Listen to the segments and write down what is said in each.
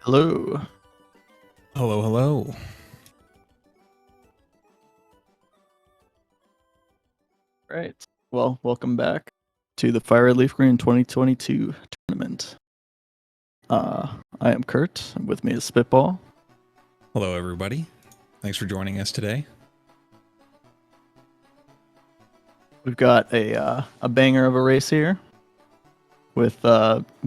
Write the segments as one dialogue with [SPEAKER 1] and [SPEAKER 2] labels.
[SPEAKER 1] Hello.
[SPEAKER 2] Hello, hello.
[SPEAKER 1] Right. Well, welcome back to the FireRed LeafGreen 2022 tournament. I am Kurt. And with me is Spitball.
[SPEAKER 2] Hello, everybody. Thanks for joining us today.
[SPEAKER 1] We've got a banger of a race here with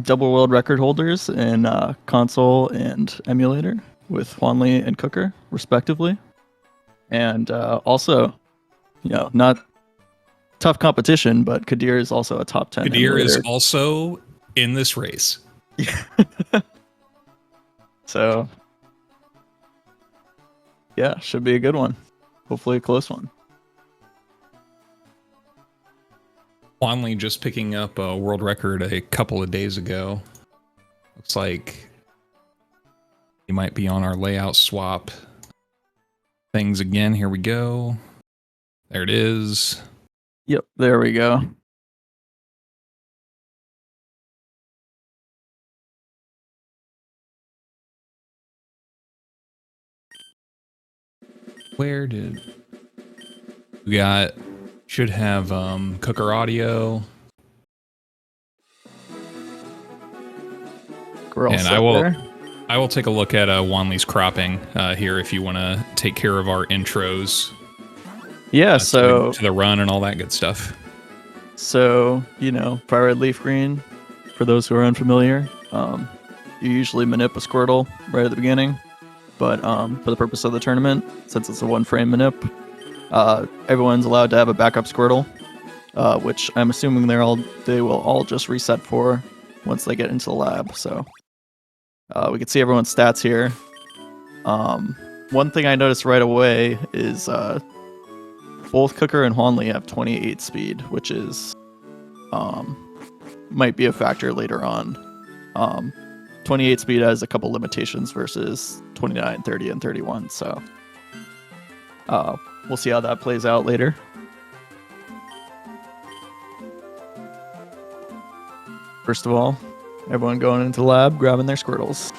[SPEAKER 1] double world record holders in console and emulator with Juanly and Kukker, respectively. And also, not tough competition, but Kadir is also a top 10
[SPEAKER 2] Kadir
[SPEAKER 1] emulator.
[SPEAKER 2] is also in this race.
[SPEAKER 1] So, yeah, should be a good one. Hopefully a close one.
[SPEAKER 2] Juanly just picking up a world record a couple of days ago. Looks like he might be on our layout swap things again. Here we go. There it is.
[SPEAKER 1] Yep, there we go.
[SPEAKER 2] Where did we got? Should have Kukker audio.
[SPEAKER 1] We're all
[SPEAKER 2] And
[SPEAKER 1] set
[SPEAKER 2] I
[SPEAKER 1] there.
[SPEAKER 2] will take a look at Juanly's cropping here if you want to take care of our intros.
[SPEAKER 1] Yeah,
[SPEAKER 2] to the run and all that good stuff.
[SPEAKER 1] So, FireRed LeafGreen, for those who are unfamiliar, you usually manip a Squirtle right at the beginning. But for the purpose of the tournament, since it's a one-frame manip, everyone's allowed to have a backup Squirtle, which I'm assuming they will all just reset for once they get into the lab. So we can see everyone's stats here. One thing I noticed right away is both Kukker and Juanly have 28 speed, which is might be a factor later on. 28 speed has a couple limitations versus 29, 30, and 31. So we'll see how that plays out later. First of all, everyone going into the lab, grabbing their Squirtles.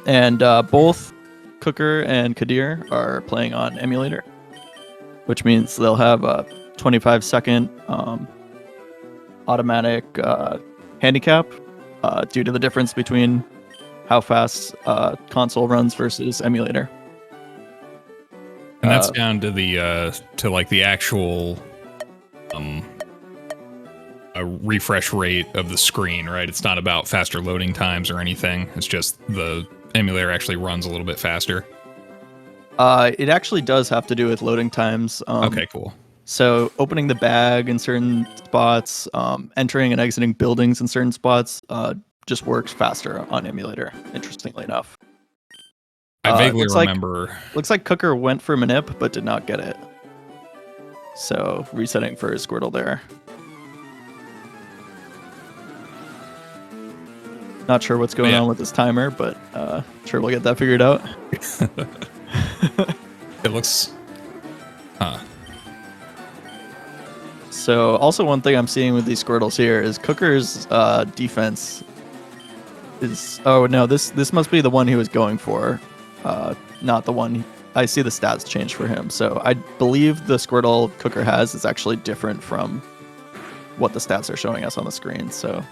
[SPEAKER 1] And both Kukker and Kadir are playing on emulator, which means they'll have a 25-second automatic handicap due to the difference between how fast console runs versus emulator.
[SPEAKER 2] And that's down to the actual a refresh rate of the screen, right? It's not about faster loading times or anything. It's just the emulator actually runs a little bit faster.
[SPEAKER 1] It actually does have to do with loading times.
[SPEAKER 2] Okay, cool.
[SPEAKER 1] So opening the bag in certain spots, entering and exiting buildings in certain spots, just works faster on emulator, interestingly enough.
[SPEAKER 2] I vaguely remember.
[SPEAKER 1] Looks like Kukker went for manip, but did not get it. So resetting for his Squirtle there. Not sure what's going on with this timer, but sure we'll get that figured out.
[SPEAKER 2] It looks...
[SPEAKER 1] So also one thing I'm seeing with these Squirtles here is Kukker's defense is... Oh, no, this must be the one he was going for. Not the one... I see the stats change for him. So I believe the Squirtle Kukker has is actually different from what the stats are showing us on the screen. So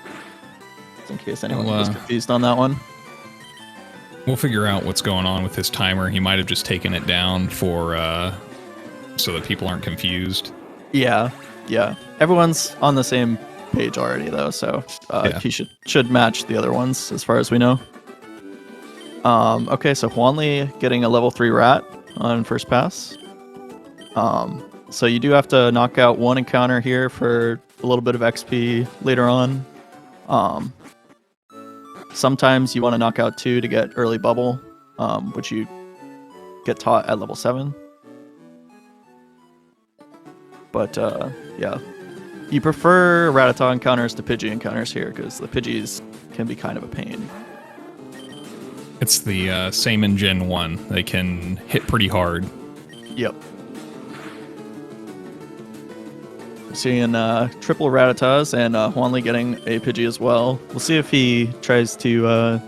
[SPEAKER 1] in case anyone was confused on that one.
[SPEAKER 2] We'll figure out what's going on with his timer. He might have just taken it down for so that people aren't confused.
[SPEAKER 1] Yeah. Everyone's on the same page already, though, so he should match the other ones as far as we know. Okay, so Juanly getting a level 3 rat on first pass. So you do have to knock out one encounter here for a little bit of XP later on. Sometimes you want to knock out 2 to get early bubble, which you get taught at level 7. But yeah, you prefer Rattata encounters to Pidgey encounters here because the Pidgeys can be kind of a pain.
[SPEAKER 2] It's the same in Gen 1. They can hit pretty hard.
[SPEAKER 1] Yep. Seeing triple Rattatas and Juanly getting a Pidgey as well. We'll see if he tries to.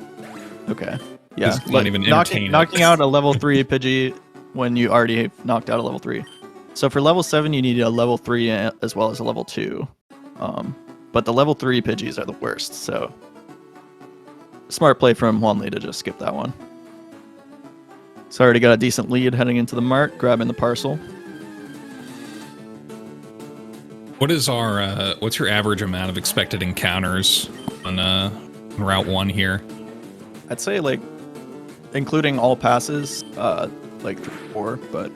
[SPEAKER 1] Okay. Yeah.
[SPEAKER 2] He's not even entertaining.
[SPEAKER 1] Knocking out a level 3 Pidgey when you already knocked out a level 3. So for level 7, you need a level 3 as well as a level 2. But the level 3 Pidgeys are the worst, so smart play from Juanly to just skip that one. So already got a decent lead heading into the mart, grabbing the parcel.
[SPEAKER 2] What is our what's your average amount of expected encounters on Route 1 here?
[SPEAKER 1] I'd say like including all passes, like 3 or 4, but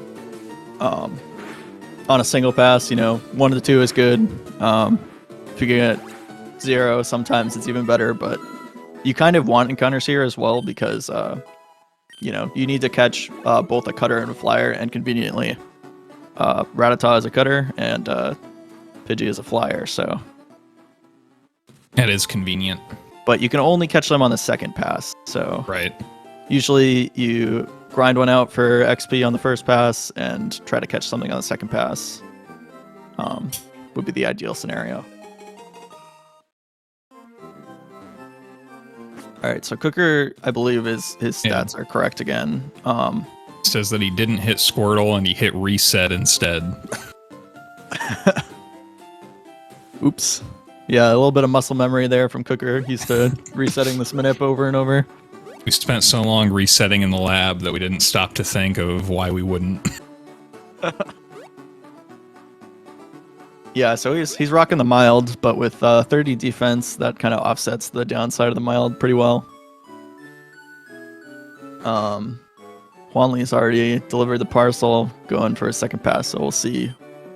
[SPEAKER 1] on a single pass, 1 to 2 is good. If you get 0, sometimes it's even better, but you kind of want encounters here as well because you need to catch both a cutter and a flyer, and conveniently Rattata is a cutter and Pidgey is a flyer, so
[SPEAKER 2] that is convenient.
[SPEAKER 1] But you can only catch them on the second pass, so
[SPEAKER 2] right.
[SPEAKER 1] Usually you grind one out for XP on the first pass and try to catch something on the second pass. Would be the ideal scenario. All right, so Kukker, I believe, his stats are correct again.
[SPEAKER 2] Says that he didn't hit Squirtle and he hit reset instead.
[SPEAKER 1] Oops. Yeah, a little bit of muscle memory there from Kukker. He's resetting this manip over and over.
[SPEAKER 2] We spent so long resetting in the lab that we didn't stop to think of why we wouldn't.
[SPEAKER 1] Yeah, so he's rocking the mild, but with 30 defense, that kind of offsets the downside of the mild pretty well. Juanly's already delivered the parcel, going for a second pass, so we'll see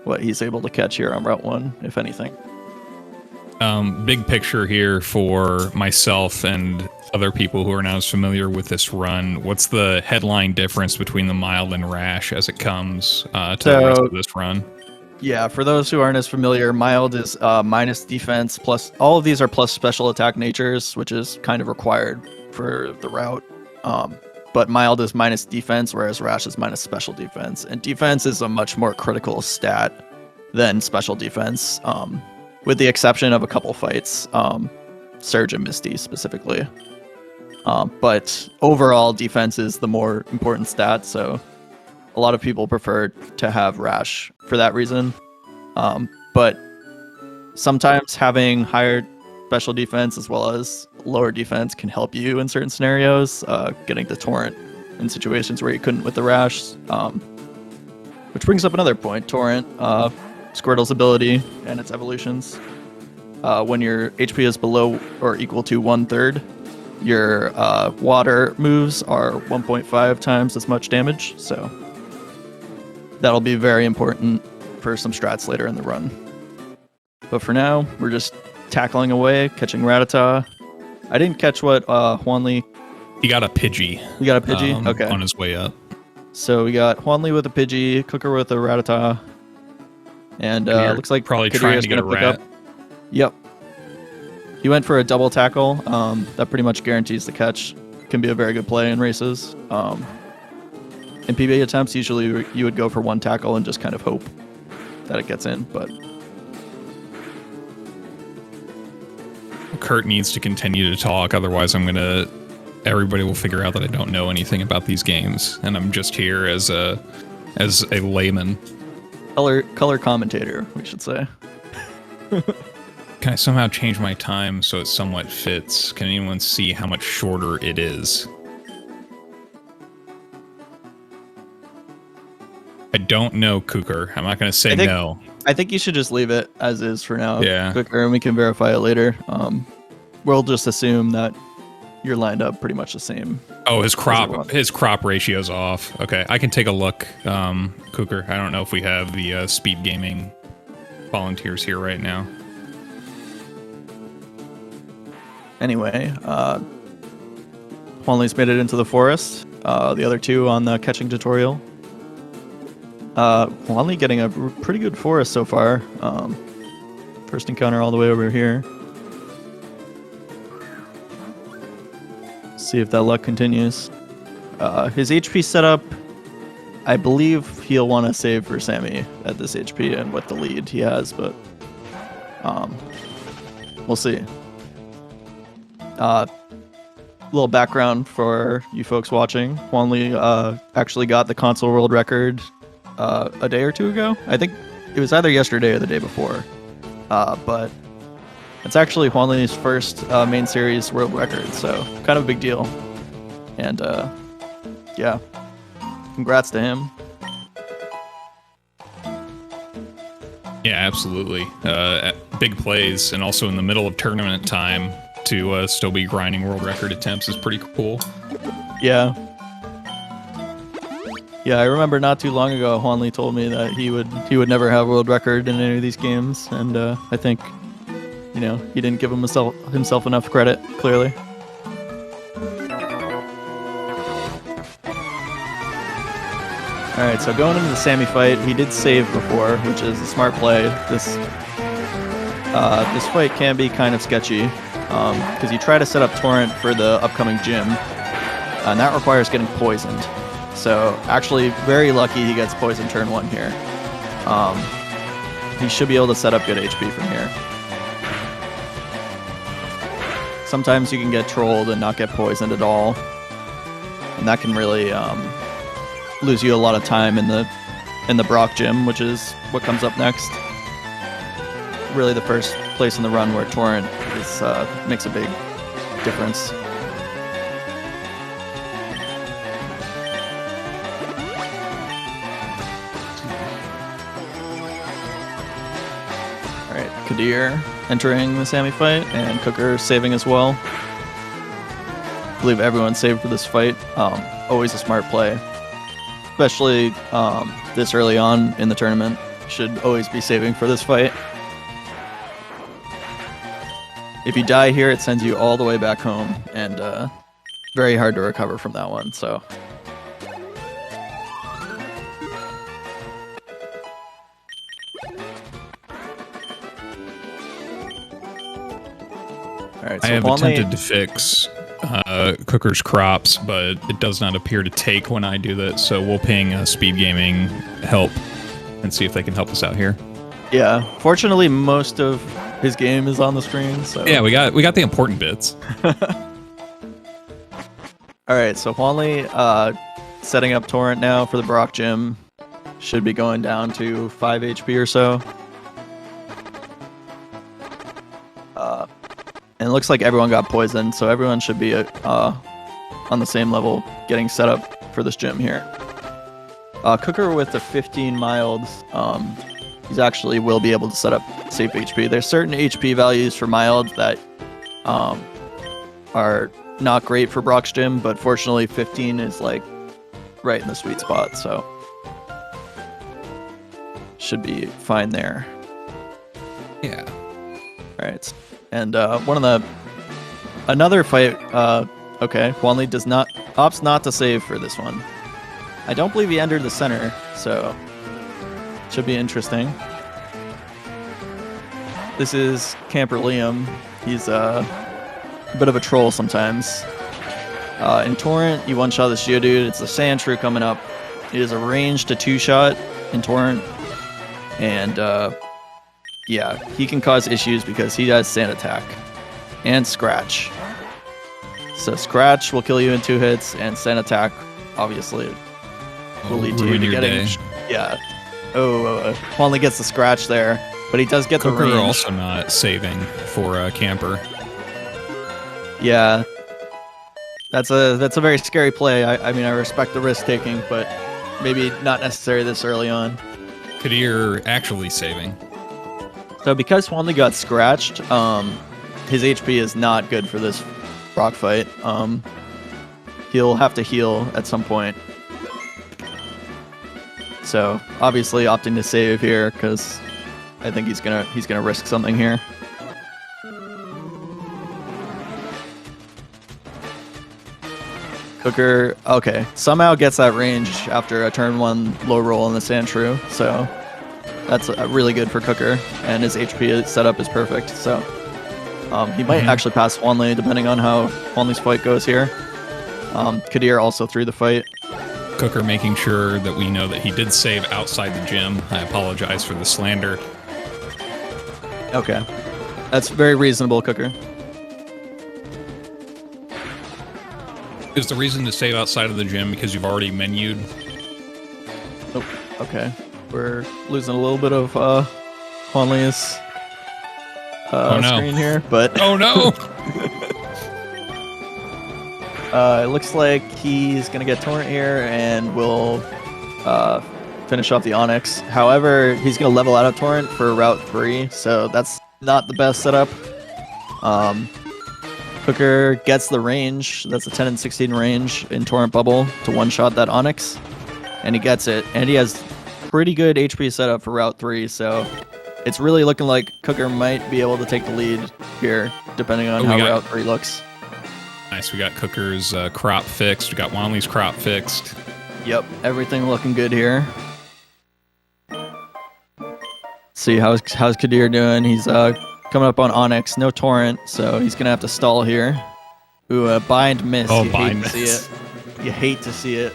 [SPEAKER 1] what he's able to catch here on Route 1, if anything.
[SPEAKER 2] Big picture here for myself and other people who are not as familiar with this run. What's the headline difference between the mild and rash as it comes to the rest of this run?
[SPEAKER 1] Yeah, for those who aren't as familiar, mild is minus defense, plus all of these are plus special attack natures, which is kind of required for the route. But mild is minus defense, whereas rash is minus special defense. And defense is a much more critical stat than special defense, with the exception of a couple fights, Surge and Misty specifically. But overall, defense is the more important stat, so a lot of people prefer to have rash for that reason. But sometimes having higher special defense as well as lower defense can help you in certain scenarios, getting the Torrent in situations where you couldn't with the rash. Which brings up another point. Torrent, Squirtle's ability and its evolutions. When your HP is below or equal to 1/3, your water moves are 1.5 times as much damage, so that'll be very important for some strats later in the run. But for now, we're just tackling away, catching Rattata. I didn't catch what Juanly...
[SPEAKER 2] He got a Pidgey.
[SPEAKER 1] We got a Pidgey? Okay.
[SPEAKER 2] On his way up.
[SPEAKER 1] So we got Juanly with a Pidgey, Kukker with a Rattata, and looks like
[SPEAKER 2] probably
[SPEAKER 1] Kadir
[SPEAKER 2] trying
[SPEAKER 1] is
[SPEAKER 2] to get a
[SPEAKER 1] gonna pick
[SPEAKER 2] rat.
[SPEAKER 1] up. Yep. He went for a double tackle. That pretty much guarantees the catch. Can be a very good play in races. In PB attempts, usually you would go for one tackle and just kind of hope that it gets in, but...
[SPEAKER 2] Kurt needs to continue to talk, otherwise everybody will figure out that I don't know anything about these games, and I'm just here as a layman.
[SPEAKER 1] Color commentator, we should say.
[SPEAKER 2] Can I somehow change my time so it somewhat fits? Can anyone see how much shorter it is? I don't know, Kukker. I'm not going to say no.
[SPEAKER 1] I think you should just leave it as is for now,
[SPEAKER 2] yeah.
[SPEAKER 1] Kukker, and we can verify it later. We'll just assume that you're lined up pretty much the same.
[SPEAKER 2] Oh, his crop ratio's off. Okay, I can take a look, Kukker. I don't know if we have the SpeedGaming volunteers here right now.
[SPEAKER 1] Anyway, Juanly's made it into the forest. The other two on the catching tutorial. Juanly getting a pretty good forest so far. First encounter all the way over here. See if that luck continues. His HP setup I believe he'll want to save for Sammy at this HP and with the lead he has, but we'll see. Little background for you folks watching. Juanly actually got the console world record a day or two ago. I think it was either yesterday or the day before. But it's actually Juanly's first main series world record, so kind of a big deal. And yeah, congrats to him.
[SPEAKER 2] Yeah, absolutely. Big plays, and also in the middle of tournament time to still be grinding world record attempts is pretty cool.
[SPEAKER 1] Yeah. Yeah, I remember not too long ago, Juanly told me that he would never have world record in any of these games, and I think, you know, he didn't give himself enough credit, clearly. Alright, so going into the Sammy fight, he did save before, which is a smart play. This fight can be kind of sketchy, because you try to set up Torrent for the upcoming gym, and that requires getting poisoned. So actually very lucky he gets poisoned turn 1 here. He should be able to set up good HP from here. Sometimes you can get trolled and not get poisoned at all, and that can really lose you a lot of time in the Brock gym, which is what comes up next. Really the first place in the run where Torrent is makes a big difference. Alright, Kadir entering the Sammy fight, and Kukker saving as well. I believe everyone saved for this fight. Always a smart play. Especially this early on in the tournament. Should always be saving for this fight. If you die here, it sends you all the way back home, and very hard to recover from that one, so. Alright, so
[SPEAKER 2] I have attempted to fix Kukker's crops, but it does not appear to take when I do that, so we'll ping SpeedGaming help and see if they can help us out here.
[SPEAKER 1] Yeah, fortunately most of his game is on the screen, so.
[SPEAKER 2] Yeah, we got the important bits.
[SPEAKER 1] Alright, so Juanly setting up Torrent now for the Brock gym. Should be going down to 5 HP or so. And it looks like everyone got poisoned, so everyone should be on the same level getting set up for this gym here. Kukker with the 15 milds, he's actually will be able to set up safe HP. There's certain HP values for mild that are not great for Brock's gym, but fortunately 15 is like right in the sweet spot, so should be fine there.
[SPEAKER 2] Yeah.
[SPEAKER 1] Alright. And another fight, okay, Juanly opts not to save for this one. I don't believe he entered the center, so should be interesting. This is Camper Liam. He's a bit of a troll sometimes. In Torrent, you one-shot this Geodude. It's the Sand Shrew coming up. It is a range to 2-shot in Torrent, and yeah, he can cause issues because he has Sand Attack and Scratch. So Scratch will kill you in 2 hits, and Sand Attack, obviously, will lead to you to getting... Yeah. Juanly gets the Scratch there, but he does get the range.
[SPEAKER 2] Kukker also not saving for Camper.
[SPEAKER 1] Yeah. That's a very scary play. I mean, I respect the risk taking, but maybe not necessary this early on.
[SPEAKER 2] Kadir actually saving.
[SPEAKER 1] So because Juanly got scratched, his HP is not good for this Brock fight. He'll have to heal at some point. So obviously opting to save here because I think he's gonna risk something here. Kukker, okay, somehow gets that range after a turn 1 low roll in the Sand Shrew, so that's really good for Kukker, and his HP setup is perfect, so he might actually pass Juanly depending on how Juanly's fight goes here. Kadir also threw the fight.
[SPEAKER 2] Kukker making sure that we know that he did save outside the gym. I apologize for the slander.
[SPEAKER 1] Okay. That's very reasonable, Kukker.
[SPEAKER 2] Is the reason to save outside of the gym because you've already menued?
[SPEAKER 1] Oh, okay. We're losing a little bit of Juanlyways screen here, but
[SPEAKER 2] Oh no!
[SPEAKER 1] it looks like he's gonna get Torrent here, and we'll finish off the Onyx. However, he's gonna level out of Torrent for Route 3, so that's not the best setup. Kukker gets the range. That's a 10 and 16 range in Torrent Bubble to one-shot that Onyx, and he gets it. And he has pretty good HP setup for Route 3, so it's really looking like Kukker might be able to take the lead here, depending on how Route 3 looks.
[SPEAKER 2] Nice, we got Kukker's crop fixed. We got Juanly's crop fixed.
[SPEAKER 1] Yep, everything looking good here. See, how's Kadir doing? He's coming up on Onyx, no Torrent, so he's gonna have to stall here. Ooh, bind miss.
[SPEAKER 2] Oh,
[SPEAKER 1] you
[SPEAKER 2] bind
[SPEAKER 1] hate to
[SPEAKER 2] miss.
[SPEAKER 1] see it. You hate to see it.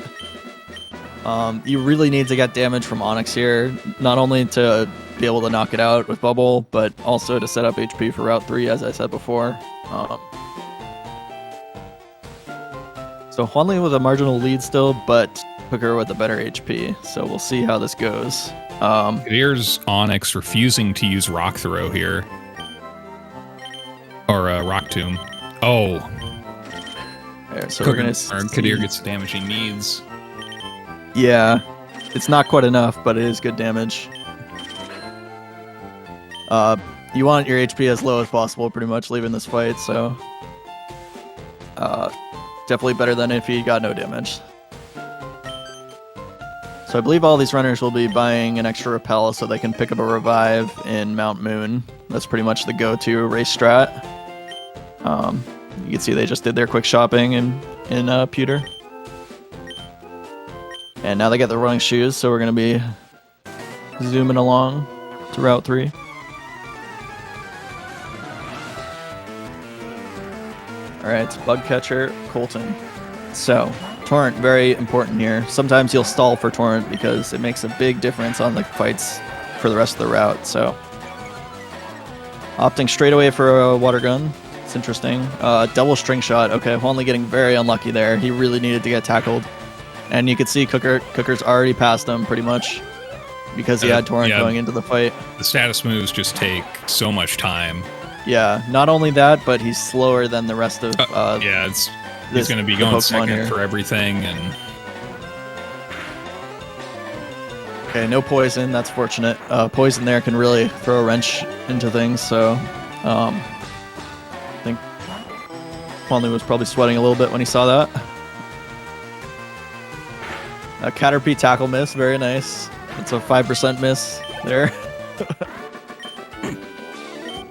[SPEAKER 1] You really need to get damage from Onyx here, not only to be able to knock it out with Bubble, but also to set up HP for Route 3, as I said before. So Juanly with a marginal lead still, but Kukker with a better HP. So we'll see how this goes.
[SPEAKER 2] Kadir's Onyx refusing to use Rock Throw here. Or Rock Tomb. Oh.
[SPEAKER 1] There, so we're gonna
[SPEAKER 2] Kadir gets the damage he needs.
[SPEAKER 1] Yeah, it's not quite enough, but it is good damage. You want your HP as low as possible, pretty much, leaving this fight, so... definitely better than if he got no damage. So I believe all these runners will be buying an extra repel so they can pick up a revive in Mount Moon. That's pretty much the go-to race strat. You can see they just did their quick shopping in Pewter. And now they get the running shoes, so we're going to be zooming along to Route 3. Alright, Bug Catcher, Colton. So, Torrent, very important here. Sometimes you'll stall for Torrent because it makes a big difference on the fights for the rest of the route, so... Opting straight away for a water gun. It's interesting. Double string shot. Okay, Juanly getting very unlucky there. He really needed to get tackled. And you can see Kukker's already passed him pretty much because he had Torrent going into the fight.
[SPEAKER 2] The status moves just take so much time.
[SPEAKER 1] Yeah, not only that, but he's slower than the rest of
[SPEAKER 2] yeah, he's going to be going second here for everything. And
[SPEAKER 1] okay, no poison. That's fortunate. Poison there can really throw a wrench into things. So I think Juanly was probably sweating a little bit when he saw that. Caterpie tackle miss. Very nice. It's a 5% miss there.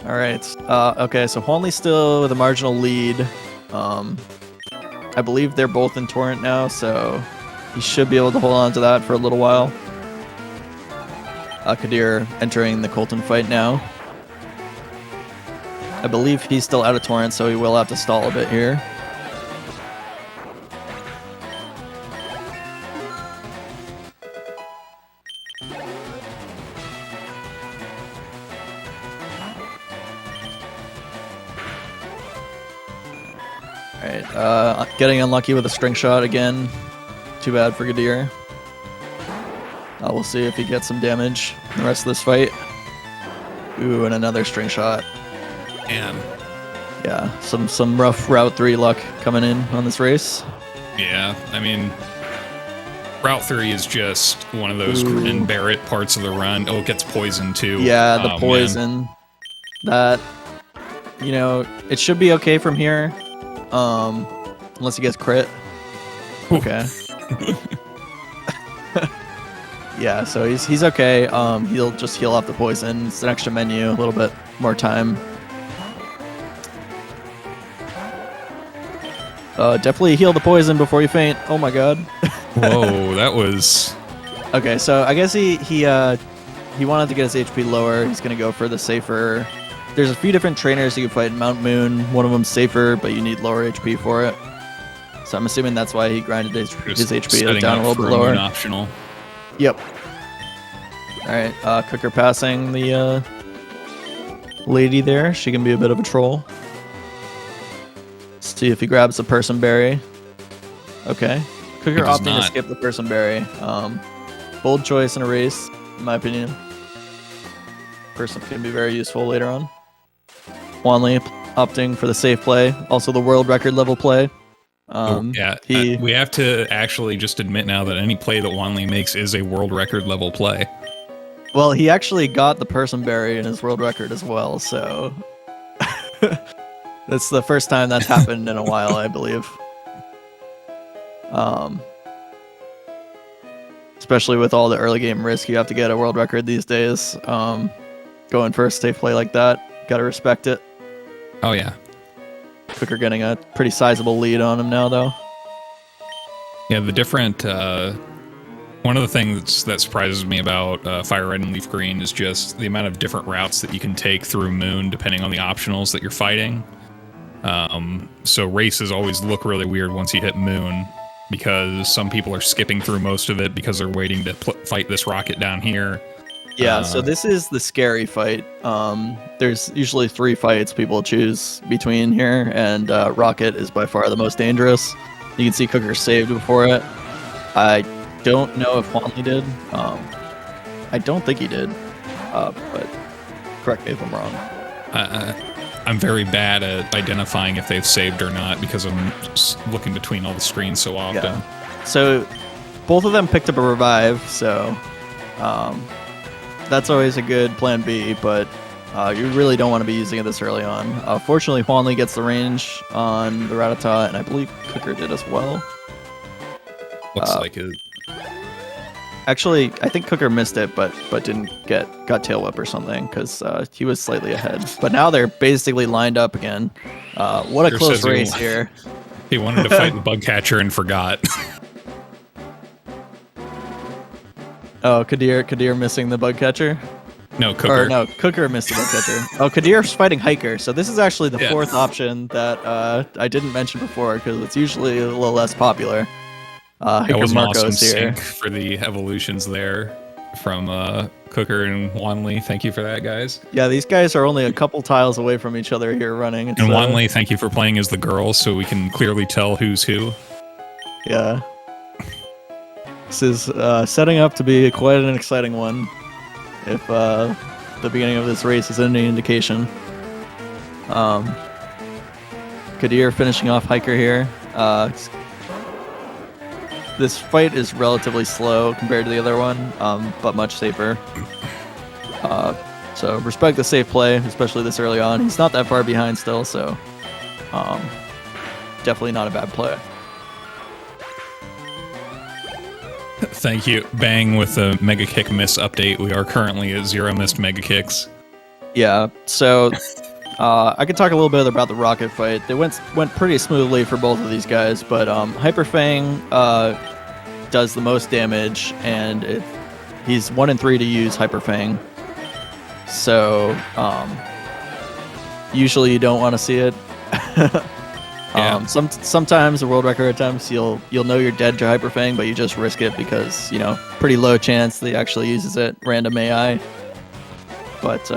[SPEAKER 1] All right. Okay, so Juanly's still with a marginal lead. I believe they're both in Torrent now, so he should be able to hold on to that for a little while. Kadir entering the Colton fight now. I believe he's still out of Torrent, so he will have to stall a bit here. Alright, getting unlucky with a string shot again. Too bad for Kadir. We'll see if he gets some damage in the rest of this fight. Ooh, and another string shot.
[SPEAKER 2] And
[SPEAKER 1] yeah, some rough Route 3 luck coming in on this race.
[SPEAKER 2] Yeah, I mean, Route 3 is just one of those Grin Barrett parts of the run. Oh, it gets poisoned too.
[SPEAKER 1] Yeah, the poison. Man. That, you know, it should be okay from here. Unless he gets crit. Okay. Yeah, so he's okay. He'll just heal off the poison. It's an extra menu, a little bit more time. Definitely heal the poison before you faint. Oh my god.
[SPEAKER 2] Whoa, that was...
[SPEAKER 1] Okay, so I guess he wanted to get his HP lower. He's gonna go for the safer... There's a few different trainers you can fight in Mount Moon. One of them's safer, but you need lower HP for it. So I'm assuming that's why he grinded his HP
[SPEAKER 2] setting
[SPEAKER 1] down a
[SPEAKER 2] up
[SPEAKER 1] little bit
[SPEAKER 2] for
[SPEAKER 1] lower.
[SPEAKER 2] moon optional.
[SPEAKER 1] Yep. All right, Kukker passing the lady there. She can be a bit of a troll. See if he grabs the person berry. Okay. Kukker
[SPEAKER 2] does
[SPEAKER 1] opting
[SPEAKER 2] not.
[SPEAKER 1] to skip the person berry. Bold choice in a race, in my opinion. Person can be very useful later on. Juanly opting for the safe play, also the world record level play.
[SPEAKER 2] We have to actually just admit now that any play that Juanly makes is a world record level play.
[SPEAKER 1] Well, he actually got the person berry in his world record as well, so that's the first time that's happened in a while, I believe. Especially with all the early game risk you have to get a world record these days. Going for a safe play like that, gotta respect it.
[SPEAKER 2] Oh yeah.
[SPEAKER 1] Kukker getting a pretty sizable lead on him now, though.
[SPEAKER 2] Yeah, the different... one of the things that surprises me about FireRed and LeafGreen is just the amount of different routes that you can take through Moon depending on the optionals that you're fighting. So races always look really weird once you hit Moon, because some people are skipping through most of it because they're waiting to fight this rocket down here.
[SPEAKER 1] Yeah, so this is the scary fight. There's usually 3 fights people choose between here, and Rocket is by far the most dangerous. You can see Kukker saved before it. I don't know if Juanly did. I don't think he did, but correct me if I'm wrong.
[SPEAKER 2] I'm very bad at identifying if they've saved or not because I'm just looking between all the screens so often.
[SPEAKER 1] Yeah. So both of them picked up a revive, so that's always a good plan B, but you really don't want to be using it this early on. Fortunately, Juanly gets the range on the Rattata, and I believe Kukker did as well.
[SPEAKER 2] Looks like it.
[SPEAKER 1] Actually, I think Kukker missed it, but didn't got tail whip or something because he was slightly ahead. But now they're basically lined up again. What a close race here.
[SPEAKER 2] He wanted to fight the bug catcher and forgot.
[SPEAKER 1] Oh, Kadir missing the bug catcher?
[SPEAKER 2] No, Kukker.
[SPEAKER 1] Or no, Kukker missed the bug catcher. Oh, Kadir's fighting Hiker. So this is actually the 4th option that I didn't mention before because it's usually a little less popular.
[SPEAKER 2] That was an
[SPEAKER 1] Marco's
[SPEAKER 2] awesome
[SPEAKER 1] here.
[SPEAKER 2] sync for the evolutions there from Kukker and Juanly. Thank you for that, guys.
[SPEAKER 1] Yeah, these guys are only a couple tiles away from each other here running.
[SPEAKER 2] And Juanly, thank you for playing as the girl so we can clearly tell who's who.
[SPEAKER 1] Yeah. This is setting up to be quite an exciting one, if the beginning of this race is any indication. Kadir finishing off Hiker here. This fight is relatively slow compared to the other one, but much safer. So respect the safe play, especially this early on. He's not that far behind still, so definitely not a bad play.
[SPEAKER 2] Thank you. Bang with the Mega Kick miss update. We are currently at 0 missed Mega Kicks.
[SPEAKER 1] Yeah, so I could talk a little bit about the rocket fight. They went pretty smoothly for both of these guys, but Hyperfang does the most damage, and he's 1 in 3 to use Hyperfang. So usually you don't want to see it.
[SPEAKER 2] Yeah.
[SPEAKER 1] Sometimes the world record attempts you'll know you're dead to Hyperfang, but you just risk it because pretty low chance that he actually uses it. Random AI, but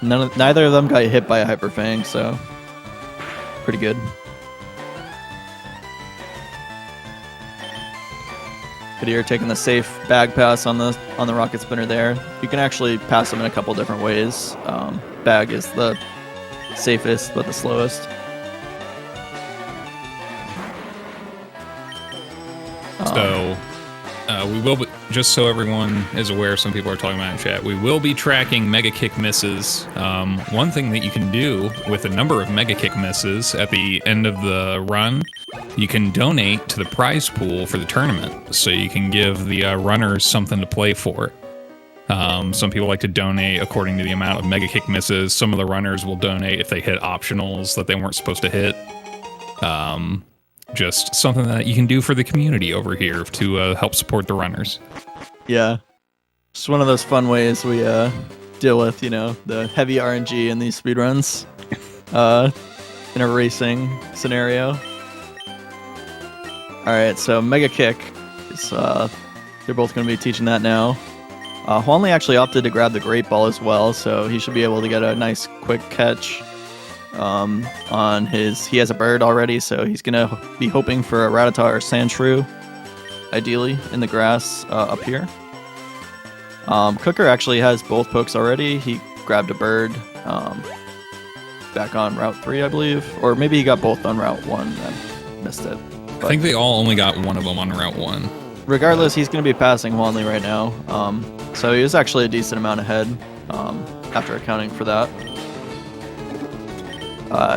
[SPEAKER 1] neither of them got hit by a Hyperfang, so pretty good. Kadir taking the safe bag pass on the rocket spinner there. You can actually pass them in a couple different ways. Bag is the safest but the slowest.
[SPEAKER 2] So we will be, just so everyone is aware, some people are talking about in chat, we will be tracking Mega Kick misses. One thing that you can do with a number of Mega Kick misses at the end of the run, you can donate to the prize pool for the tournament. So you can give the runners something to play for. Some people like to donate according to the amount of Mega Kick misses. Some of the runners will donate if they hit optionals that they weren't supposed to hit. Just something that you can do for the community over here to help support the runners.
[SPEAKER 1] Yeah. Just one of those fun ways we deal with, the heavy RNG in these speedruns in a racing scenario. All right, so Mega Kick is they're both going to be teaching that now. Juanly actually opted to grab the Great Ball as well, so he should be able to get a nice quick catch on his. He has a bird already, so he's going to be hoping for a Rattata or Sandshrew, ideally in the grass up here. Kukker actually has both pokes already. He grabbed a bird back on Route 3, I believe, or maybe he got both on Route 1 and missed it.
[SPEAKER 2] I think they all only got one of them on Route 1.
[SPEAKER 1] Regardless, he's going to be passing Juanly right now. So he was actually a decent amount ahead after accounting for that.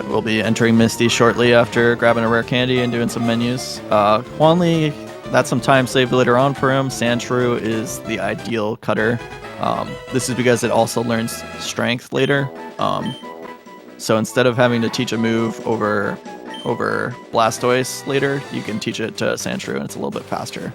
[SPEAKER 1] We'll be entering Misty shortly after grabbing a rare candy and doing some menus. Juanly, that's some time saved later on for him. Sandshrew is the ideal cutter. This is because it also learns strength later. So instead of having to teach a move over Blastoise later, you can teach it to Sandshrew, and it's a little bit faster.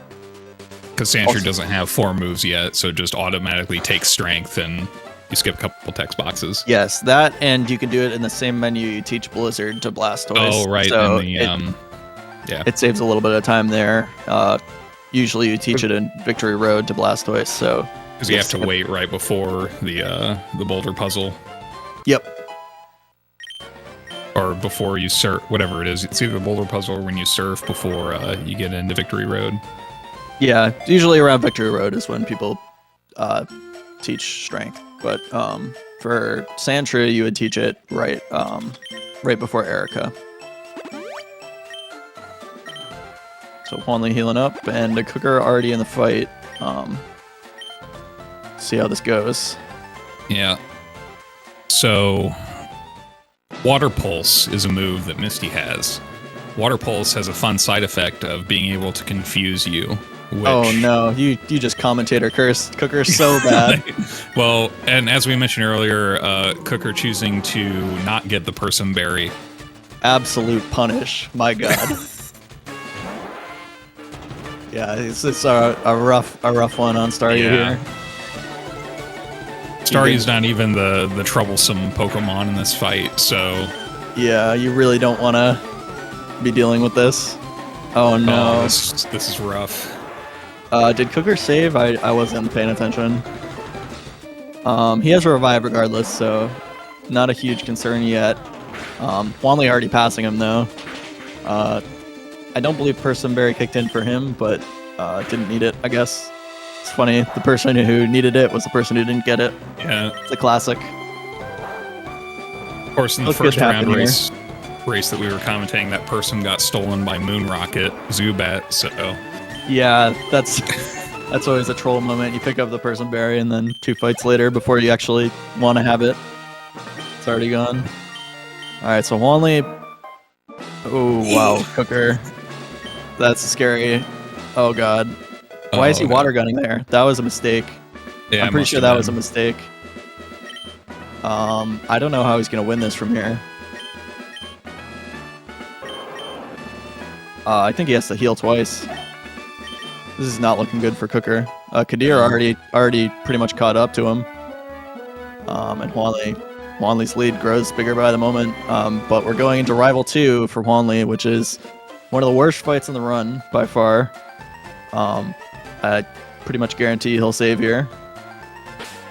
[SPEAKER 2] Because Sandshrew doesn't have 4 moves yet, so it just automatically takes strength, and you skip a couple text boxes.
[SPEAKER 1] Yes, that, and you can do it in the same menu you teach Blizzard to Blastoise.
[SPEAKER 2] Oh, right.
[SPEAKER 1] So
[SPEAKER 2] yeah.
[SPEAKER 1] It saves a little bit of time there. Usually you teach it in Victory Road to Blastoise, so...
[SPEAKER 2] Because you have to wait right before the boulder puzzle.
[SPEAKER 1] Yep.
[SPEAKER 2] Or before you surf, whatever it is. It's either the boulder puzzle or when you surf before you get into Victory Road.
[SPEAKER 1] Yeah, usually around Victory Road is when people teach strength. But for Sandshrew, you would teach it right before Erica. So Juanly healing up, and the Kukker already in the fight. See how this goes.
[SPEAKER 2] Yeah. So, Water Pulse is a move that Misty has. Water Pulse has a fun side effect of being able to confuse you. Which...
[SPEAKER 1] Oh no, you just commentator cursed Kukker so bad.
[SPEAKER 2] Well, and as we mentioned earlier, Kukker choosing to not get the Person Berry.
[SPEAKER 1] Absolute punish, my god. Yeah, it's a rough one on Staryu here.
[SPEAKER 2] Staryu's not even the troublesome Pokemon in this fight, so...
[SPEAKER 1] Yeah, you really don't want to be dealing with this. Oh no.
[SPEAKER 2] Oh, this is rough.
[SPEAKER 1] Did Kukker save? I wasn't paying attention. He has a revive regardless, so not a huge concern yet. Juanly already passing him though. I don't believe Person Berry kicked in for him, but didn't need it, I guess. It's funny, the person who needed it was the person who didn't get it.
[SPEAKER 2] Yeah.
[SPEAKER 1] It's a classic.
[SPEAKER 2] Of course, in the first round race that we were commentating, that person got stolen by Moon Rocket, Zubat, so...
[SPEAKER 1] Yeah, that's always a troll moment. You pick up the Person Berry, and then 2 fights later, before you actually want to have it, it's already gone. Alright, so Juanly... Oh, wow, Kukker. That's scary. Oh, God. Why is he water gunning there? That was a mistake.
[SPEAKER 2] Yeah,
[SPEAKER 1] I'm pretty sure that was a mistake. I don't know how he's going to win this from here. I think he has to heal twice. This is not looking good for Kukker. Kadir already pretty much caught up to him. And Juanly's lead grows bigger by the moment. But we're going into Rival 2 for Juanly, which is one of the worst fights in the run by far. I pretty much guarantee he'll save here.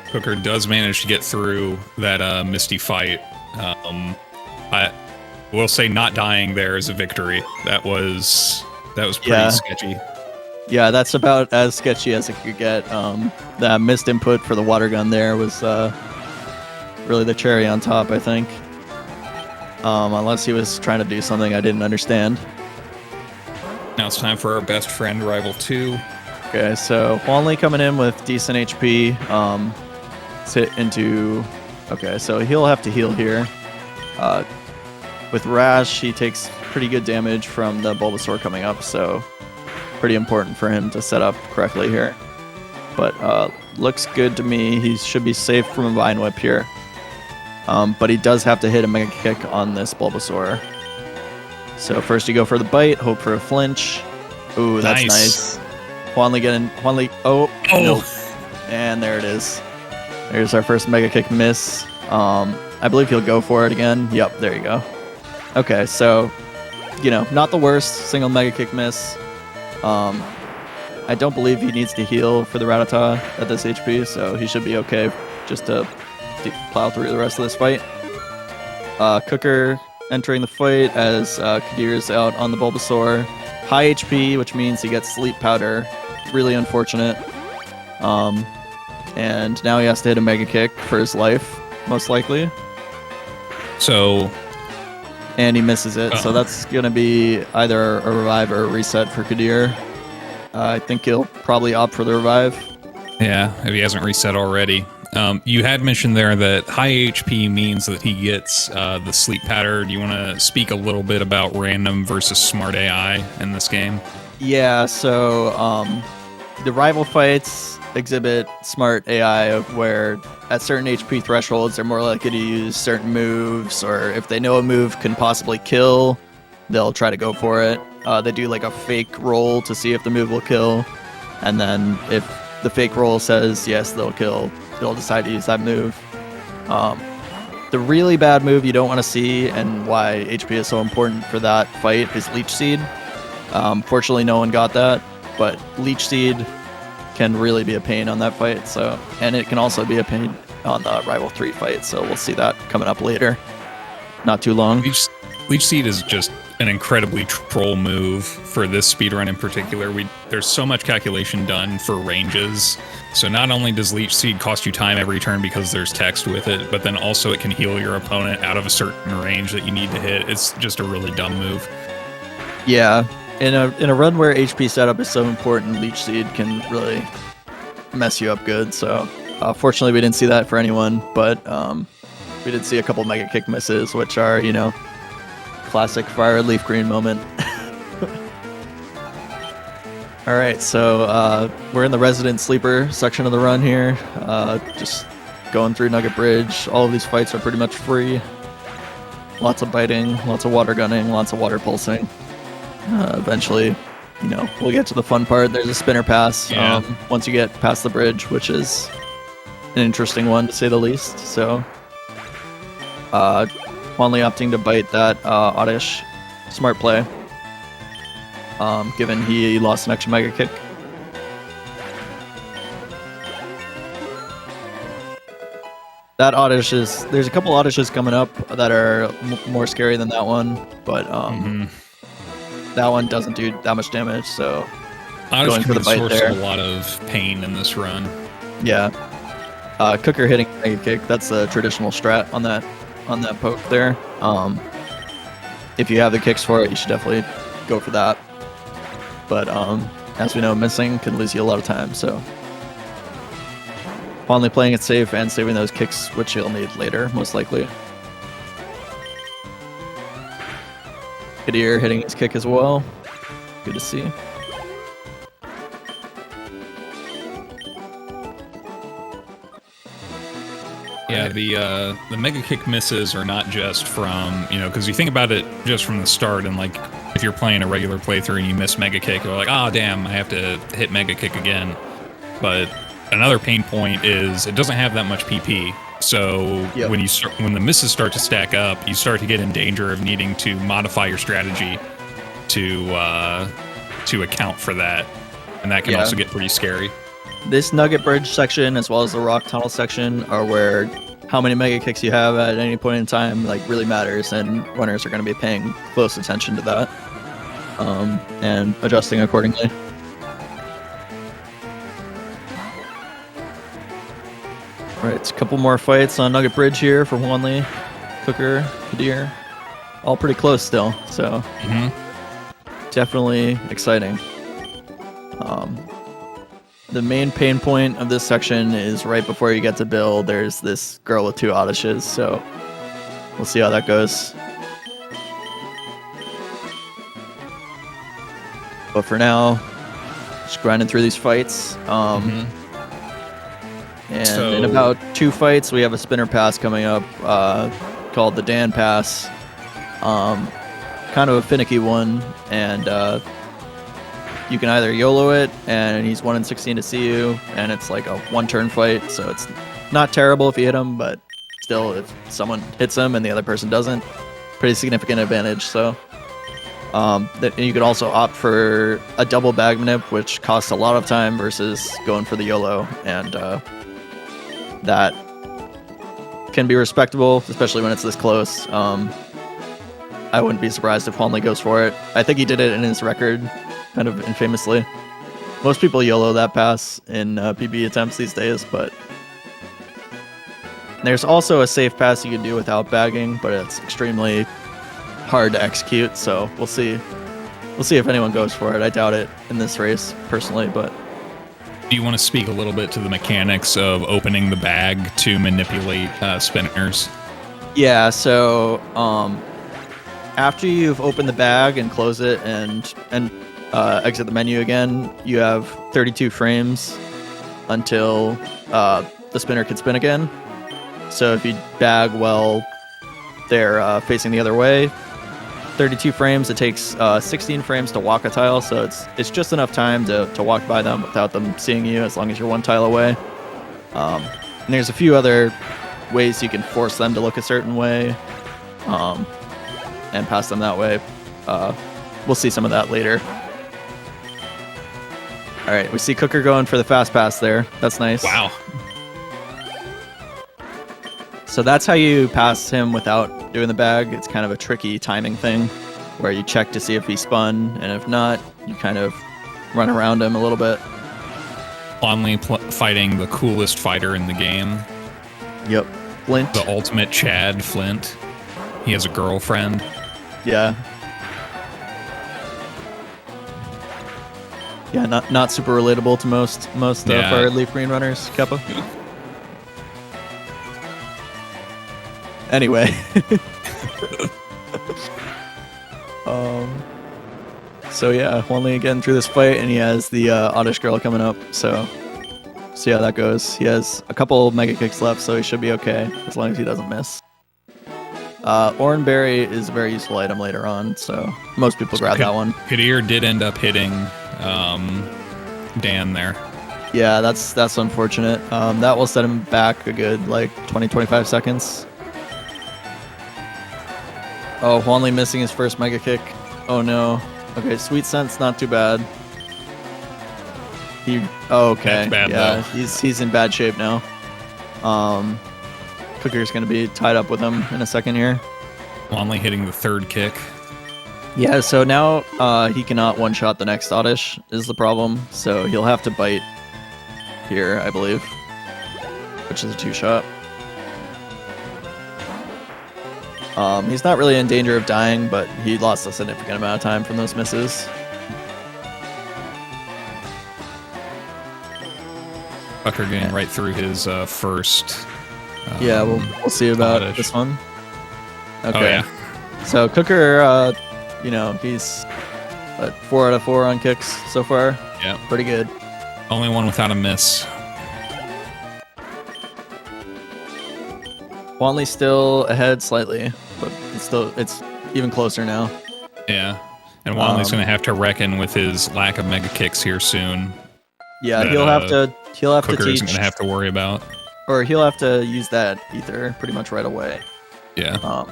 [SPEAKER 2] Kukker does manage to get through that Misty fight. I will say not dying there is a victory. That was pretty sketchy.
[SPEAKER 1] Yeah, that's about as sketchy as it could get. That missed input for the water gun there was really the cherry on top, I think. Unless he was trying to do something I didn't understand.
[SPEAKER 2] Now it's time for our best friend, Rival 2.
[SPEAKER 1] Okay, so Juanly coming in with decent HP. Okay, so he'll have to heal here. With Rash, he takes pretty good damage from the Bulbasaur coming up, so pretty important for him to set up correctly here. But looks good to me. He should be safe from a Vine Whip here. But he does have to hit a Mega Kick on this Bulbasaur. So first you go for the bite, hope for a flinch. Ooh, that's nice. Juanly, oh, nope. And there it is. There's our first Mega Kick miss. I believe he'll go for it again. Yep, there you go. Okay, so, not the worst single Mega Kick miss. I don't believe he needs to heal for the Rattata at this HP, so he should be okay just to plow through the rest of this fight. Kukker entering the fight as Kadir is out on the Bulbasaur. High HP, which means he gets Sleep Powder. Really unfortunate. And now he has to hit a Mega Kick for his life, most likely.
[SPEAKER 2] So...
[SPEAKER 1] And he misses it, so that's going to be either a revive or a reset for Kadir. I think he'll probably opt for the revive.
[SPEAKER 2] Yeah, if he hasn't reset already. You had mentioned there that high HP means that he gets the sleep pattern. Do you want to speak a little bit about random versus smart AI in this game?
[SPEAKER 1] Yeah, so the rival fights exhibit smart AI of where at certain HP thresholds they're more likely to use certain moves, or if they know a move can possibly kill, they'll try to go for it. They do like a fake roll to see if the move will kill, and then if the fake roll says yes, they'll kill, they'll decide to use that move. The really bad move you don't want to see, and why HP is so important for that fight, is Leech Seed. Fortunately, no one got that, but Leech Seed can really be a pain on that fight. So, and it can also be a pain on the Rival 3 fight. So we'll see that coming up later. Not too long.
[SPEAKER 2] Leech Seed is just an incredibly troll move for this speedrun in particular. There's so much calculation done for ranges. So not only does Leech Seed cost you time every turn because there's text with it, but then also it can heal your opponent out of a certain range that you need to hit. It's just a really dumb move.
[SPEAKER 1] Yeah. In a run where HP setup is so important, Leech Seed can really mess you up good. So fortunately we didn't see that for anyone, but we did see a couple Mega Kick misses, which are, you know, classic FireRed LeafGreen moment. All right, so we're in the Resident Sleeper section of the run here. Just going through Nugget Bridge. All of these fights are pretty much free. Lots of biting, lots of water gunning, lots of water pulsing. Eventually, you know, we'll get to the fun part. There's a spinner pass once you get past the bridge, which is an interesting one to say the least. So, Juanly opting to bite that Oddish. Smart play. Given he lost an extra Mega Kick. That Oddish is... There's a couple Oddishes coming up that are more scary than that one, but that one doesn't do that much damage, so...
[SPEAKER 2] Oddish can source a lot of pain in this run.
[SPEAKER 1] Yeah. Kukker hitting Mega Kick, that's a traditional strat on that poke there. If you have the kicks for it, you should definitely go for that. But as we know, missing can lose you a lot of time, so... Finally playing it safe and saving those kicks, which you'll need later, most likely. Kadir hitting his kick as well. Good to see.
[SPEAKER 2] Yeah, the Mega Kick misses are not just from, you know, because you think about it just from the start, and like if you're playing a regular playthrough and you miss Mega Kick, you're like, oh damn, I have to hit Mega Kick again. But another pain point is it doesn't have that much PP. So when the misses start to stack up, you start to get in danger of needing to modify your strategy to account for that, and that can also get pretty scary.
[SPEAKER 1] This Nugget Bridge section, as well as the Rock Tunnel section, are where how many Mega Kicks you have at any point in time like really matters, and runners are going to be paying close attention to that and adjusting accordingly. All right, a couple more fights on Nugget Bridge here for Juanly, Kukker, Kadir. All pretty close still, so definitely exciting. The main pain point of this section is right before you get to Bill. There's this girl with 2 Oddishes, so we'll see how that goes. But for now, just grinding through these fights. And in about 2 fights, we have a spinner pass coming up called the Dan Pass. Kind of a finicky one, and you can either YOLO it, and he's 1 in 16 to see you, and it's like a 1-turn fight, so it's not terrible if you hit him, but still, if someone hits him and the other person doesn't, pretty significant advantage. So And you could also opt for a double bag manip, which costs a lot of time versus going for the YOLO, and that can be respectable, especially when it's this close. I wouldn't be surprised if Juanly goes for it. I think he did it in his record, kind of infamously. Most people YOLO that pass in PB attempts these days, but there's also a safe pass you can do without bagging, but it's extremely hard to execute, so we'll see. We'll see if anyone goes for it. I doubt it in this race, personally, but...
[SPEAKER 2] Do you want to speak a little bit to the mechanics of opening the bag to manipulate spinners?
[SPEAKER 1] Yeah, so after you've opened the bag and close it and exit the menu again, you have 32 frames until the spinner can spin again. So if you bag while they're facing the other way, 32 frames. It takes 16 frames to walk a tile, so it's just enough time to walk by them without them seeing you, as long as you're one tile away. And there's a few other ways you can force them to look a certain way, and pass them that way. We'll see some of that later. All right, we see Kukker going for the fast pass there. That's nice.
[SPEAKER 2] Wow.
[SPEAKER 1] So that's how you pass him without doing the bag. It's kind of a tricky timing thing where you check to see if he spun, and if not, you kind of run around him a little bit.
[SPEAKER 2] Juanly fighting the coolest fighter in the game.
[SPEAKER 1] Yep. Flint.
[SPEAKER 2] The ultimate Chad, Flint. He has a girlfriend.
[SPEAKER 1] Yeah. Yeah, not super relatable to most FireRed LeafGreen runners, Keppa. Anyway. So yeah, Juanly again through this fight, and he has the Oddish girl coming up, so see how that goes. He has a couple mega kicks left, so he should be okay, as long as he doesn't miss. Oran Berry is a very useful item later on, so most people grab that one.
[SPEAKER 2] Kadir did end up hitting Dan there.
[SPEAKER 1] Yeah, that's unfortunate. That will set him back a good, like, 20-25 seconds. Oh, Juanly missing his first mega kick. Oh no. Okay, Sweet Scent's not too bad. Okay.
[SPEAKER 2] That's bad,
[SPEAKER 1] yeah,
[SPEAKER 2] though.
[SPEAKER 1] he's in bad shape now. Kukker's gonna be tied up with him in a second here.
[SPEAKER 2] Juanly hitting the third kick.
[SPEAKER 1] Yeah, so now he cannot one-shot the next Oddish is the problem. So he'll have to bite here, I believe, which is a two-shot. He's not really in danger of dying, but he lost a significant amount of time from those misses.
[SPEAKER 2] Kukker getting right through his first.
[SPEAKER 1] Yeah, we'll see about
[SPEAKER 2] Oddish.
[SPEAKER 1] this one. Okay.
[SPEAKER 2] Oh, yeah.
[SPEAKER 1] So Kukker, he's 4 out of 4 on kicks so far.
[SPEAKER 2] Yeah.
[SPEAKER 1] Pretty good.
[SPEAKER 2] Only one without a miss.
[SPEAKER 1] Juanly's still ahead slightly, but it's even closer now.
[SPEAKER 2] Yeah. And Juanly's going to have to reckon with his lack of mega kicks here soon.
[SPEAKER 1] Yeah,
[SPEAKER 2] that,
[SPEAKER 1] he'll have to
[SPEAKER 2] Kukker
[SPEAKER 1] teach,
[SPEAKER 2] isn't going to have to worry about.
[SPEAKER 1] or he'll have to use that ether pretty much right away.
[SPEAKER 2] Yeah.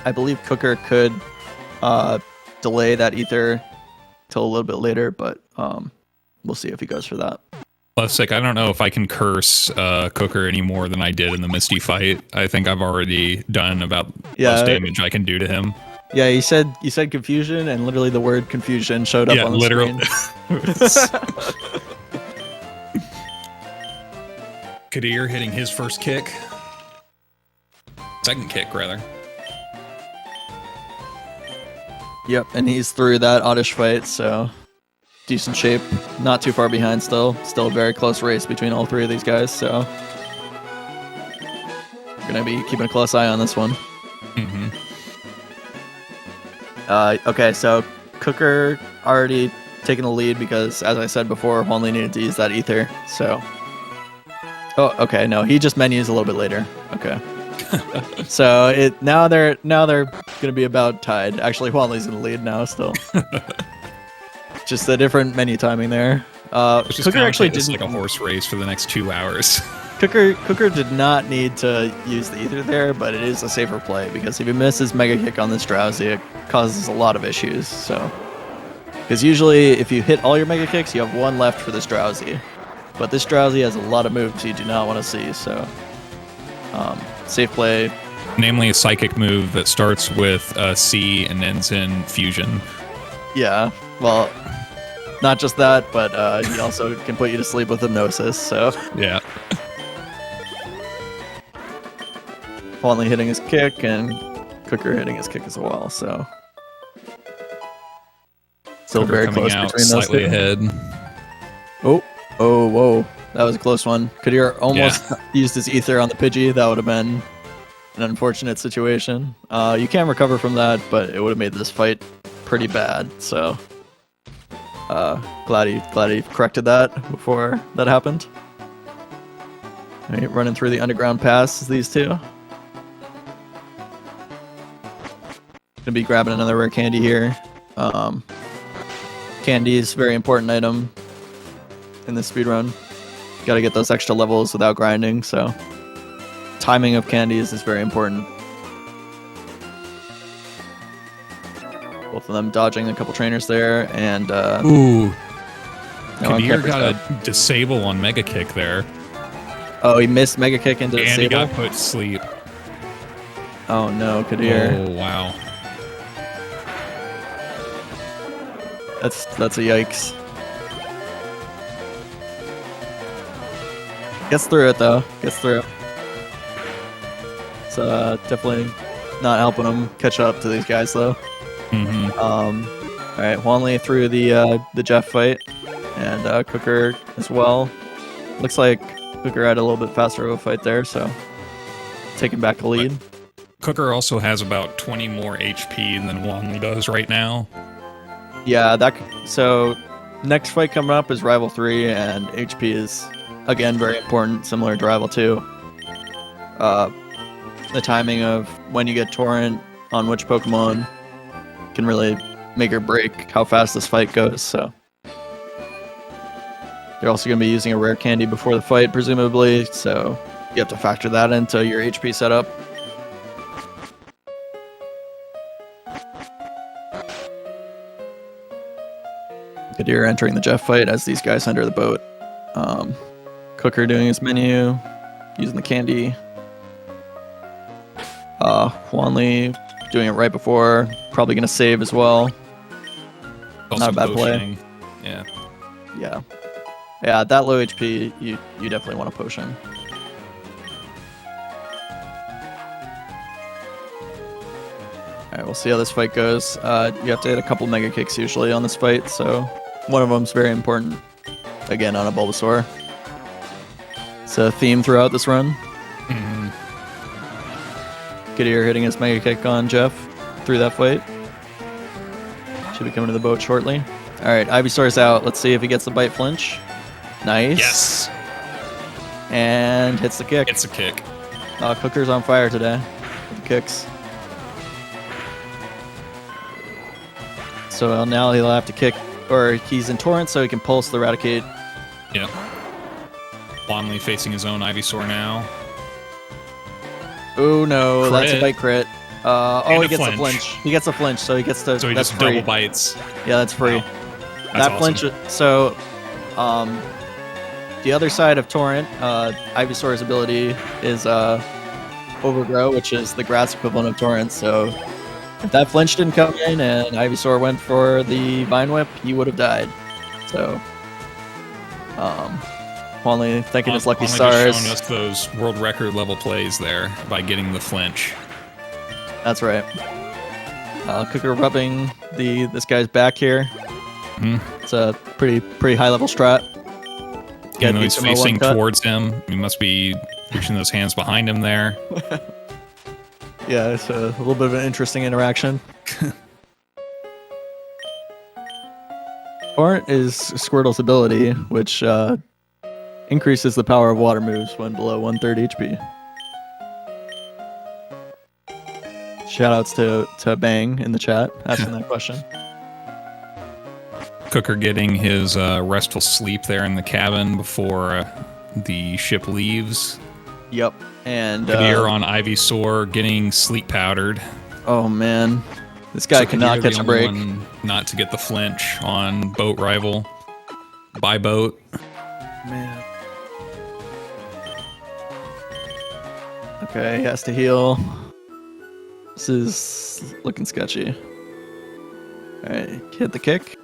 [SPEAKER 1] I believe Kukker could delay that ether till a little bit later, but we'll see if he goes for that.
[SPEAKER 2] Plus, like, I don't know if I can curse Kukker any more than I did in the Misty fight. I think I've already done about most damage I can do to him.
[SPEAKER 1] Yeah, you said confusion, and literally the word confusion showed up on the screen.
[SPEAKER 2] Kadir hitting his first kick. Second kick, rather.
[SPEAKER 1] Yep, and he's through that Oddish fight, so decent shape. Not too far behind still. Still a very close race between all three of these guys, so we're going to be keeping a close eye on this one.
[SPEAKER 2] Mm-hmm.
[SPEAKER 1] Okay, so Kukker already taking the lead because, as I said before, Juanly needed to use that ether, so... Oh, okay, no, he just menus a little bit later. Okay. So now they're gonna be about tied. Actually, Juanly's gonna lead now still. Just a different menu timing there. Kukker actually
[SPEAKER 2] didn't
[SPEAKER 1] didn't
[SPEAKER 2] like a horse race for the next 2 hours.
[SPEAKER 1] Kukker did not need to use the ether there, but it is a safer play because if he misses Mega Kick on this Drowsy, it causes a lot of issues. So, because usually if you hit all your Mega Kicks, you have one left for this Drowsy, but this Drowsy has a lot of moves you do not want to see. So, safe play.
[SPEAKER 2] Namely, a psychic move that starts with C and ends in fusion.
[SPEAKER 1] Yeah, well, not just that, but he also can put you to sleep with hypnosis. So
[SPEAKER 2] Yeah.
[SPEAKER 1] Juanly hitting his kick and Kukker hitting his kick as well. So still
[SPEAKER 2] Kukker
[SPEAKER 1] very
[SPEAKER 2] coming
[SPEAKER 1] close
[SPEAKER 2] out
[SPEAKER 1] between those
[SPEAKER 2] slightly
[SPEAKER 1] two.
[SPEAKER 2] ahead.
[SPEAKER 1] Oh, whoa. That was a close one. Kadir almost used his ether on the Pidgey. That would have been an unfortunate situation. You can recover from that, but it would have made this fight pretty bad. So glad he corrected that before that happened. All right, running through the underground pass, these two. Gonna be grabbing another rare candy here. Candy is a very important item in this speedrun. Got to get those extra levels without grinding, so timing of candies is very important. Both of them dodging a couple trainers there, and
[SPEAKER 2] Ooh.
[SPEAKER 1] no,
[SPEAKER 2] Kadir got a disable on Mega Kick there.
[SPEAKER 1] Oh, he missed Mega Kick into
[SPEAKER 2] And
[SPEAKER 1] disable.
[SPEAKER 2] he got put to sleep.
[SPEAKER 1] Oh no, Kadir.
[SPEAKER 2] Oh, wow.
[SPEAKER 1] That's a yikes. Gets through it though. Gets through it. So definitely not helping him catch up to these guys though.
[SPEAKER 2] Mm-hmm.
[SPEAKER 1] All right, Juanly through the Jeff fight, and Kukker as well. Looks like Kukker had a little bit faster of a fight there, so taking back the lead.
[SPEAKER 2] Kukker also has about 20 more HP than Juanly does right now.
[SPEAKER 1] Yeah, so next fight coming up is Rival 3, and HP is again very important, similar to Rival 2. The timing of when you get Torrent on which Pokemon can really make or break how fast this fight goes. So they're also going to be using a rare candy before the fight, presumably, so you have to factor that into your HP setup. Kadir entering the Jeff fight as these guys enter the boat. Kukker doing his menu, using the candy. Juanly doing it right before, probably going to save as well.
[SPEAKER 2] Also
[SPEAKER 1] Not a bad play.
[SPEAKER 2] potioning. Yeah.
[SPEAKER 1] Yeah, at that low HP, you definitely want a potion. Alright, we'll see how this fight goes. You have to hit a couple Mega Kicks usually on this fight, so one of them's very important. Again, on a Bulbasaur. It's a theme throughout this run.
[SPEAKER 2] Mm-hmm.
[SPEAKER 1] Kadir hitting his Mega Kick on Jeff through that fight. Should be coming to the boat shortly. Alright, Ivysaur's out. Let's see if he gets the bite flinch. Nice.
[SPEAKER 2] Yes.
[SPEAKER 1] And hits the kick.
[SPEAKER 2] It's a kick.
[SPEAKER 1] Kukker's on fire today with the kicks. So now he'll have to kick, or he's in Torrent, so he can pulse the Eradicate.
[SPEAKER 2] Yep. Juanly facing his own Ivysaur now.
[SPEAKER 1] Oh no,
[SPEAKER 2] Crit.
[SPEAKER 1] that's a bite crit.
[SPEAKER 2] And
[SPEAKER 1] He
[SPEAKER 2] a
[SPEAKER 1] gets
[SPEAKER 2] flinch.
[SPEAKER 1] a flinch. He gets a flinch, so he gets to.
[SPEAKER 2] So he
[SPEAKER 1] that's
[SPEAKER 2] just
[SPEAKER 1] free.
[SPEAKER 2] double bites.
[SPEAKER 1] Yeah, that's free.
[SPEAKER 2] Wow. That's
[SPEAKER 1] That
[SPEAKER 2] awesome.
[SPEAKER 1] flinch. So, the other side of Torrent, Ivysaur's ability is Overgrow, which is the grass equivalent of Torrent. So, if that flinch didn't come in and Ivysaur went for the Vine Whip, he would have died. So, Juanly thanking his lucky
[SPEAKER 2] Juanly
[SPEAKER 1] stars.
[SPEAKER 2] just showing us those world record level plays there by getting the flinch.
[SPEAKER 1] That's right. Kukker rubbing this guy's back here.
[SPEAKER 2] Mm-hmm.
[SPEAKER 1] It's a pretty high level strat.
[SPEAKER 2] Even though he's
[SPEAKER 1] beat him a
[SPEAKER 2] facing
[SPEAKER 1] one-cut.
[SPEAKER 2] towards him, he must be reaching those hands behind him there.
[SPEAKER 1] Yeah, it's a little bit of an interesting interaction. Torrent is Squirtle's ability, which increases the power of water moves when below 1/3 HP. Shoutouts to Bang in the chat asking that question.
[SPEAKER 2] Kukker getting his restful sleep there in the cabin before the ship leaves.
[SPEAKER 1] Yep. And
[SPEAKER 2] Kadir on Ivysaur getting sleep powdered.
[SPEAKER 1] oh man, this guy cannot
[SPEAKER 2] Kadir,
[SPEAKER 1] catch
[SPEAKER 2] the
[SPEAKER 1] a break.
[SPEAKER 2] only one not to get the flinch on boat rival. By boat.
[SPEAKER 1] Man. Okay, he has to heal. This is looking sketchy. Alright, hit the kick.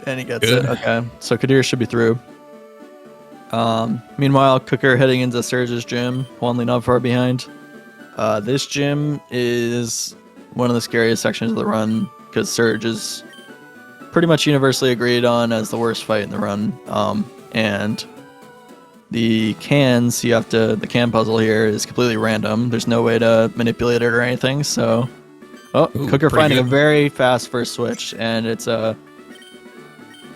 [SPEAKER 1] And he gets
[SPEAKER 2] Good.
[SPEAKER 1] it. Okay, so Kadir should be through. Meanwhile, Kukker heading into Surge's gym. Juanly not far behind. This gym is one of the scariest sections of the run because Surge is pretty much universally agreed on as the worst fight in the run. And the cans, the can puzzle here is completely random. There's no way to manipulate it or anything. So, Kukker finding a very fast first switch, and it's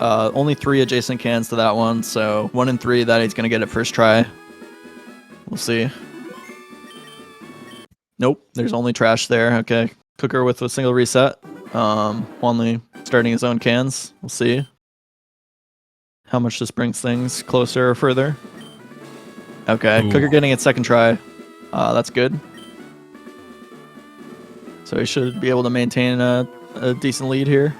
[SPEAKER 1] only 3 adjacent cans to that one. So 1 in 3 that he's gonna get it first try. We'll see. Nope, there's only trash there. Okay, Kukker with a single reset. Juanly starting his own cans. We'll see how much this brings things closer or further. Okay, Kukker getting it second try. That's good. So he should be able to maintain a decent lead here.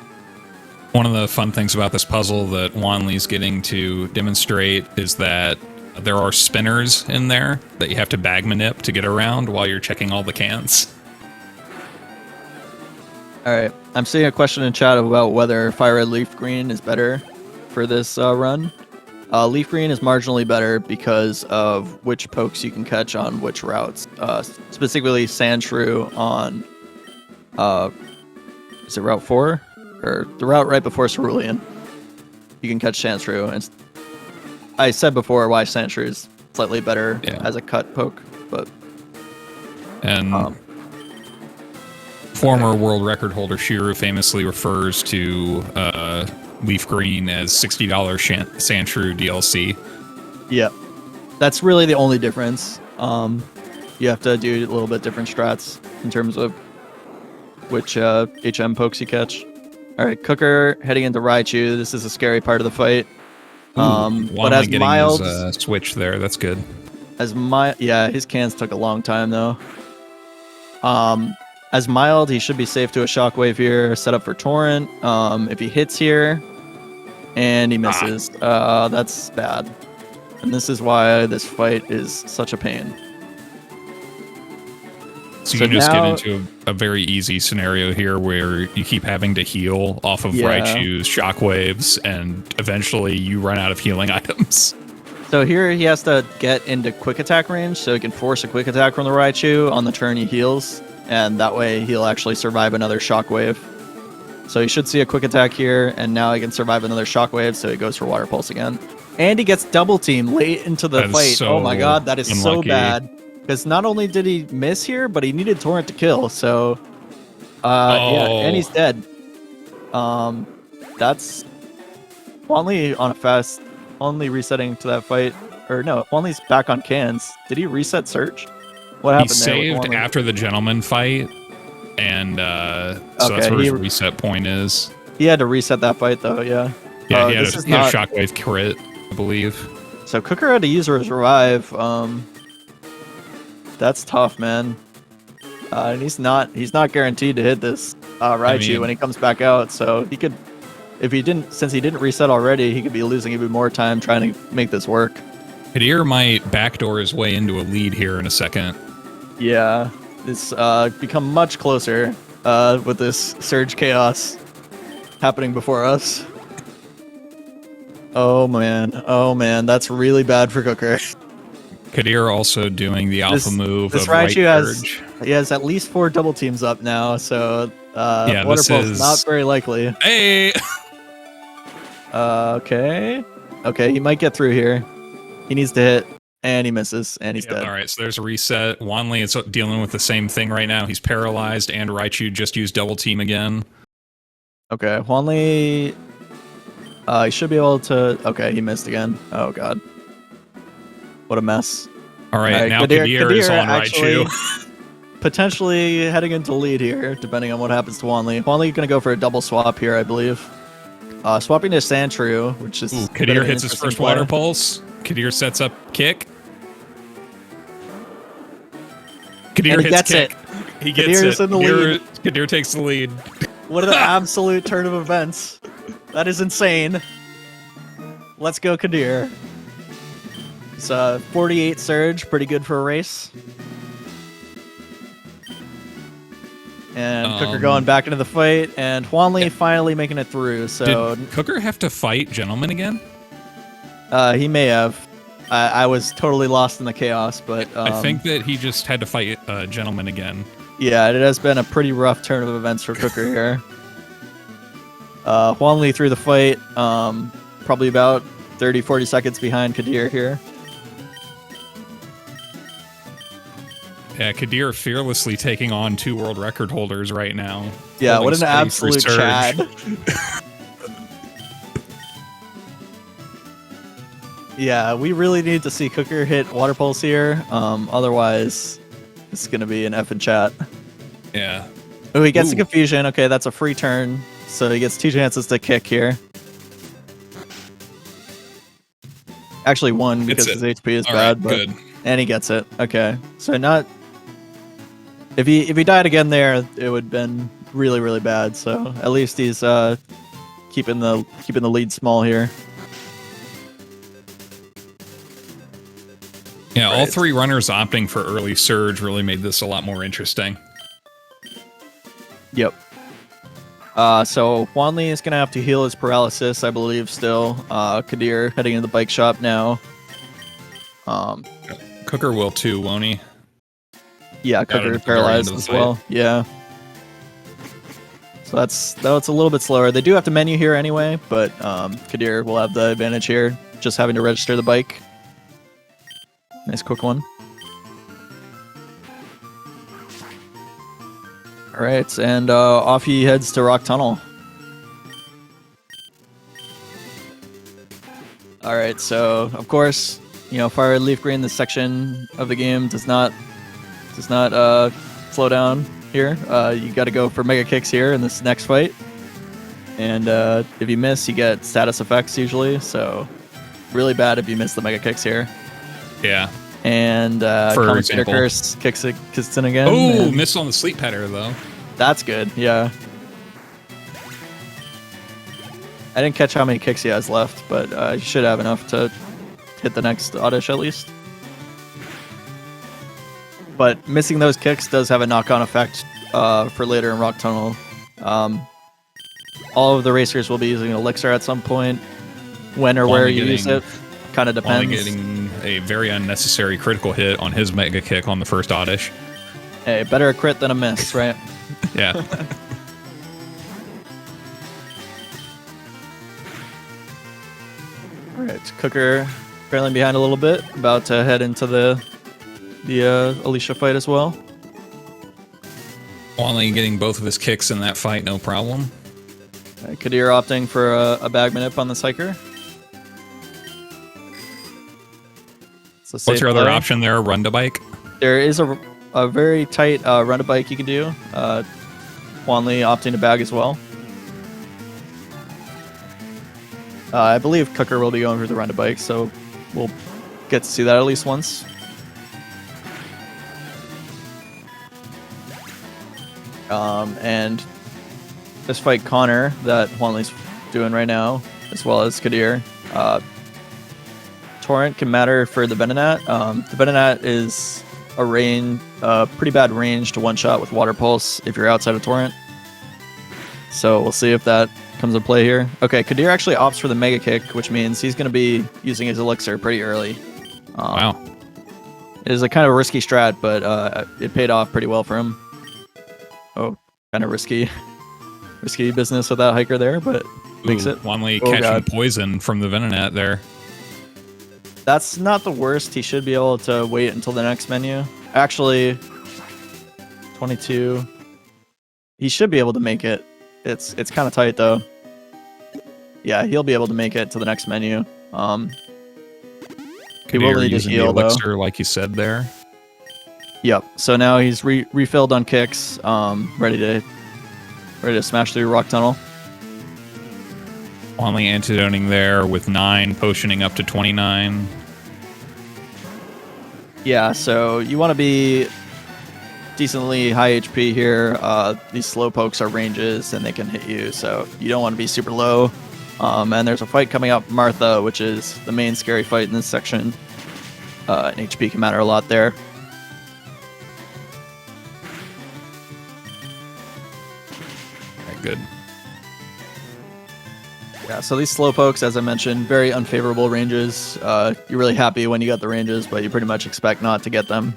[SPEAKER 2] One of the fun things about this puzzle that Juanly's getting to demonstrate is that there are spinners in there that you have to bag manip to get around while you're checking all the cans.
[SPEAKER 1] Alright, I'm seeing a question in chat about whether FireRed LeafGreen is better for this run. LeafGreen is marginally better because of which pokes you can catch on which routes. Specifically, Sandshrew on, is it Route 4? Or the route right before Cerulean. You can catch Sandshrew. And I said before why Sandshrew is slightly better as a cut poke, but...
[SPEAKER 2] And former world record holder Shiru famously refers to LeafGreen as $60 Sandshrew DLC.
[SPEAKER 1] Yeah, that's really the only difference. You have to do a little bit different strats in terms of which HM pokes you catch. All right, Kukker heading into Raichu. This is a scary part of the fight. But as mild
[SPEAKER 2] switch there, that's good.
[SPEAKER 1] His cans took a long time though. As mild, he should be safe to a shockwave here. Set up for Torrent. If he hits here, and he misses, that's bad. And this is why this fight is such a pain.
[SPEAKER 2] So you just get into a very easy scenario here where you keep having to heal off of Raichu's shockwaves, and eventually you run out of healing items.
[SPEAKER 1] So here he has to get into quick attack range, so he can force a quick attack from the Raichu on the turn he heals, and that way he'll actually survive another shockwave. So he should see a quick attack here, and now he can survive another shockwave, so he goes for Water Pulse again. And he gets double team late into the fight. Oh my god, that is so bad. Because not only did he miss here, but he needed Torrent to kill, so... yeah, and he's dead. That's... Juanly on a fast... Only resetting to that fight. Or no, Juanly's back on cans. Did he reset Surge? What happened there?
[SPEAKER 2] He saved after the gentleman fight, and so that's where his reset point is.
[SPEAKER 1] He had to reset that fight, though, yeah.
[SPEAKER 2] Yeah, he had a shockwave crit, I believe.
[SPEAKER 1] So Kukker had to use his revive. That's tough, man. And he's not guaranteed to hit this Raichu when he comes back out. So he could, since he didn't reset already, he could be losing even more time trying to make this work.
[SPEAKER 2] Kadir might backdoor his way into a lead here in a second.
[SPEAKER 1] Yeah, it's become much closer with this Surge Chaos happening before us. Oh man, that's really bad for Kukker.
[SPEAKER 2] Kadir also doing the alpha move.
[SPEAKER 1] This
[SPEAKER 2] of
[SPEAKER 1] Raichu
[SPEAKER 2] right
[SPEAKER 1] has at least 4 double teams up now, so Water Pulse is not very likely.
[SPEAKER 2] Hey.
[SPEAKER 1] Okay, he might get through here. He needs to hit, and he misses, and he's dead.
[SPEAKER 2] All right, so there's a reset. Wanley is dealing with the same thing right now. He's paralyzed, and Raichu just used double team again.
[SPEAKER 1] Okay, Wanley, he should be able to. Okay, he missed again. Oh god. What a mess.
[SPEAKER 2] All right, now Kadir is on Raichu.
[SPEAKER 1] Potentially heading into lead here, depending on what happens to Wanley. Wanley going to go for a double swap here, I believe. Swapping to Sandshrew, which is
[SPEAKER 2] Ooh,
[SPEAKER 1] a bit
[SPEAKER 2] Kadir
[SPEAKER 1] of an
[SPEAKER 2] hits his
[SPEAKER 1] interesting
[SPEAKER 2] first
[SPEAKER 1] play.
[SPEAKER 2] water pulse. Kadir sets up kick. Kadir
[SPEAKER 1] And he
[SPEAKER 2] hits
[SPEAKER 1] gets
[SPEAKER 2] kick.
[SPEAKER 1] it.
[SPEAKER 2] He gets
[SPEAKER 1] Kadir's
[SPEAKER 2] it.
[SPEAKER 1] in the lead.
[SPEAKER 2] Kadir takes the lead.
[SPEAKER 1] What an absolute turn of events. That is insane. Let's go, Kadir. It's 48 surge, pretty good for a race. And Kukker going back into the fight, and Juanly finally making it through. So
[SPEAKER 2] did Kukker have to fight Gentleman again?
[SPEAKER 1] He may have. I was totally lost in the chaos, but
[SPEAKER 2] I think that he just had to fight Gentleman again.
[SPEAKER 1] yeah, it has been a pretty rough turn of events for Kukker here. Juanly through the fight, probably about 30-40 seconds behind Kadir here.
[SPEAKER 2] Yeah, Kadir fearlessly taking on 2 world record holders right now.
[SPEAKER 1] Yeah,
[SPEAKER 2] Holding
[SPEAKER 1] what an
[SPEAKER 2] steady for
[SPEAKER 1] absolute
[SPEAKER 2] surge.
[SPEAKER 1] Chad. Yeah, we really need to see Kukker hit water pulse here. Otherwise, it's going to be an effing chat.
[SPEAKER 2] Yeah.
[SPEAKER 1] Oh, he gets the
[SPEAKER 2] Ooh.
[SPEAKER 1] confusion. Okay, that's a free turn. So he gets 2 chances to kick here. Actually, 1 because
[SPEAKER 2] Gets
[SPEAKER 1] his
[SPEAKER 2] it.
[SPEAKER 1] HP is
[SPEAKER 2] All
[SPEAKER 1] bad.
[SPEAKER 2] right,
[SPEAKER 1] but
[SPEAKER 2] good.
[SPEAKER 1] And he gets it. Okay, so not. If he died again there, it would have been really, really bad. So at least he's keeping the lead small here.
[SPEAKER 2] Yeah, all
[SPEAKER 1] Right.
[SPEAKER 2] 3 runners opting for early surge really made this a lot more interesting.
[SPEAKER 1] Yep. So Juanly is gonna have to heal his paralysis, I believe. Still, Kadir heading into the bike shop now.
[SPEAKER 2] Kukker will too, won't he?
[SPEAKER 1] Yeah,
[SPEAKER 2] Got it
[SPEAKER 1] Kukker
[SPEAKER 2] at the very end
[SPEAKER 1] paralyzed
[SPEAKER 2] of the
[SPEAKER 1] as
[SPEAKER 2] fight.
[SPEAKER 1] well. Yeah. So that's a little bit slower. They do have to menu here anyway, but Kadir will have the advantage here, just having to register the bike. Nice quick one. All right, and off he heads to Rock Tunnel. All right, so of course, you know, FireRed LeafGreen, this section of the game does not slow down here. You got to go for mega kicks here in this next fight, and if you miss, you get status effects usually. So really bad if you miss the mega kicks here.
[SPEAKER 2] Yeah.
[SPEAKER 1] And
[SPEAKER 2] For
[SPEAKER 1] Commentator
[SPEAKER 2] example.
[SPEAKER 1] Curse kicks in again.
[SPEAKER 2] Oh,
[SPEAKER 1] and
[SPEAKER 2] missed on the sleep pattern though.
[SPEAKER 1] that's good. Yeah. I didn't catch how many kicks he has left, but he should have enough to hit the next Oddish at least. But missing those kicks does have a knock-on effect for later in Rock Tunnel. All of the racers will be using Elixir at some point. When or where you use it kind of depends.
[SPEAKER 2] Only getting a very unnecessary critical hit on his mega kick on the first Oddish.
[SPEAKER 1] Hey, better a crit than a miss, right?
[SPEAKER 2] Yeah.
[SPEAKER 1] All right, Kukker trailing behind a little bit, about to head into the Alicia fight as well.
[SPEAKER 2] Only getting both of his kicks in that fight, no problem.
[SPEAKER 1] Kadir opting for a bag manip on this hiker. It's a safe
[SPEAKER 2] What's your other
[SPEAKER 1] play.
[SPEAKER 2] option there? Run to bike?
[SPEAKER 1] There is a very tight run to bike you can do. Juanly opting to bag as well. I believe Kukker will be going for the run to bike, so we'll get to see that at least once. And this fight Connor that Juanly's doing right now, as well as Kadir. Torrent can matter for the Venonat. The Venonat is a pretty bad range to one-shot with Water Pulse if you're outside of Torrent. So we'll see if that comes into play here. Okay, Kadir actually opts for the Mega Kick, which means he's going to be using his Elixir pretty early.
[SPEAKER 2] Wow.
[SPEAKER 1] It is a kind of a risky strat, but it paid off pretty well for him. Oh, kind of risky business with that hiker there, but makes it.
[SPEAKER 2] Wanley
[SPEAKER 1] Oh,
[SPEAKER 2] catching
[SPEAKER 1] God.
[SPEAKER 2] poison from the Venonat there.
[SPEAKER 1] That's not the worst. He should be able to wait until the next menu. Actually, 22. He should be able to make it. It's kind of tight though. Yeah, he'll be able to make it to the next menu. He will
[SPEAKER 2] Kadir
[SPEAKER 1] need to
[SPEAKER 2] using
[SPEAKER 1] heal
[SPEAKER 2] the
[SPEAKER 1] though.
[SPEAKER 2] elixir, like you said there.
[SPEAKER 1] Yep. So now he's refilled on kicks, ready to smash through Rock Tunnel.
[SPEAKER 2] Juanly antidoting there with 9, potioning up to 29.
[SPEAKER 1] Yeah, so you want to be decently high HP here. These slow pokes are ranges and they can hit you, so you don't want to be super low. And there's a fight coming up, Martha, which is the main scary fight in this section. And HP can matter a lot there.
[SPEAKER 2] Alright, good.
[SPEAKER 1] Yeah, so these slow pokes, as I mentioned, very unfavorable ranges. You're really happy when you get the ranges, but you pretty much expect not to get them.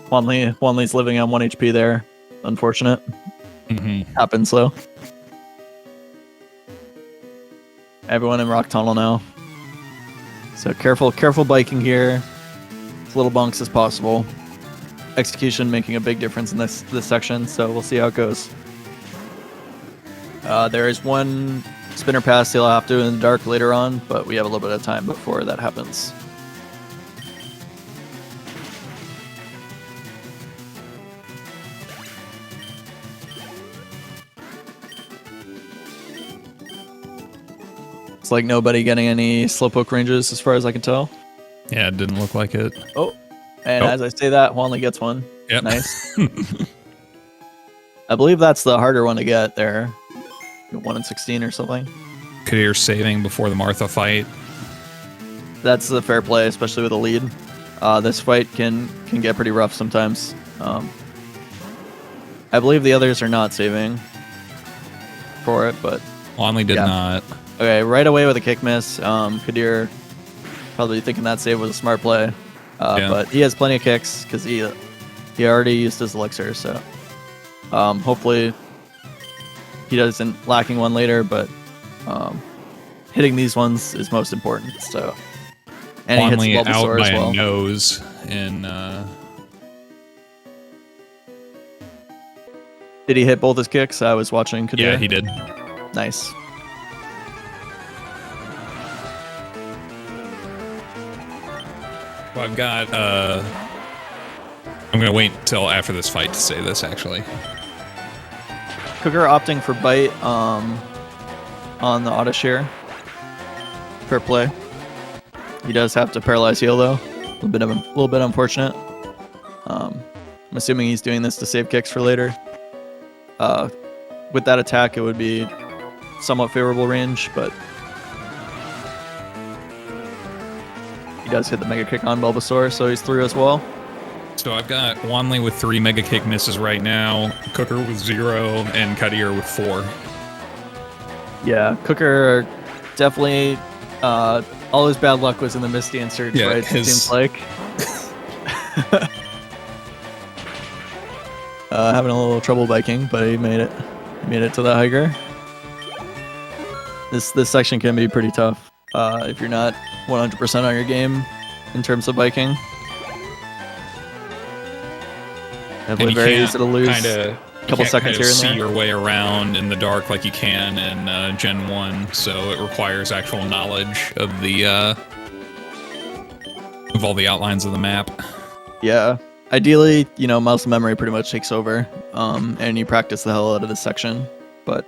[SPEAKER 1] Juanly's living on 1 HP there. Unfortunate. Happens though. Everyone in Rock Tunnel now. So careful biking here. As little bunks as possible. Execution making a big difference in this section, so we'll see how it goes. There is one spinner pass he'll have to do in the dark later on, but we have a little bit of time before that happens. It's like nobody getting any slowpoke ranges as far as I can tell.
[SPEAKER 2] Yeah, it didn't look like it.
[SPEAKER 1] Oh, and as I say that, Juanly gets one.
[SPEAKER 2] Yep.
[SPEAKER 1] Nice. I believe that's the harder one to get there. 1 in 16 or something.
[SPEAKER 2] Kadir saving before the Martha fight.
[SPEAKER 1] That's the fair play, especially with a lead. This fight can get pretty rough sometimes. I believe the others are not saving for it, but
[SPEAKER 2] Juanly did not.
[SPEAKER 1] Okay, right away with a kick miss. Kadir probably thinking that save was a smart play, but he has plenty of kicks because he already used his elixir. So hopefully he doesn't lacking one later, but hitting these ones is most important. So and
[SPEAKER 2] Juanly
[SPEAKER 1] he hits the
[SPEAKER 2] out by
[SPEAKER 1] as well.
[SPEAKER 2] a nose in.
[SPEAKER 1] Did he hit both his kicks? I was watching Kadir.
[SPEAKER 2] Yeah, he did.
[SPEAKER 1] Nice.
[SPEAKER 2] Well, I've got. I'm gonna wait till after this fight to say this. Actually,
[SPEAKER 1] Kukker opting for bite on the auto share. Fair play. He does have to paralyze heal though. A little bit unfortunate. I'm assuming he's doing this to save kicks for later. With that attack, it would be somewhat favorable range, but he does hit the mega kick on Bulbasaur, so he's through as well.
[SPEAKER 2] so I've got Juanly with 3 mega kick misses right now, Kukker with 0, and Kadir with 4.
[SPEAKER 1] Yeah, Kukker definitely. All his bad luck was in the Misty and Surge fights, it seems like. Having a little trouble biking, but he made it. He made it to the hiker. This section can be pretty tough if you're not 100% on your game in terms of biking. Definitely very easy to lose. A couple seconds here and
[SPEAKER 2] see
[SPEAKER 1] there.
[SPEAKER 2] your way around in the dark like you can in Gen 1, so it requires actual knowledge of the of all the outlines of the map.
[SPEAKER 1] Yeah. Ideally, muscle memory pretty much takes over, and you practice the hell out of this section. But,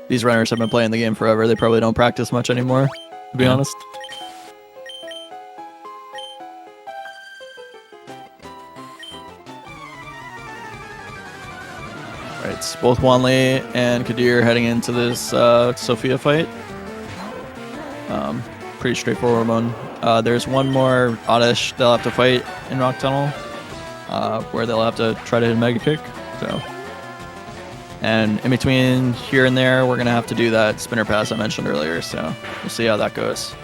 [SPEAKER 1] these runners have been playing the game forever. They probably don't practice much anymore, to be honest. Right, so both Juanly and Kadir heading into this Sophia fight. Pretty straightforward one. There's one more Oddish they'll have to fight in Rock Tunnel, where they'll have to try to hit a Mega Kick. So, and in between here and there, we're gonna have to do that spinner pass I mentioned earlier. So we'll see how that goes.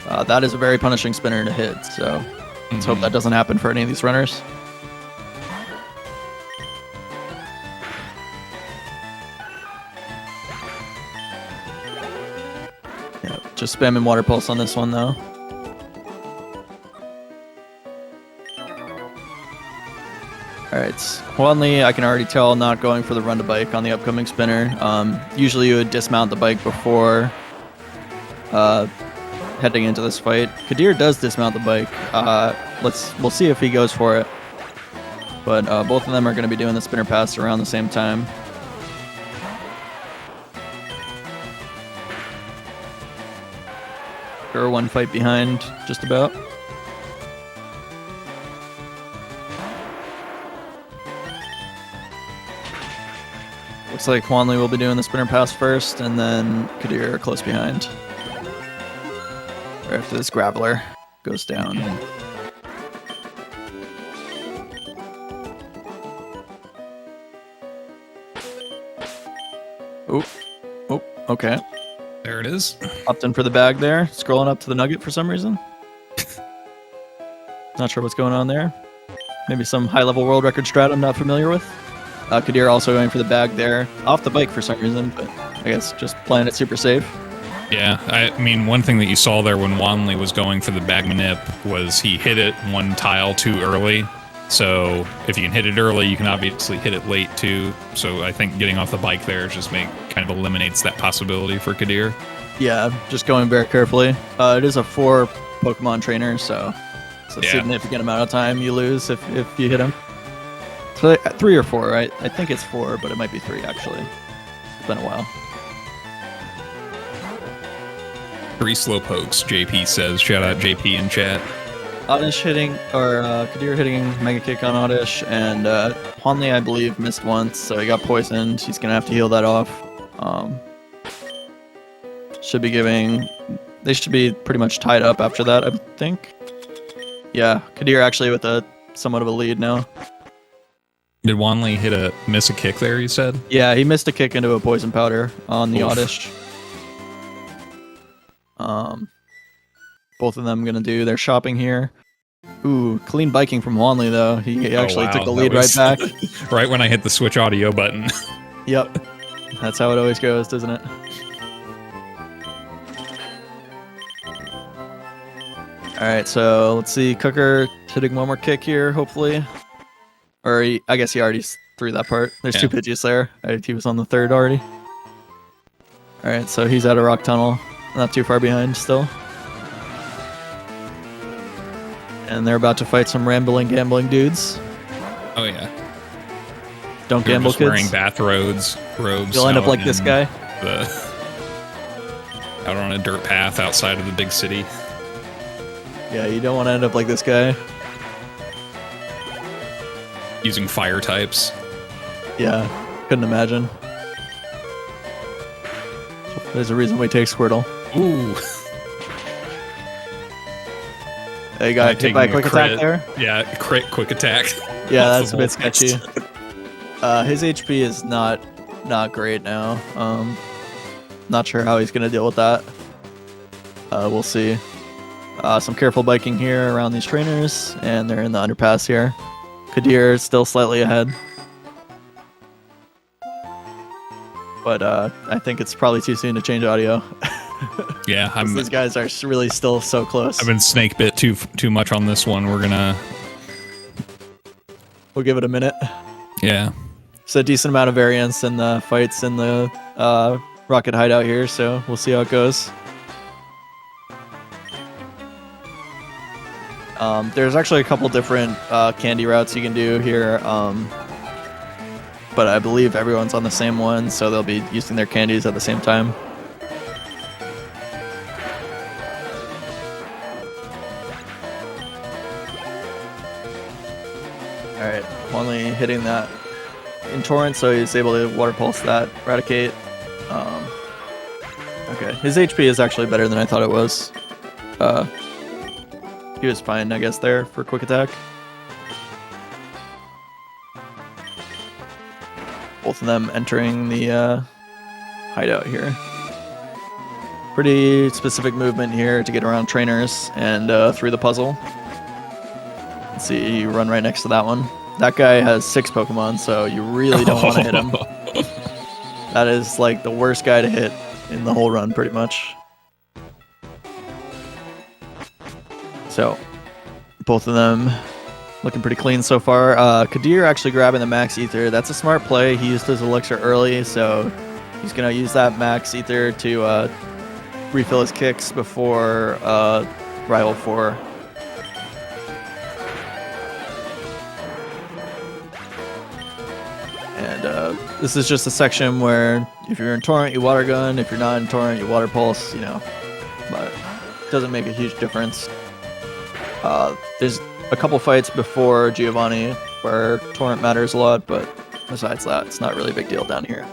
[SPEAKER 1] That is a very punishing spinner to hit. So let's hope that doesn't happen for any of these runners. Yeah, just spamming Water Pulse on this one though. Alright, Juanly, I can already tell, not going for the run to bike on the upcoming spinner. Usually you would dismount the bike before heading into this fight. Kadir does dismount the bike. We'll see if he goes for it. But both of them are going to be doing the spinner pass around the same time. Or one fight behind, just about. Looks like Juanly will be doing the spinner pass first, and then Kadir close behind. Right after this graveler goes down. Oh, okay.
[SPEAKER 2] There it is.
[SPEAKER 1] Opted in for the bag there. Scrolling up to the nugget for some reason. Not sure what's going on there. Maybe some high-level world record strat I'm not familiar with. Kadir also going for the bag there. Off the bike for some reason, but I guess just playing it super safe.
[SPEAKER 2] Yeah, I mean, one thing that you saw there when Juanly was going for the bag manip was he hit it one tile too early. So if you can hit it early, you can obviously hit it late too. So I think getting off the bike there just kind of eliminates that possibility for Kadir.
[SPEAKER 1] Yeah, just going very carefully. It is a 4 Pokemon trainer, so it's a significant amount of time you lose if you hit him. So 3 or 4, right? I think it's 4, but it might be 3 actually. It's been a while.
[SPEAKER 2] 3 slowpokes, JP says. Shout out JP in chat.
[SPEAKER 1] Oddish hitting, or Kadir hitting Mega Kick on Oddish, and Juanly, I believe, missed once, so he got poisoned. He's going to have to heal that off. They should be pretty much tied up after that, I think. Yeah, Kadir actually with somewhat of a lead now.
[SPEAKER 2] Did Juanly miss a kick there, you said?
[SPEAKER 1] Yeah, he missed a kick into a poison powder on the Oddish. Both of them going to do their shopping here. Ooh, clean biking from Juanly, though. He actually took the lead right back.
[SPEAKER 2] Right when I hit the switch audio button.
[SPEAKER 1] Yep. That's how it always goes, doesn't it? Alright, so let's see. Kukker hitting one more kick here, hopefully. Or I guess he already threw that part. There's 2 Pidgeys there. He was on the 3rd already. Alright, so he's at a rock tunnel. Not too far behind still. And they're about to fight some rambling, gambling dudes.
[SPEAKER 2] Oh, yeah.
[SPEAKER 1] Don't gamble,
[SPEAKER 2] just
[SPEAKER 1] kids.
[SPEAKER 2] Wearing robes.
[SPEAKER 1] You'll end up like this guy.
[SPEAKER 2] Out on a dirt path outside of the big city.
[SPEAKER 1] Yeah, you don't want to end up like this guy.
[SPEAKER 2] Using fire types.
[SPEAKER 1] Yeah, couldn't imagine. There's a reason we take Squirtle.
[SPEAKER 2] Ooh.
[SPEAKER 1] They got hit by a quick attack there.
[SPEAKER 2] Yeah, quick attack.
[SPEAKER 1] Yeah, that's a bit sketchy. His HP is not great now. Not sure how he's gonna deal with that. We'll see. Some careful biking here around these trainers, and they're in the underpass here. Kadir is still slightly ahead. But I think it's probably too soon to change audio.
[SPEAKER 2] Yeah,
[SPEAKER 1] these guys are really still so close.
[SPEAKER 2] I've been snake bit too much on this one.
[SPEAKER 1] We'll give it a minute.
[SPEAKER 2] Yeah.
[SPEAKER 1] It's a decent amount of variance in the fights in the Rocket Hideout here, so we'll see how it goes. There's actually a couple different candy routes you can do here, but I believe everyone's on the same one, so they'll be using their candies at the same time. Alright, Juanly hitting that in Torrent, so he's able to Water Pulse that, Eradicate. Okay, his HP is actually better than I thought it was. He was fine, I guess, there for Quick Attack. Both of them entering the hideout here. Pretty specific movement here to get around trainers and through the puzzle. Let's see, you run right next to that one. That guy has 6 Pokemon, so you really don't want to hit him. That is like the worst guy to hit in the whole run, pretty much. So, both of them looking pretty clean so far. Kadir actually grabbing the Max Ether. That's a smart play. He used his Elixir early, so he's going to use that Max Ether to refill his kicks before Rival 4. And this is just a section where if you're in Torrent, you Water Gun. If you're not in Torrent, you Water Pulse, you know. But doesn't make a huge difference. There's a couple fights before Giovanni where torrent matters a lot, but besides that, it's not really a big deal down here.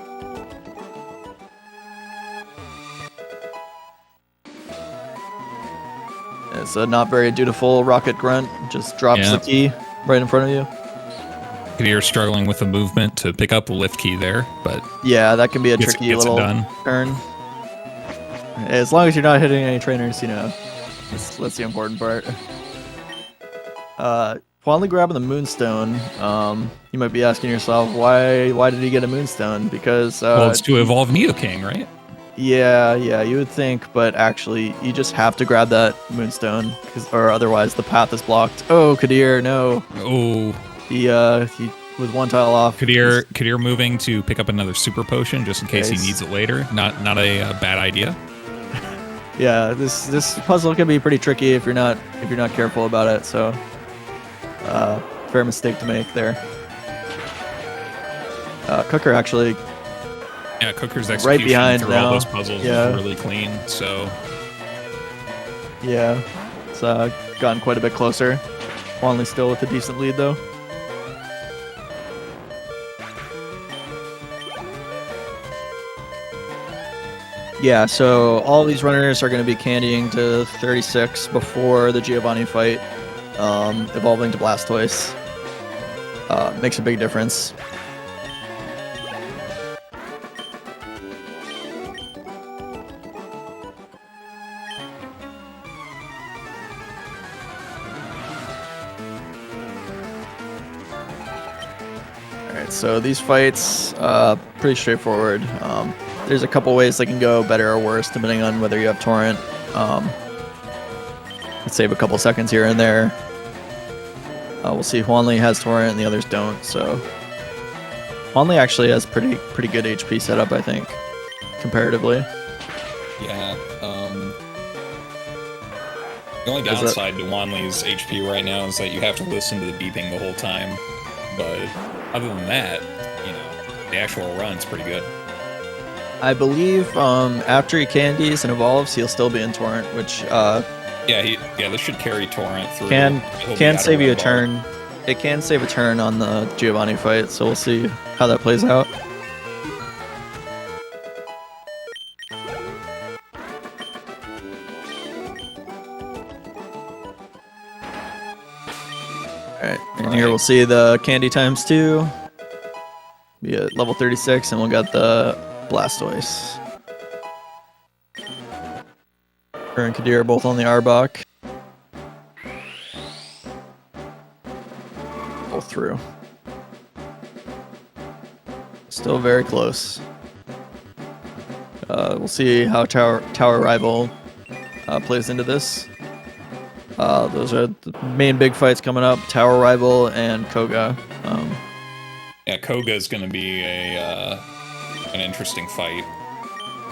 [SPEAKER 1] It's a not very dutiful rocket grunt, just drops the key right in front of you.
[SPEAKER 2] Kadir struggling with the movement to pick up the lift key there, but
[SPEAKER 1] yeah, that can be a tricky little turn. As long as you're not hitting any trainers, you know, that's the important part. Juanly grabbing the moonstone. You might be asking yourself, why did he get a moonstone? Because
[SPEAKER 2] well, it's to evolve Nidoking, right?
[SPEAKER 1] Yeah, you would think, but actually, you just have to grab that moonstone, or otherwise the path is blocked. Oh, Kadir, no.
[SPEAKER 2] Oh.
[SPEAKER 1] He was one tile off.
[SPEAKER 2] Kadir moving to pick up another super potion just in case he needs it later. Not a bad idea.
[SPEAKER 1] Yeah, this puzzle can be pretty tricky if you're not careful about it. So, fair mistake to make there. Kukker actually.
[SPEAKER 2] Yeah, Kukker's execution
[SPEAKER 1] right behind
[SPEAKER 2] through all those puzzles is really clean. So.
[SPEAKER 1] Yeah, it's gotten quite a bit closer. Juanly still with a decent lead though. Yeah, so all these runners are going to be candying to 36 before the Giovanni fight, evolving to Blastoise. Makes a big difference. Alright, so these fights, pretty straightforward. There's a couple ways they can go better or worse depending on whether you have torrent. Let's save a couple seconds here and there. We'll see Juanly has torrent and the others don't. So Juanly actually has pretty good HP setup, I think, comparatively.
[SPEAKER 2] Yeah. The only downside to Juanly's HP right now is that you have to listen to the beeping the whole time. But other than that, you know, the actual run's pretty good.
[SPEAKER 1] I believe after he candies and evolves, he'll still be in torrent, which
[SPEAKER 2] this should carry torrent through.
[SPEAKER 1] Can save you a turn. It can save a turn on the Giovanni fight, so we'll see how that plays out. Alright, and here we'll see the candy times 2. Be at level 36, and we'll get the Blastoise. Her and Kadir both on the Arbok. Both through. Still very close. We'll see how Tower Rival plays into this. Those are the main big fights coming up. Tower Rival and Koga.
[SPEAKER 2] Koga is going to be an interesting fight.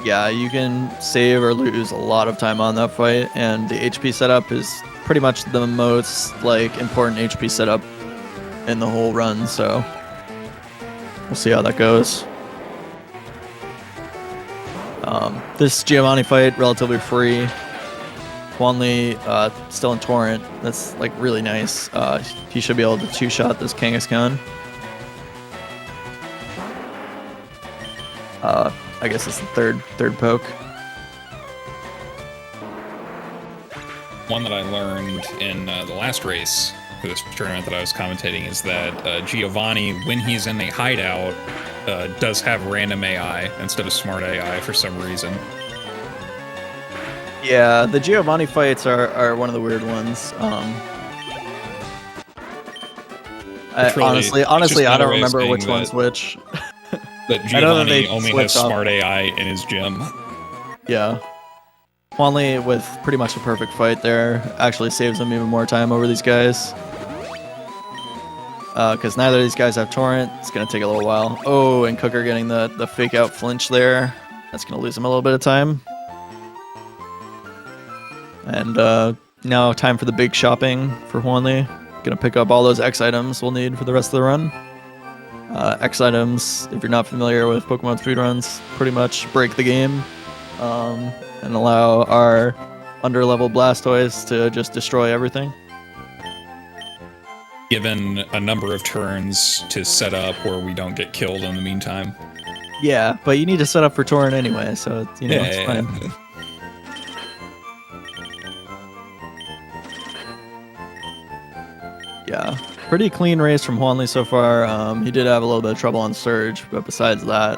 [SPEAKER 1] Yeah, you can save or lose a lot of time on that fight, and the HP setup is pretty much the most important HP setup in the whole run, so we'll see how that goes. This Giovanni fight, relatively free. Juanly still in torrent. That's really nice. He should be able to two-shot this Kangaskhan. I guess it's the third poke.
[SPEAKER 2] One that I learned in the last race for this tournament that I was commentating is that Giovanni, when he's in a hideout, does have random AI instead of smart AI for some reason.
[SPEAKER 1] Yeah, the Giovanni fights are one of the weird ones. Honestly, I don't remember which one's which.
[SPEAKER 2] That Giovanni only has smart AI in his gym.
[SPEAKER 1] Yeah. Juanly, with pretty much a perfect fight there, actually saves him even more time over these guys. Because neither of these guys have torrent. It's going to take a little while. Oh, and Kukker getting the fake out flinch there. That's going to lose him a little bit of time. And now time for the big shopping for Juanly. Going to pick up all those X items we'll need for the rest of the run. X items, if you're not familiar with Pokemon speedruns, pretty much break the game and allow our under-level Blastoise to just destroy everything.
[SPEAKER 2] Given a number of turns to set up where we don't get killed in the meantime.
[SPEAKER 1] Yeah, but you need to set up for Torrent anyway, so it's, you know, it's fine. Yeah, pretty clean race from Juanly so far. He did have a little bit of trouble on Surge, but besides that,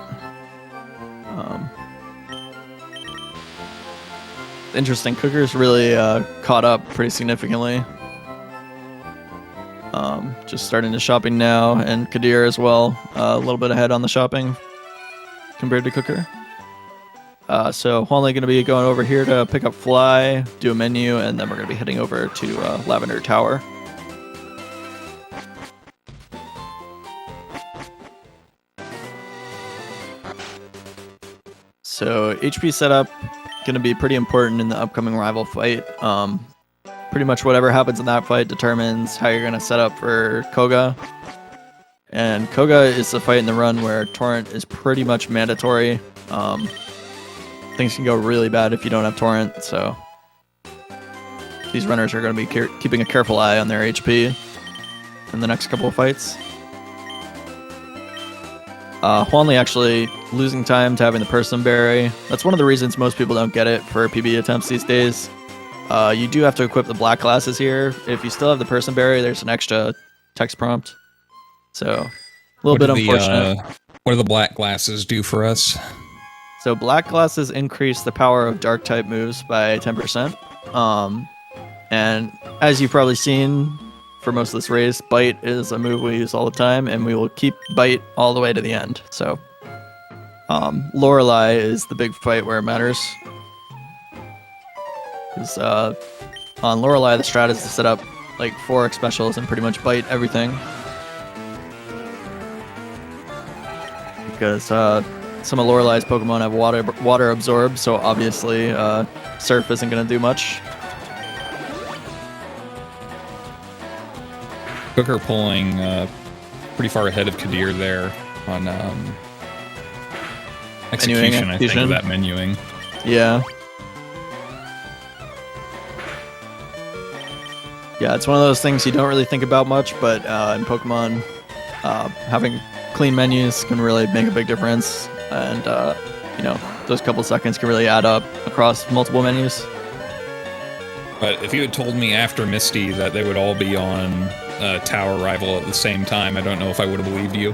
[SPEAKER 1] interesting. Kukker's really caught up pretty significantly. Just starting the shopping now, and Kadir as well, a little bit ahead on the shopping compared to Kukker. So Juanly going to be going over here to pick up Fly, do a menu, and then we're going to be heading over to Lavender Tower. So HP setup going to be pretty important in the upcoming rival fight. Pretty much whatever happens in that fight determines how you're going to set up for Koga. And Koga is the fight in the run where Torrent is pretty much mandatory. Things can go really bad if you don't have Torrent, so these runners are going to be keeping a careful eye on their HP in the next couple of fights. Juanly actually losing time to having the Person Berry. That's one of the reasons most people don't get it for PB attempts these days. You do have to equip the black glasses here. If you still have the Person Berry, there's an extra text prompt. So, a little bit unfortunate.
[SPEAKER 2] What do the black glasses do for us?
[SPEAKER 1] So, black glasses increase the power of dark type moves by 10%. And as you've probably seen for most of this race, Bite is a move we use all the time, and we will keep Bite all the way to the end. So, Lorelei is the big fight where it matters. Because on Lorelei, the strat is to set up like 4 specials and pretty much bite everything. Because some of Lorelei's Pokemon have water absorb, so obviously Surf isn't going to do much.
[SPEAKER 2] Kukker pulling pretty far ahead of Kadir there on execution, I think, of that menuing.
[SPEAKER 1] Yeah. Yeah, it's one of those things you don't really think about much, but in Pokemon, having clean menus can really make a big difference. And, you know, those couple seconds can really add up across multiple menus.
[SPEAKER 2] But if you had told me after Misty that they would all be on Tower Rival at the same time, I don't know if I would have believed you.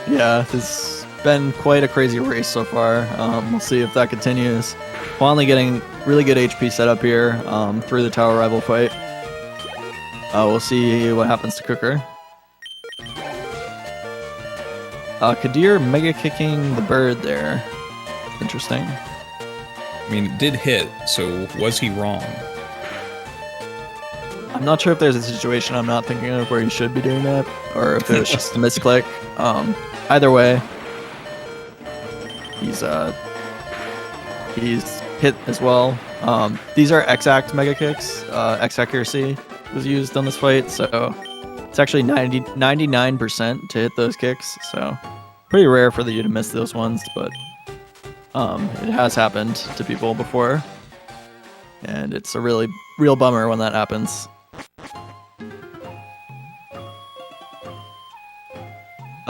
[SPEAKER 1] Yeah, it's been quite a crazy race so far. We'll see if that continues. Juanly getting really good HP setup here through the Tower Rival fight. We'll see what happens to Kukker. Kadir mega kicking the bird there. Interesting.
[SPEAKER 2] I mean, it did hit, so was he wrong?
[SPEAKER 1] I'm not sure if there's a situation I'm not thinking of where he should be doing that, or if it was just a misclick. Either way, he's hit as well. These are exact mega kicks. X accuracy was used on this fight, so it's actually 99% to hit those kicks. So pretty rare for you to miss those ones, but it has happened to people before, and it's a real bummer when that happens.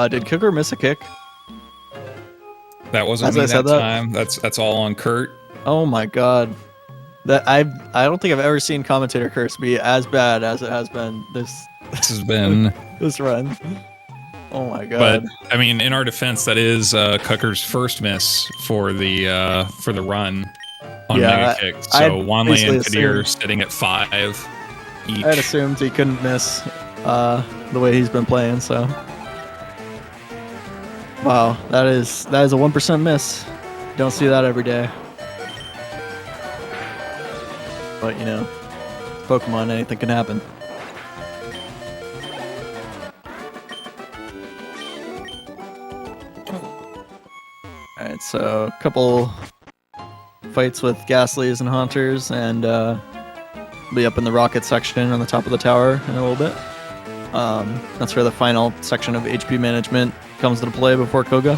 [SPEAKER 1] Did Kukker miss a kick?
[SPEAKER 2] That wasn't me that time. That's all on Kurt.
[SPEAKER 1] Oh my god. That I don't think I've ever seen commentator curse be as bad as it has been this
[SPEAKER 2] has been
[SPEAKER 1] this run. Oh my god.
[SPEAKER 2] But I mean, in our defense, that is Kukker's first miss for the run on mega kick. So Juanly and Kadir sitting at 5 each.
[SPEAKER 1] I had assumed he couldn't miss the way he's been playing, so wow, that is a 1% miss. Don't see that every day. But you know, Pokemon, anything can happen. Alright, so a couple fights with Ghastlies and Haunters, and be up in the rocket section on the top of the tower in a little bit. That's where the final section of HP management comes into play before Koga.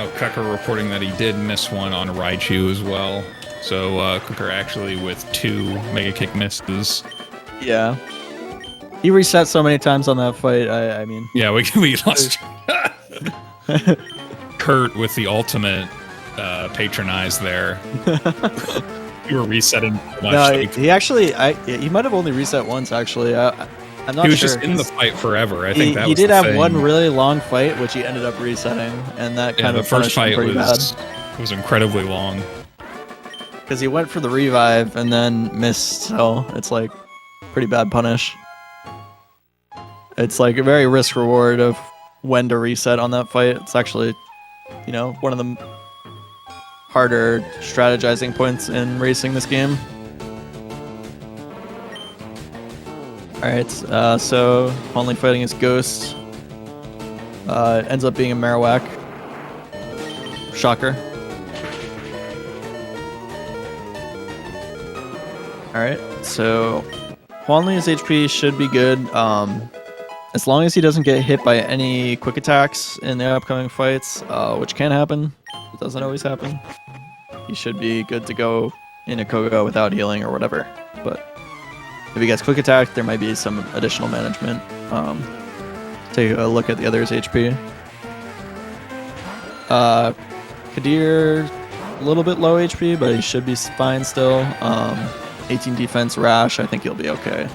[SPEAKER 2] Oh, Kukker reporting that he did miss one on Raichu as well. So Kukker actually with 2 Mega Kick misses.
[SPEAKER 1] Yeah. He reset so many times on that fight. I mean,
[SPEAKER 2] Yeah, we lost. Kurt with the ultimate patronize there. You were resetting much.
[SPEAKER 1] No, he actually, he might have only reset once. Actually, I'm not sure.
[SPEAKER 2] He was just in the fight forever. I think that
[SPEAKER 1] he
[SPEAKER 2] was
[SPEAKER 1] did
[SPEAKER 2] the
[SPEAKER 1] have
[SPEAKER 2] thing.
[SPEAKER 1] one really long fight, which he ended up resetting, and that kind
[SPEAKER 2] the
[SPEAKER 1] of
[SPEAKER 2] first
[SPEAKER 1] punished him
[SPEAKER 2] fight
[SPEAKER 1] pretty
[SPEAKER 2] was incredibly long.
[SPEAKER 1] because he went for the revive and then missed. So it's like pretty bad punish. It's like a very risk reward of when to reset on that fight. It's actually, you know, one of the harder strategizing points in racing this game. Alright, so only fighting his ghost. Ends up being a Marowak. Shocker. Alright, so Juanly's HP should be good. As long as he doesn't get hit by any quick attacks in the upcoming fights, which can happen. It doesn't always happen. He should be good to go in a Koga without healing or whatever. But if he gets quick attack, there might be some additional management. Take a look at the other's HP. Kadir, a little bit low HP, but he should be fine still. 18 defense rash, I think he'll be okay.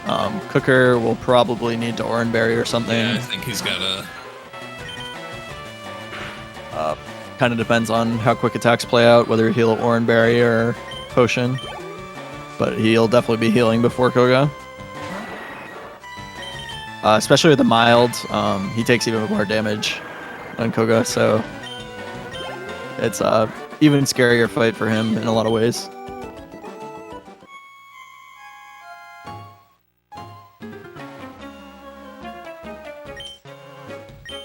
[SPEAKER 1] Kukker will probably need to Oran Berry or something.
[SPEAKER 2] Yeah, I think he's got a...
[SPEAKER 1] Kind of depends on how quick attacks play out, whether he'll Oran Berry or Potion. But he'll definitely be healing before Koga. Especially with the mild, he takes even more damage on Koga, so it's even scarier fight for him in a lot of ways.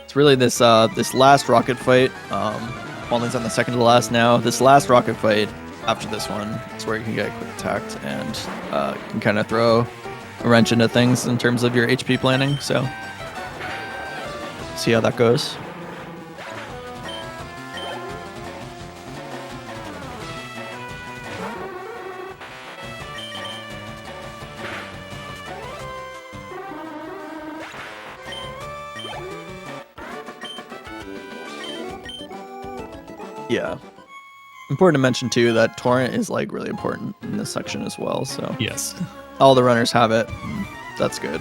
[SPEAKER 1] It's really this last rocket fight. Juanly's on the second to last now. This last rocket fight after this one is where you can get quick attacked and can kind of throw a wrench into things in terms of your HP planning. So see how that goes. Yeah. Important to mention too that torrent is like really important in this section as well. So
[SPEAKER 2] Yes.
[SPEAKER 1] all the runners have it. That's good.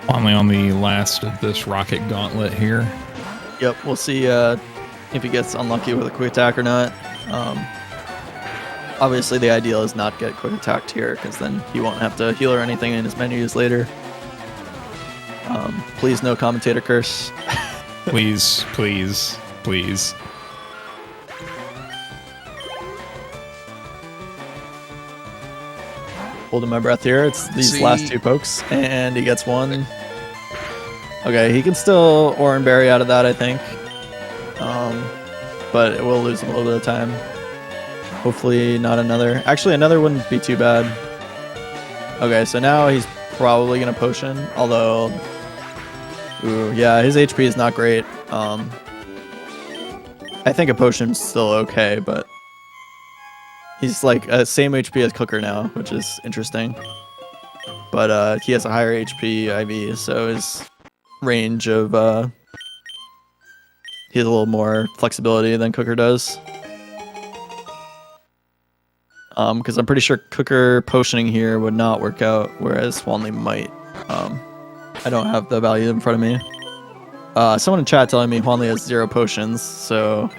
[SPEAKER 2] Only on the last of this rocket gauntlet here.
[SPEAKER 1] Yep, we'll see if he gets unlucky with a quick attack or not. Obviously, the ideal is not get quick attacked here because then he won't have to heal or anything in his menus later. Please, no commentator curse.
[SPEAKER 2] Please, please, please.
[SPEAKER 1] Holding my breath here. It's these last 2 pokes, and he gets one. Okay, he can still Oran Berry out of that, I think. But it will lose him a little bit of time. Hopefully not another. Actually, another wouldn't be too bad. Okay, so now he's probably going to potion, although... Ooh, yeah, his HP is not great. I think a potion's still okay, but... He's like same HP as Kukker now, which is interesting. But he has a higher HP IV, so his range of... he has a little more flexibility than Kukker does. Because I'm pretty sure Kukker potioning here would not work out, whereas Juanly might. I don't have the value in front of me. Someone in chat telling me Juanly has 0 potions, so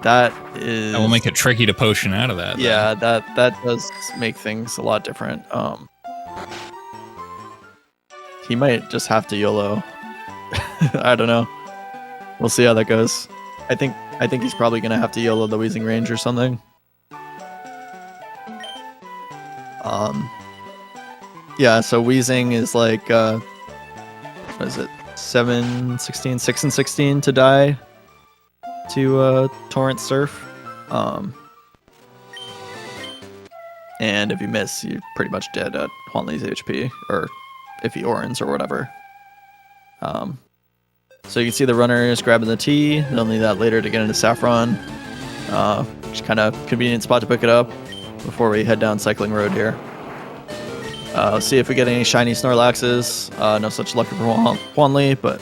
[SPEAKER 1] that is...
[SPEAKER 2] That will make it tricky to potion out of that.
[SPEAKER 1] Yeah, that does make things a lot different. He might just have to YOLO. I don't know. We'll see how that goes. I think he's probably gonna have to YOLO the Wheezing range or something. Yeah, so Wheezing is like, what is it, 7, 16, 6 and 16 to die to Torrent Surf. And if you miss, you're pretty much dead at Juanly's HP, or if he Orans or whatever. So you can see the runner is grabbing the T. They'll need that later to get into Saffron. Just kind of convenient spot to pick it up before we head down Cycling Road here. Let's see if we get any shiny Snorlaxes. No such luck for Juanly, but...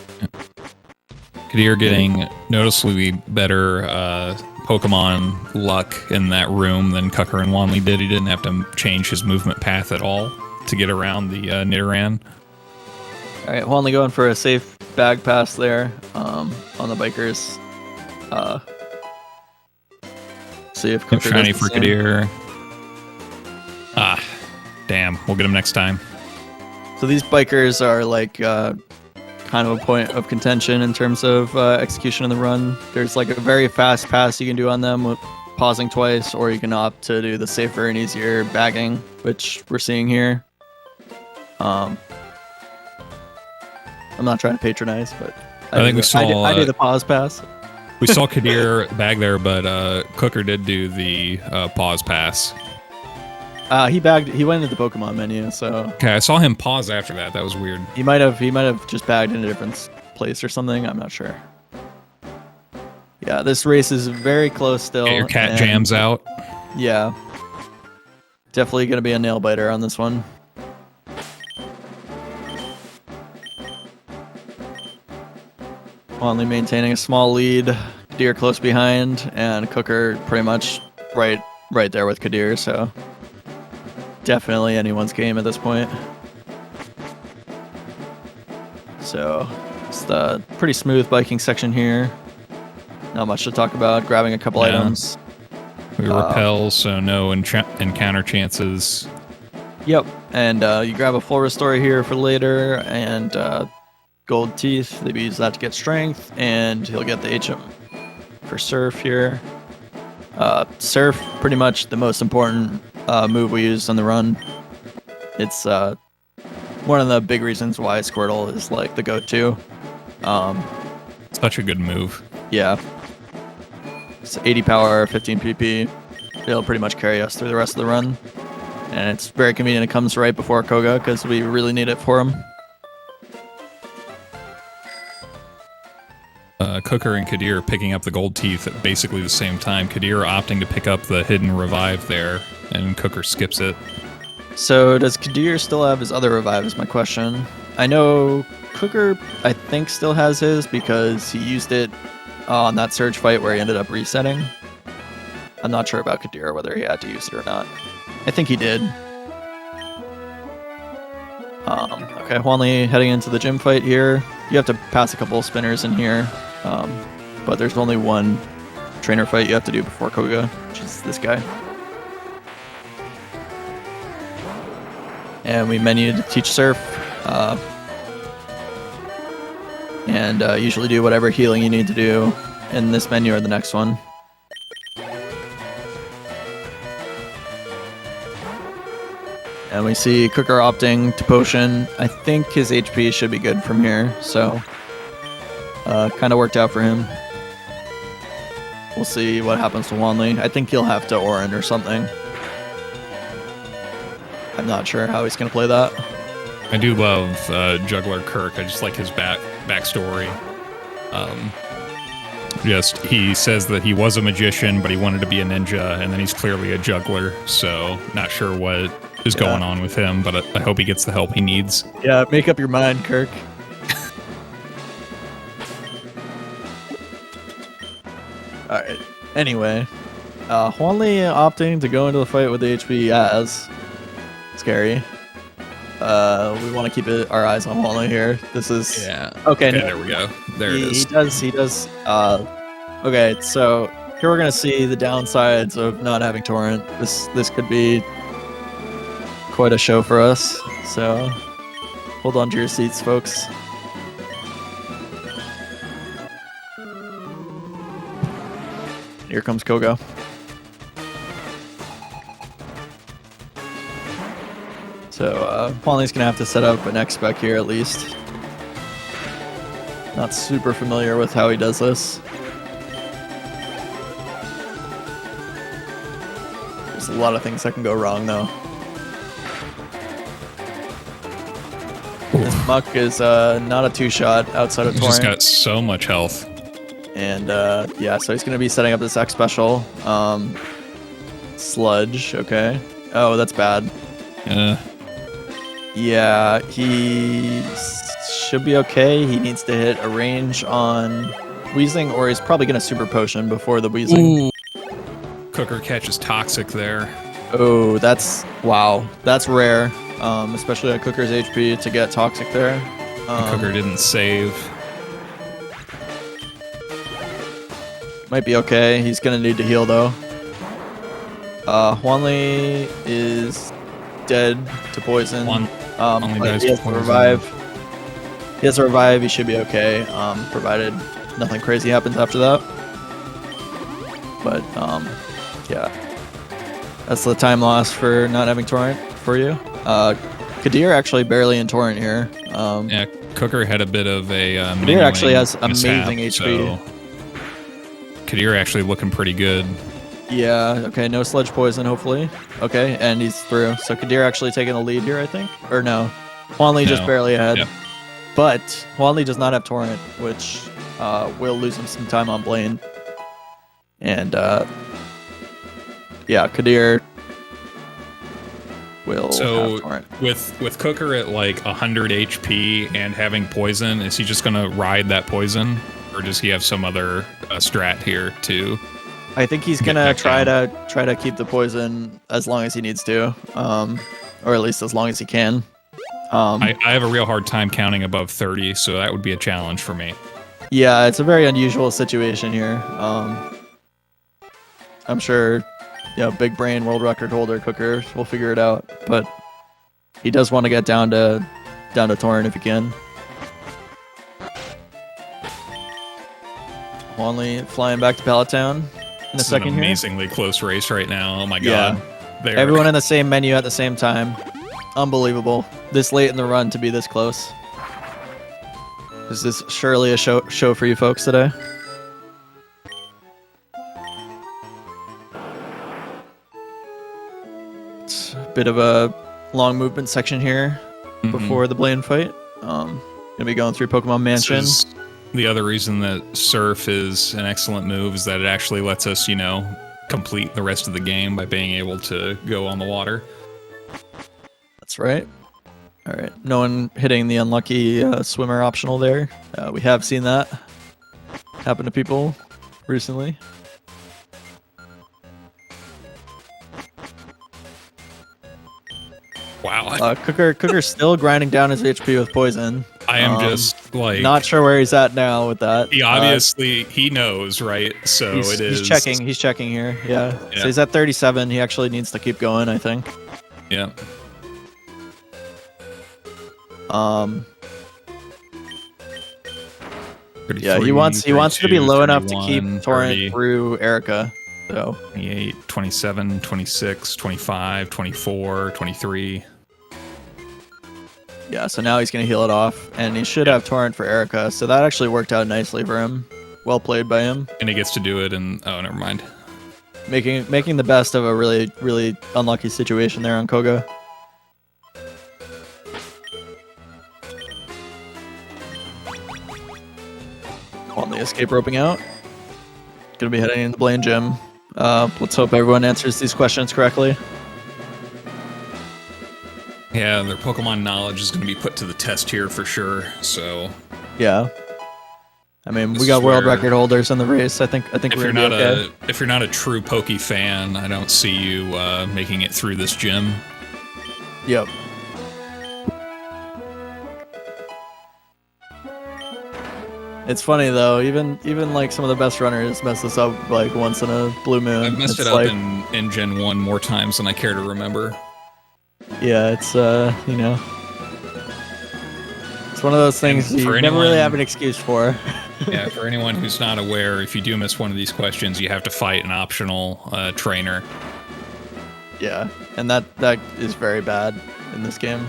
[SPEAKER 2] Kadir getting noticeably better Pokemon luck in that room than Kukker and Juanly did. He didn't have to change his movement path at all to get around the Nidoran.
[SPEAKER 1] All right, Juanly going for a safe bag pass there on the bikers. See if Kukker
[SPEAKER 2] Shiny
[SPEAKER 1] does the
[SPEAKER 2] for
[SPEAKER 1] same.
[SPEAKER 2] Kadir. Ah, damn. We'll get him next time.
[SPEAKER 1] So these bikers are like kind of a point of contention in terms of execution of the run. There's like a very fast pass you can do on them with pausing twice, or you can opt to do the safer and easier bagging, which we're seeing here. I'm not trying to patronize, but
[SPEAKER 2] I think we saw.
[SPEAKER 1] I do the pause pass.
[SPEAKER 2] We saw Kadir bag there, but Kukker did do the pause pass.
[SPEAKER 1] He bagged. He went into the Pokemon menu, so
[SPEAKER 2] Okay, I saw him pause after that. That was weird.
[SPEAKER 1] he might have just bagged in a different place or something. I'm not sure. Yeah, this race is very close still.
[SPEAKER 2] Get your cat
[SPEAKER 1] and-
[SPEAKER 2] jams out.
[SPEAKER 1] Yeah, definitely gonna be a nail biter on this one. Only maintaining a small lead. Kadir close behind, and Kukker pretty much right there with Kadir. So definitely anyone's game at this point. So it's the pretty smooth biking section here. Not much to talk about. Grabbing a couple
[SPEAKER 2] Yeah.
[SPEAKER 1] items.
[SPEAKER 2] We repel, so no encounter chances.
[SPEAKER 1] Yep, and you grab a full restore here for later, and gold teeth. They use that to get strength, and he'll get the HM for Surf here. Surf, pretty much the most important move we use on the run. It's one of the big reasons why Squirtle is like the go-to.
[SPEAKER 2] Such a good move.
[SPEAKER 1] Yeah. It's 80 power, 15 PP. It'll pretty much carry us through the rest of the run. And it's very convenient. It comes right before Koga because we really need it for him.
[SPEAKER 2] Kukker and Kadir picking up the gold teeth at basically the same time. Kadir opting to pick up the hidden revive there, and Kukker skips it.
[SPEAKER 1] So does Kadir still have his other revive is my question. I know Kukker, I think, still has his because he used it on that Surge fight where he ended up resetting. I'm not sure about Kadir, whether he had to use it or not. I think he did. Okay, Juanly heading into the gym fight here. You have to pass a couple of spinners in here, but there's only one trainer fight you have to do before Koga, which is this guy. And we menu to teach Surf, and usually do whatever healing you need to do in this menu or the next one. And we see Kukker opting to potion. I think his HP should be good from here, so kind of worked out for him. We'll see what happens to Juanly. I think he'll have to Orin or something. I'm not sure how he's going to play that.
[SPEAKER 2] I do love Juggler Kirk. I just like his backstory. Just he says that he was a magician, but he wanted to be a ninja, and then he's clearly a juggler. So not sure what is going on with him, but I hope he gets the help he needs.
[SPEAKER 1] Yeah, make up your mind, Kirk. All right. Anyway, Juanly opting to go into the fight with the HP as scary. We want to keep our eyes on Juanly here. This is okay. No,
[SPEAKER 2] there we go. There it is.
[SPEAKER 1] He does. Okay, so here we're gonna see the downsides of not having Torrent. This could be quite a show for us. So hold on to your seats, folks. Here comes Koga. So Juanly's gonna have to set up an X-Spec here at least. Not super familiar with how he does this. There's a lot of things that can go wrong though. Muck is not a two-shot outside of
[SPEAKER 2] He's just
[SPEAKER 1] Torrent.
[SPEAKER 2] got so much health.
[SPEAKER 1] And yeah, so he's going to be setting up this X special. Sludge, okay. Oh, that's bad. Yeah, he should be okay. He needs to hit a range on Wheezing, or he's probably going to Super Potion before the Wheezing.
[SPEAKER 2] Ooh. Kukker catches Toxic there.
[SPEAKER 1] Oh, wow. That's rare, especially at Kukker's HP to get Toxic there.
[SPEAKER 2] Kukker didn't save.
[SPEAKER 1] Might be okay. He's going to need to heal, though. Juanly is dead to poison. But he has to revive. He has to revive. He should be okay, provided nothing crazy happens after that. But, yeah. That's the time loss for not having Torrent for you. Kadir actually barely in Torrent here.
[SPEAKER 2] Yeah, Kukker had a bit of a
[SPEAKER 1] Kadir actually has
[SPEAKER 2] mishap,
[SPEAKER 1] amazing HP.
[SPEAKER 2] So Kadir actually looking pretty good.
[SPEAKER 1] Yeah, okay, no Sludge Poison, hopefully. Okay, and he's through. So Kadir actually taking the lead here, I think? Or no. Juanly just barely ahead. Yep. But Juanly does not have Torrent, which will lose him some time on Blaine. And, yeah, Kadir will have Torrent.
[SPEAKER 2] With Kukker at like 100 HP and having poison, is he just going to ride that poison? Or does he have some other strat here too?
[SPEAKER 1] I think he's gonna try to keep the poison as long as he needs to, or at least as long as he can.
[SPEAKER 2] I have a real hard time counting above 30, so that would be a challenge for me.
[SPEAKER 1] Yeah, it's a very unusual situation here. I'm sure, big brain world record holder Kukker will figure it out, but he does want to get down to Torrent if he can. Juanly flying back to Pallet Town. In a second
[SPEAKER 2] an amazingly close race right now. Oh my god.
[SPEAKER 1] Yeah. Everyone in the same menu at the same time. Unbelievable. This late in the run to be this close. Is this surely a show for you folks today? It's a bit of a long movement section here before the Blaine fight. Gonna be going through Pokemon Mansion.
[SPEAKER 2] The other reason that Surf is an excellent move is that it actually lets us, complete the rest of the game by being able to go on the water.
[SPEAKER 1] That's right. All right. No one hitting the unlucky swimmer optional there. We have seen that happen to people recently.
[SPEAKER 2] Wow.
[SPEAKER 1] Kukker's still grinding down his HP with poison.
[SPEAKER 2] I am just like
[SPEAKER 1] not sure where he's at now with that.
[SPEAKER 2] He obviously he knows, right? So
[SPEAKER 1] he's checking here. Yeah. So he's at 37. He actually needs to keep going, I think.
[SPEAKER 2] Yeah.
[SPEAKER 1] Yeah, he wants to be low enough to keep Torrent 30, through Erica. So
[SPEAKER 2] 28, 27, 26, 25, 24, 23.
[SPEAKER 1] Yeah, so now he's going to heal it off, and he should have Torrent for Erica, so that actually worked out nicely for him. Well played by him.
[SPEAKER 2] And he gets to do it, and oh, never mind.
[SPEAKER 1] Making the best of a really, really unlucky situation there on Koga. On the escape roping out. Gonna be heading in the Blaine gym. Let's hope everyone answers these questions correctly.
[SPEAKER 2] Yeah, their Pokemon knowledge is going to be put to the test here for sure. So
[SPEAKER 1] yeah, I mean, we got world record holders in the race. I think
[SPEAKER 2] if you're not okay. If you're not a true Poke fan, I don't see you making it through this gym.
[SPEAKER 1] Yep. It's funny though, even like some of the best runners mess this up like once in a blue moon.
[SPEAKER 2] I've messed it up in Gen 1 more times than I care to remember.
[SPEAKER 1] Yeah, it's it's one of those things you never really have an excuse for.
[SPEAKER 2] Yeah, for anyone who's not aware, if you do miss one of these questions, you have to fight an optional trainer.
[SPEAKER 1] Yeah, and that is very bad in this game.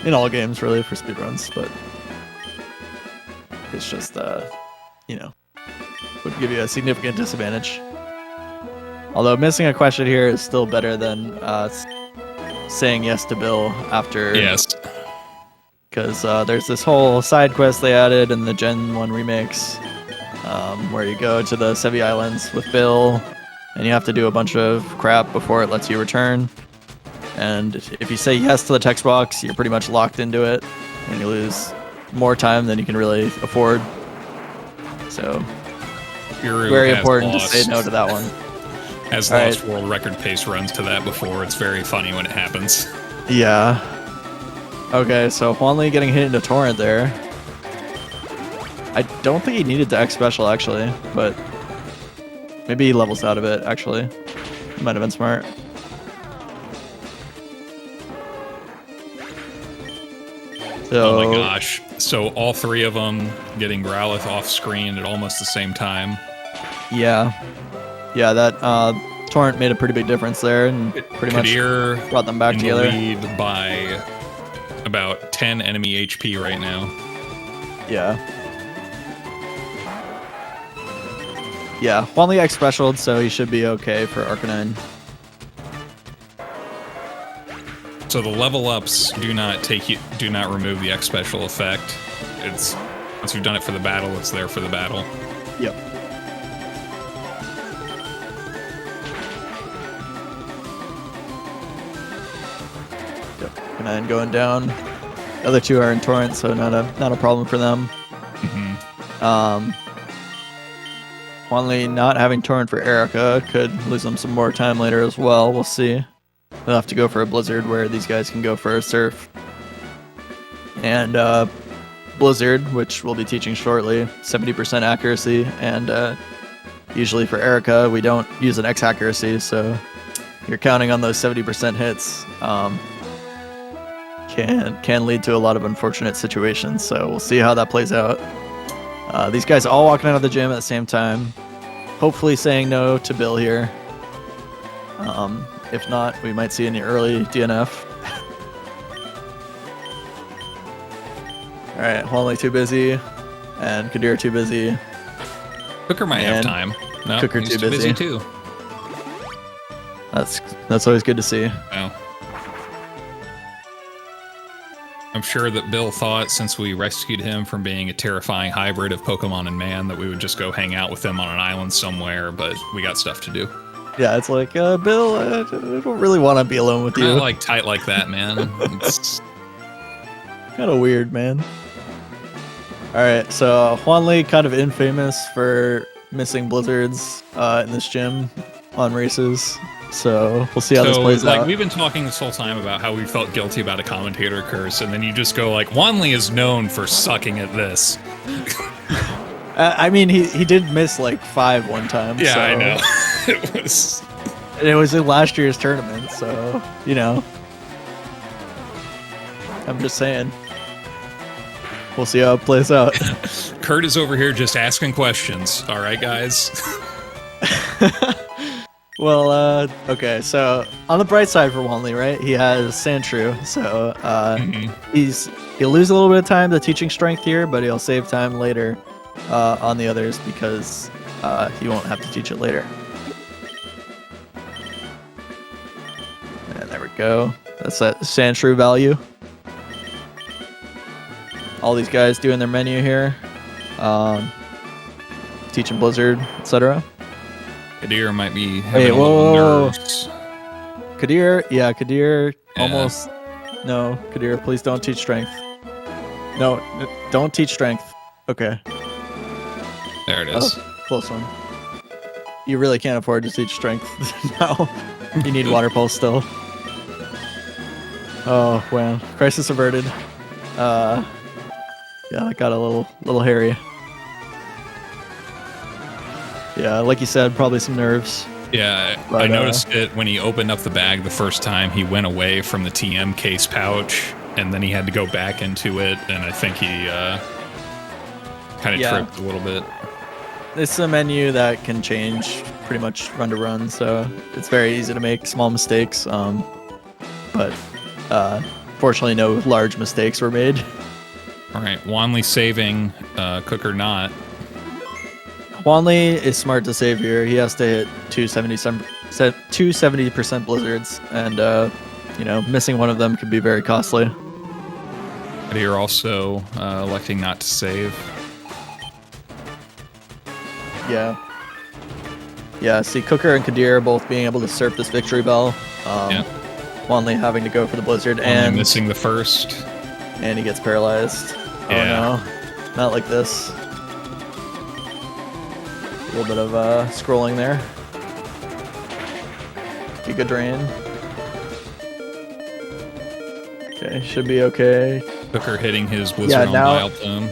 [SPEAKER 1] In all games, really, for speedruns, but it's just, would give you a significant disadvantage. Although missing a question here is still better than saying yes to Bill after because there's this whole side quest they added in the Gen 1 remakes, where you go to the Sevi Islands with Bill, and you have to do a bunch of crap before it lets you return. And if you say yes to the text box, you're pretty much locked into it, and you lose more time than you can really afford. So, very important to say no to that one.
[SPEAKER 2] Has lost world record pace runs to that before. It's very funny when it happens.
[SPEAKER 1] Yeah. Okay, so Juanly getting hit into Torrent there. I don't think he needed the X special, actually, but maybe he levels out of it, actually. Might have been smart. So,
[SPEAKER 2] oh my gosh. So all three of them getting Growlithe off screen at almost the same time.
[SPEAKER 1] Yeah. Yeah, that Torrent made a pretty big difference there and pretty
[SPEAKER 2] Kadir
[SPEAKER 1] much brought them back together.
[SPEAKER 2] Lead by about 10 enemy HP right now.
[SPEAKER 1] Yeah. Yeah, Juanly X specialed, so he should be okay for Arcanine.
[SPEAKER 2] So the level ups do not remove the X special effect. It's once you've done it for the battle, it's there for the battle.
[SPEAKER 1] Yep. Arcanine going down. The other two are in Torrent, so not a problem for them.
[SPEAKER 2] Mm-hmm.
[SPEAKER 1] Juanly not having Torrent for Erica could lose them some more time later as well. We'll see. They'll have to go for a Blizzard where these guys can go for a Surf. And Blizzard, which we'll be teaching shortly, 70% accuracy. And usually for Erica, we don't use an X accuracy, so you're counting on those 70% hits. Can lead to a lot of unfortunate situations, so we'll see how that plays out. These guys all walking out of the gym at the same time, hopefully saying no to Bill here. If not, we might see any early DNF. Alright, Juanly too busy, and Kadir too busy.
[SPEAKER 2] Kukker might have time. No,
[SPEAKER 1] Kukker
[SPEAKER 2] he's
[SPEAKER 1] too busy
[SPEAKER 2] too.
[SPEAKER 1] That's always good to see.
[SPEAKER 2] Well, I'm sure that Bill thought, since we rescued him from being a terrifying hybrid of Pokemon and man, that we would just go hang out with him on an island somewhere, but we got stuff to do.
[SPEAKER 1] Yeah, it's like, Bill, I don't really want to be alone with you.
[SPEAKER 2] Not like tight like that, man. It's
[SPEAKER 1] kind of weird, man. Alright, so Juanly kind of infamous for missing Blizzards in this gym on races. So we'll see how this plays out.
[SPEAKER 2] We've been talking this whole time about how we felt guilty about a commentator curse, and then you just go like, Juanly is known for sucking at this.
[SPEAKER 1] I mean, he did miss like 5 one time.
[SPEAKER 2] Yeah,
[SPEAKER 1] so.
[SPEAKER 2] I know.
[SPEAKER 1] It was in last year's tournament, so, you know. I'm just saying. We'll see how it plays out.
[SPEAKER 2] Kurt is over here just asking questions. All right, guys.
[SPEAKER 1] Well, okay, so on the bright side for Juanly, right? He has Sandshrew, so he'll lose a little bit of time to teaching strength here, but he'll save time later on the others because he won't have to teach it later. And there we go. That's that Sandshrew value. All these guys doing their menu here. Teaching Blizzard, etc.
[SPEAKER 2] Kadir might be having a little nerves.
[SPEAKER 1] Kadir, Kadir almost. No, Kadir, please don't teach strength. No, don't teach strength. Okay.
[SPEAKER 2] There it is.
[SPEAKER 1] Oh, close one. You really can't afford to teach strength now. You need Water Pulse still. Oh, wow. Crisis averted. Yeah, that got a little hairy. Yeah, like you said, probably some nerves.
[SPEAKER 2] Yeah, but, I noticed it when he opened up the bag the first time. He went away from the TM case pouch, and then he had to go back into it, and I think he kind of tripped a little bit.
[SPEAKER 1] It's a menu that can change pretty much run to run, so it's very easy to make small mistakes. But fortunately, no large mistakes were made.
[SPEAKER 2] All right, Juanly saving, Kukker not.
[SPEAKER 1] Juanly is smart to save here. He has to hit 270% Blizzards, and missing one of them could be very costly.
[SPEAKER 2] Kadir also electing not to save.
[SPEAKER 1] Yeah. Yeah, see, Kukker and Kadir both being able to surf this victory bell.
[SPEAKER 2] Yeah.
[SPEAKER 1] Wanley having to go for the blizzard,
[SPEAKER 2] Only
[SPEAKER 1] and
[SPEAKER 2] missing the first.
[SPEAKER 1] and he gets paralyzed.
[SPEAKER 2] Yeah.
[SPEAKER 1] Oh no, not like this. A little bit of scrolling there. Giga drain. Okay, should be okay.
[SPEAKER 2] Kukker hitting his blizzard on Wild Plume.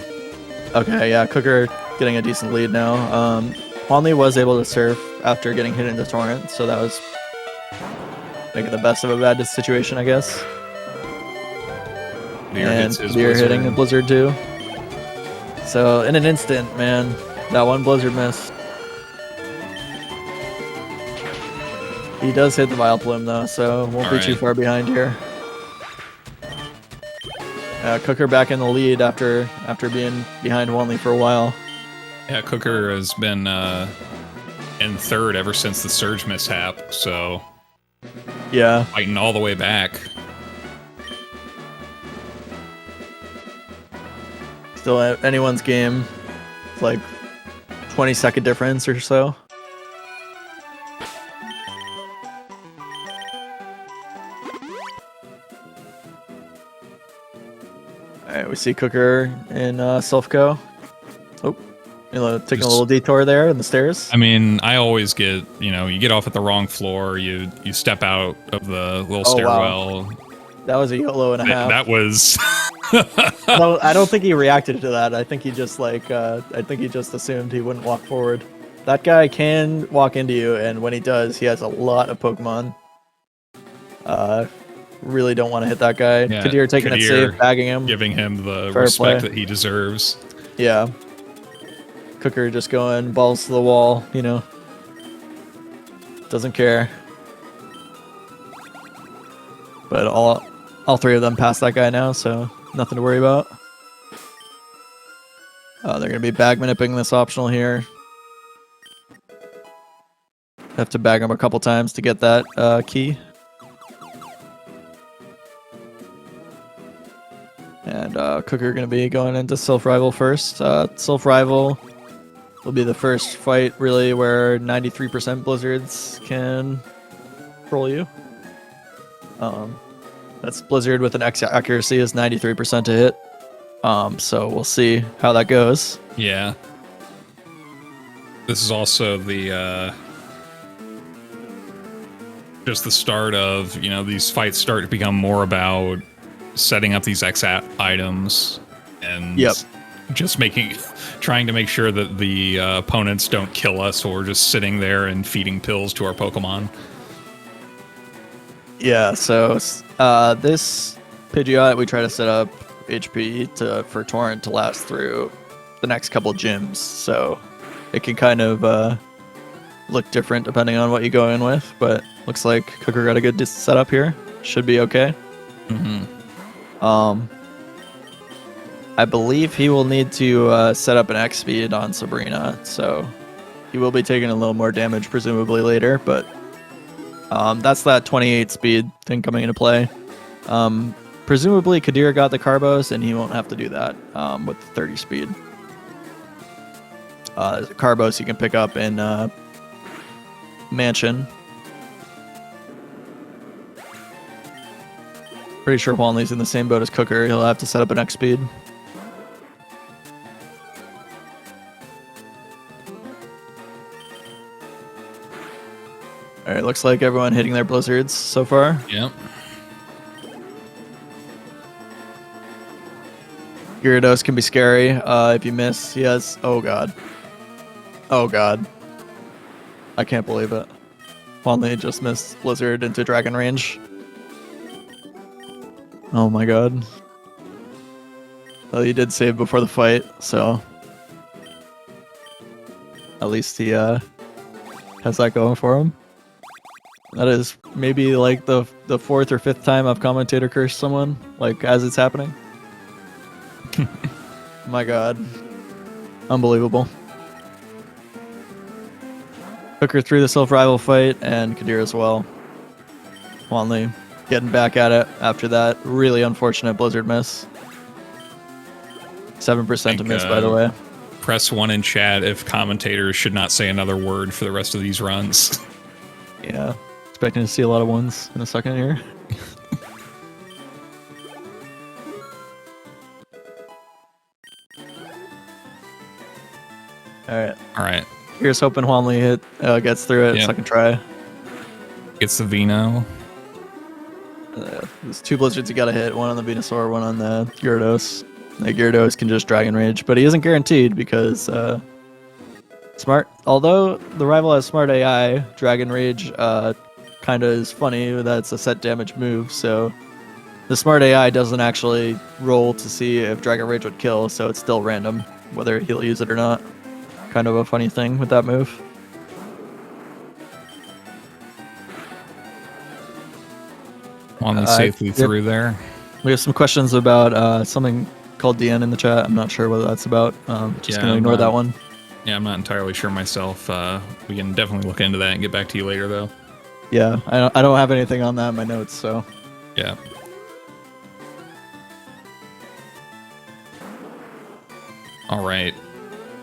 [SPEAKER 1] Okay, yeah, Kukker getting a decent lead now. Juanly was able to surf after getting hit into Torrent, so that was making the best of a bad situation, I guess. And Kadir hitting the blizzard too. So in an instant, man, that one blizzard miss. He does hit the Vile Plume though, so won't be too far behind here. Kukker back in the lead after being behind Wanley for a while.
[SPEAKER 2] Yeah, Kukker has been in third ever since the surge mishap, so
[SPEAKER 1] yeah,
[SPEAKER 2] fighting all the way back.
[SPEAKER 1] Still anyone's game. It's like 20-second difference or so. Alright, we see Kukker in self-go. Oh, taking a little detour there in the stairs.
[SPEAKER 2] I mean, I always get, you get off at the wrong floor, you step out of the little stairwell.
[SPEAKER 1] Wow. That was a YOLO and a half.
[SPEAKER 2] That was...
[SPEAKER 1] No, I don't think he reacted to that. I think he just assumed he wouldn't walk forward. That guy can walk into you, and when he does, he has a lot of Pokemon. Really don't want to hit that guy.
[SPEAKER 2] Yeah,
[SPEAKER 1] Kadir taking it safe, bagging him.
[SPEAKER 2] Giving him the
[SPEAKER 1] Fair
[SPEAKER 2] respect
[SPEAKER 1] play.
[SPEAKER 2] that he deserves.
[SPEAKER 1] Yeah. Kukker just going balls to the wall, Doesn't care. But all three of them passed that guy now, so nothing to worry about. They're going to be bag manipping this optional here. Have to bag him a couple times to get that key. And Kukker going to be going into Self-Rival first. Self-Rival will be the first fight, really, where 93% Blizzards can troll you. That's Blizzard with an X accuracy is 93% to hit. So we'll see how that goes.
[SPEAKER 2] Yeah. This is also the just the start of, these fights start to become more about setting up these X items and just trying to make sure that the opponents don't kill us or just sitting there and feeding pills to our Pokemon. Yeah,
[SPEAKER 1] so this Pidgeot, we try to set up HP for Torrent to last through the next couple gyms, so it can kind of look different depending on what you go in with, but looks like Kukker got a good setup here. Should be okay.
[SPEAKER 2] Mm-hmm.
[SPEAKER 1] I believe he will need to set up an X speed on Sabrina, so he will be taking a little more damage presumably later, but that's that 28 speed thing coming into play. Presumably Kadir got the Carbos, and he won't have to do that with the 30 speed. There's a Carbos you can pick up in Mansion. Pretty sure Wanley's in the same boat as Kukker. He'll have to set up an X speed. Alright, looks like everyone hitting their blizzards so far.
[SPEAKER 2] Yep.
[SPEAKER 1] Gyarados can be scary if you miss. He has... Oh god. Oh god. I can't believe it. Wanley just missed Blizzard into Dragon Range. Oh my god. Well, he did save before the fight, so... At least he has that going for him. That is maybe like the fourth or fifth time I've commentator cursed someone, like as it's happening. My god. Unbelievable. Kukker through the self-rival fight, and Kadir as well. Wanley getting back at it after that really unfortunate Blizzard miss. 7% to miss, by the way.
[SPEAKER 2] Press 1 in chat if commentators should not say another word for the rest of these runs.
[SPEAKER 1] Yeah, expecting to see a lot of ones in a second here. All right. Here's hoping Juanly gets through it. Second try.
[SPEAKER 2] Gets the Vino.
[SPEAKER 1] There's 2 blizzards you gotta hit. One on the Venusaur, one on the Gyarados. The Gyarados can just Dragon Rage, but he isn't guaranteed because Smart. Although the rival has Smart AI, Dragon Rage kind of is funny. That's a set damage move, so the Smart AI doesn't actually roll to see if Dragon Rage would kill, so it's still random whether he'll use it or not. Kind of a funny thing with that move.
[SPEAKER 2] Juanly safely through there.
[SPEAKER 1] We have some questions about something called DN in the chat. I'm not sure what that's about. Just gonna ignore that one.
[SPEAKER 2] Yeah, I'm not entirely sure myself. We can definitely look into that and get back to you later, though.
[SPEAKER 1] Yeah, I don't have anything on that in my notes, so.
[SPEAKER 2] Yeah. All right.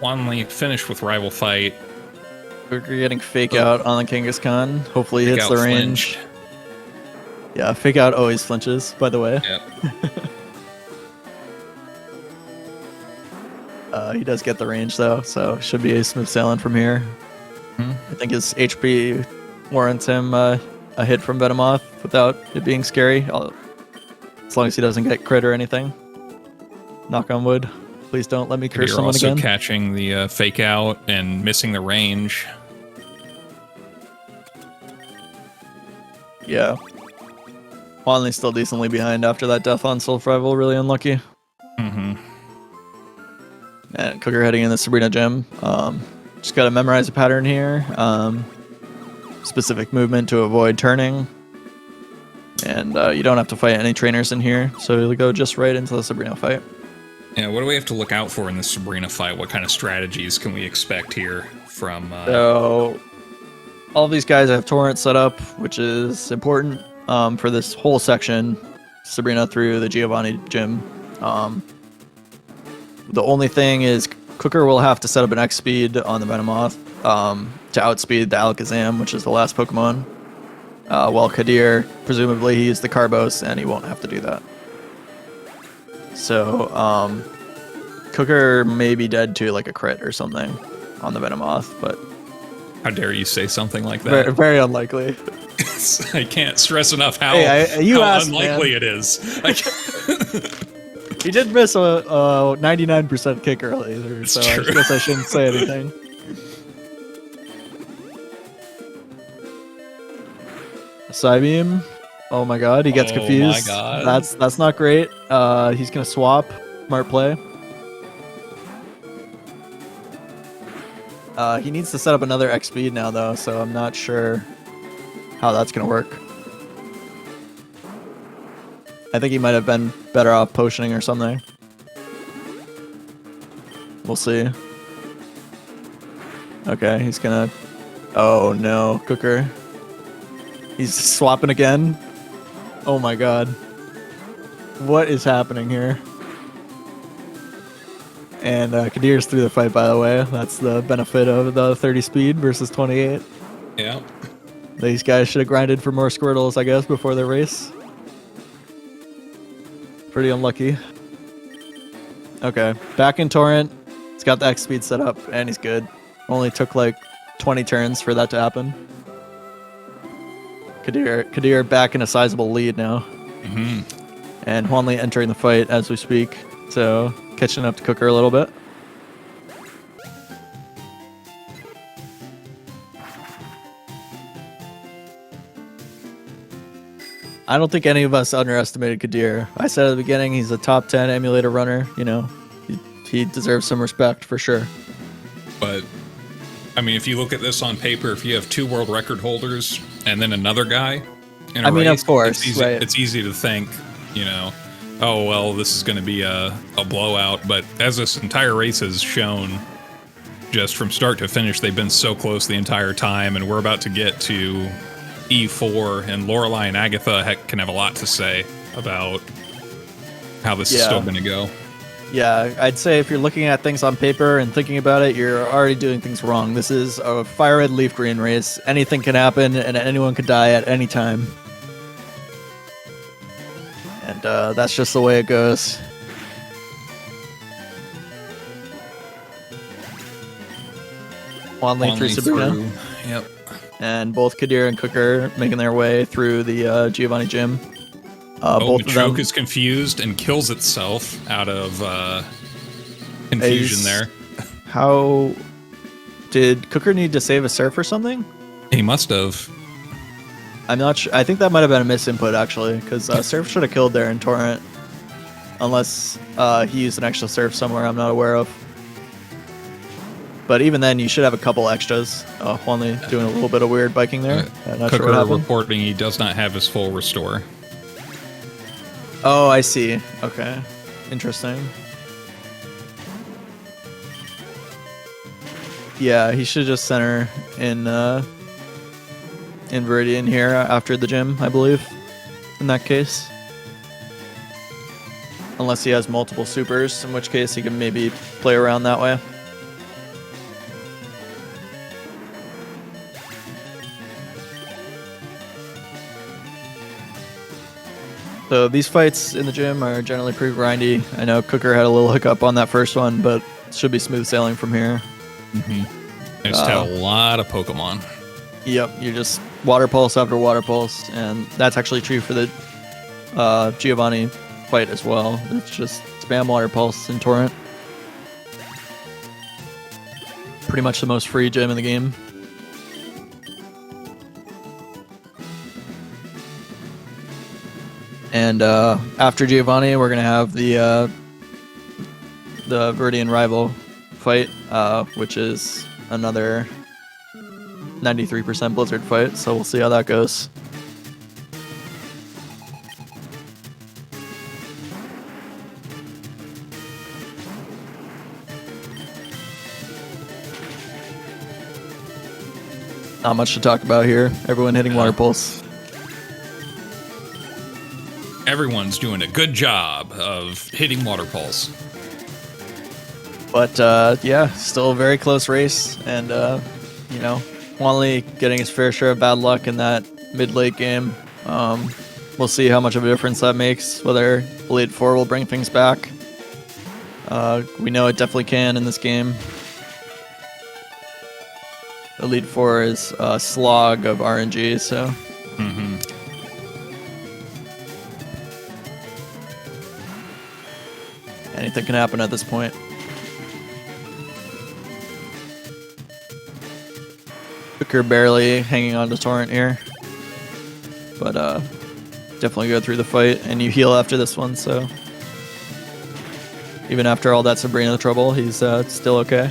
[SPEAKER 2] Juanly finished with Rival Fight.
[SPEAKER 1] We're getting Fake Out on the Kangaskhan. Hopefully he hits the range.
[SPEAKER 2] Flinch.
[SPEAKER 1] Yeah, Fake Out always flinches, by the way.
[SPEAKER 2] Yep.
[SPEAKER 1] He does get the range, though, so should be a smooth sailing from here. I think his HP warrants him a hit from Venomoth without it being scary, as long as he doesn't get crit or anything. Knock on wood. Please don't let me curse someone again.
[SPEAKER 2] You're also catching the Fake Out and missing the range.
[SPEAKER 1] Yeah. Juanly's still decently behind after that death on Soul Rival. Really unlucky. And Kukker heading in the Sabrina gym. Just got to memorize a pattern here. Specific movement to avoid turning. And you don't have to fight any trainers in here, so you'll go just right into the Sabrina fight.
[SPEAKER 2] Yeah, what do we have to look out for in the Sabrina fight? What kind of strategies can we expect here from...
[SPEAKER 1] So, all these guys have torrent set up, which is important for this whole section, Sabrina through the Giovanni gym. The only thing is Kukker will have to set up an X speed on the Venomoth to outspeed the Alakazam, which is the last Pokemon. While Kadir, presumably he used the Carbos, and he won't have to do that. So, Kukker may be dead to like a crit or something on the Venomoth, but...
[SPEAKER 2] How dare you say something like that?
[SPEAKER 1] Very, very unlikely.
[SPEAKER 2] I can't stress enough how unlikely it is.
[SPEAKER 1] He did miss a 99% kick earlier, so I guess I shouldn't say anything. Psybeam. Oh my god, he gets confused.
[SPEAKER 2] Oh my god.
[SPEAKER 1] That's not great. He's gonna swap. Smart play. He needs to set up another X speed now though, so I'm not sure how that's gonna work. I think he might have been better off potioning or something. We'll see. Okay, he's gonna... Oh no, Kukker. He's swapping again. Oh my god. What is happening here? And Kadir's through the fight, by the way. That's the benefit of the 30 speed versus 28.
[SPEAKER 2] Yeah.
[SPEAKER 1] These guys should have grinded for more Squirtles, I guess, before their race. Pretty unlucky. Okay, back in Torrent. He's got the X speed set up, and he's good. Only took like 20 turns for that to happen. Kadir back in a sizable lead now. And Juanly entering the fight as we speak. So, catching up to Kukker a little bit. I don't think any of us underestimated Kadir. I said at the beginning he's a top 10 emulator runner. You know, he deserves some respect for sure.
[SPEAKER 2] But, I mean, if you look at this on paper, if you have 2 world record holders and then another guy in a race,
[SPEAKER 1] of course,
[SPEAKER 2] it's easy to think, you know, oh, well, this is going to be a blowout. But as this entire race has shown, just from start to finish, they've been so close the entire time, and we're about to get to E4, and Lorelei and Agatha can have a lot to say about how this is still going to go.
[SPEAKER 1] Yeah, I'd say if you're looking at things on paper and thinking about it, you're already doing things wrong. This is a FireRed LeafGreen race. Anything can happen, and anyone could die at any time. And that's just the way it goes. Juanly through Sabrina.
[SPEAKER 2] Yep.
[SPEAKER 1] And both Kadir and Kukker making their way through the Giovanni gym. Both of them
[SPEAKER 2] is confused and kills itself out of confusion there.
[SPEAKER 1] How did Kukker need to save a surf or something?
[SPEAKER 2] He must have.
[SPEAKER 1] I'm not sure. I think that might have been a misinput actually, because surf should have killed there in torrent, unless he used an extra surf somewhere I'm not aware of. But even then, you should have a couple extras. Only doing a little bit of weird biking there. I'm not sure what
[SPEAKER 2] Kukker
[SPEAKER 1] happened.
[SPEAKER 2] reporting he does not have his full restore.
[SPEAKER 1] Oh, I see. Okay. Interesting. Yeah, he should just center in Viridian here after the gym, I believe, in that case. Unless he has multiple supers, in which case he can maybe play around that way. So these fights in the gym are generally pretty grindy. I know Kukker had a little hiccup on that first one, but it should be smooth sailing from here.
[SPEAKER 2] I just had a lot of Pokemon.
[SPEAKER 1] Yep, you're just water pulse after water pulse, and that's actually true for the Giovanni fight as well. It's just spam water pulse in torrent. Pretty much the most free gym in the game. And after Giovanni, we're gonna have the Viridian rival fight, which is another 93% Blizzard fight. So we'll see how that goes. Not much to talk about here. Everyone hitting water pulse.
[SPEAKER 2] Everyone's doing a good job of hitting water pulse.
[SPEAKER 1] But yeah, still a very close race, and you know, Juanly getting his fair share of bad luck in that mid-late game. We'll see how much of a difference that makes, whether Elite Four will bring things back. We know it definitely can in this game. Elite Four is a slog of RNG, so. Anything can happen at this point. Kukker barely hanging on to torrent here, but definitely go through the fight, and you heal after this one, so even after all that Sabrina trouble, he's still okay.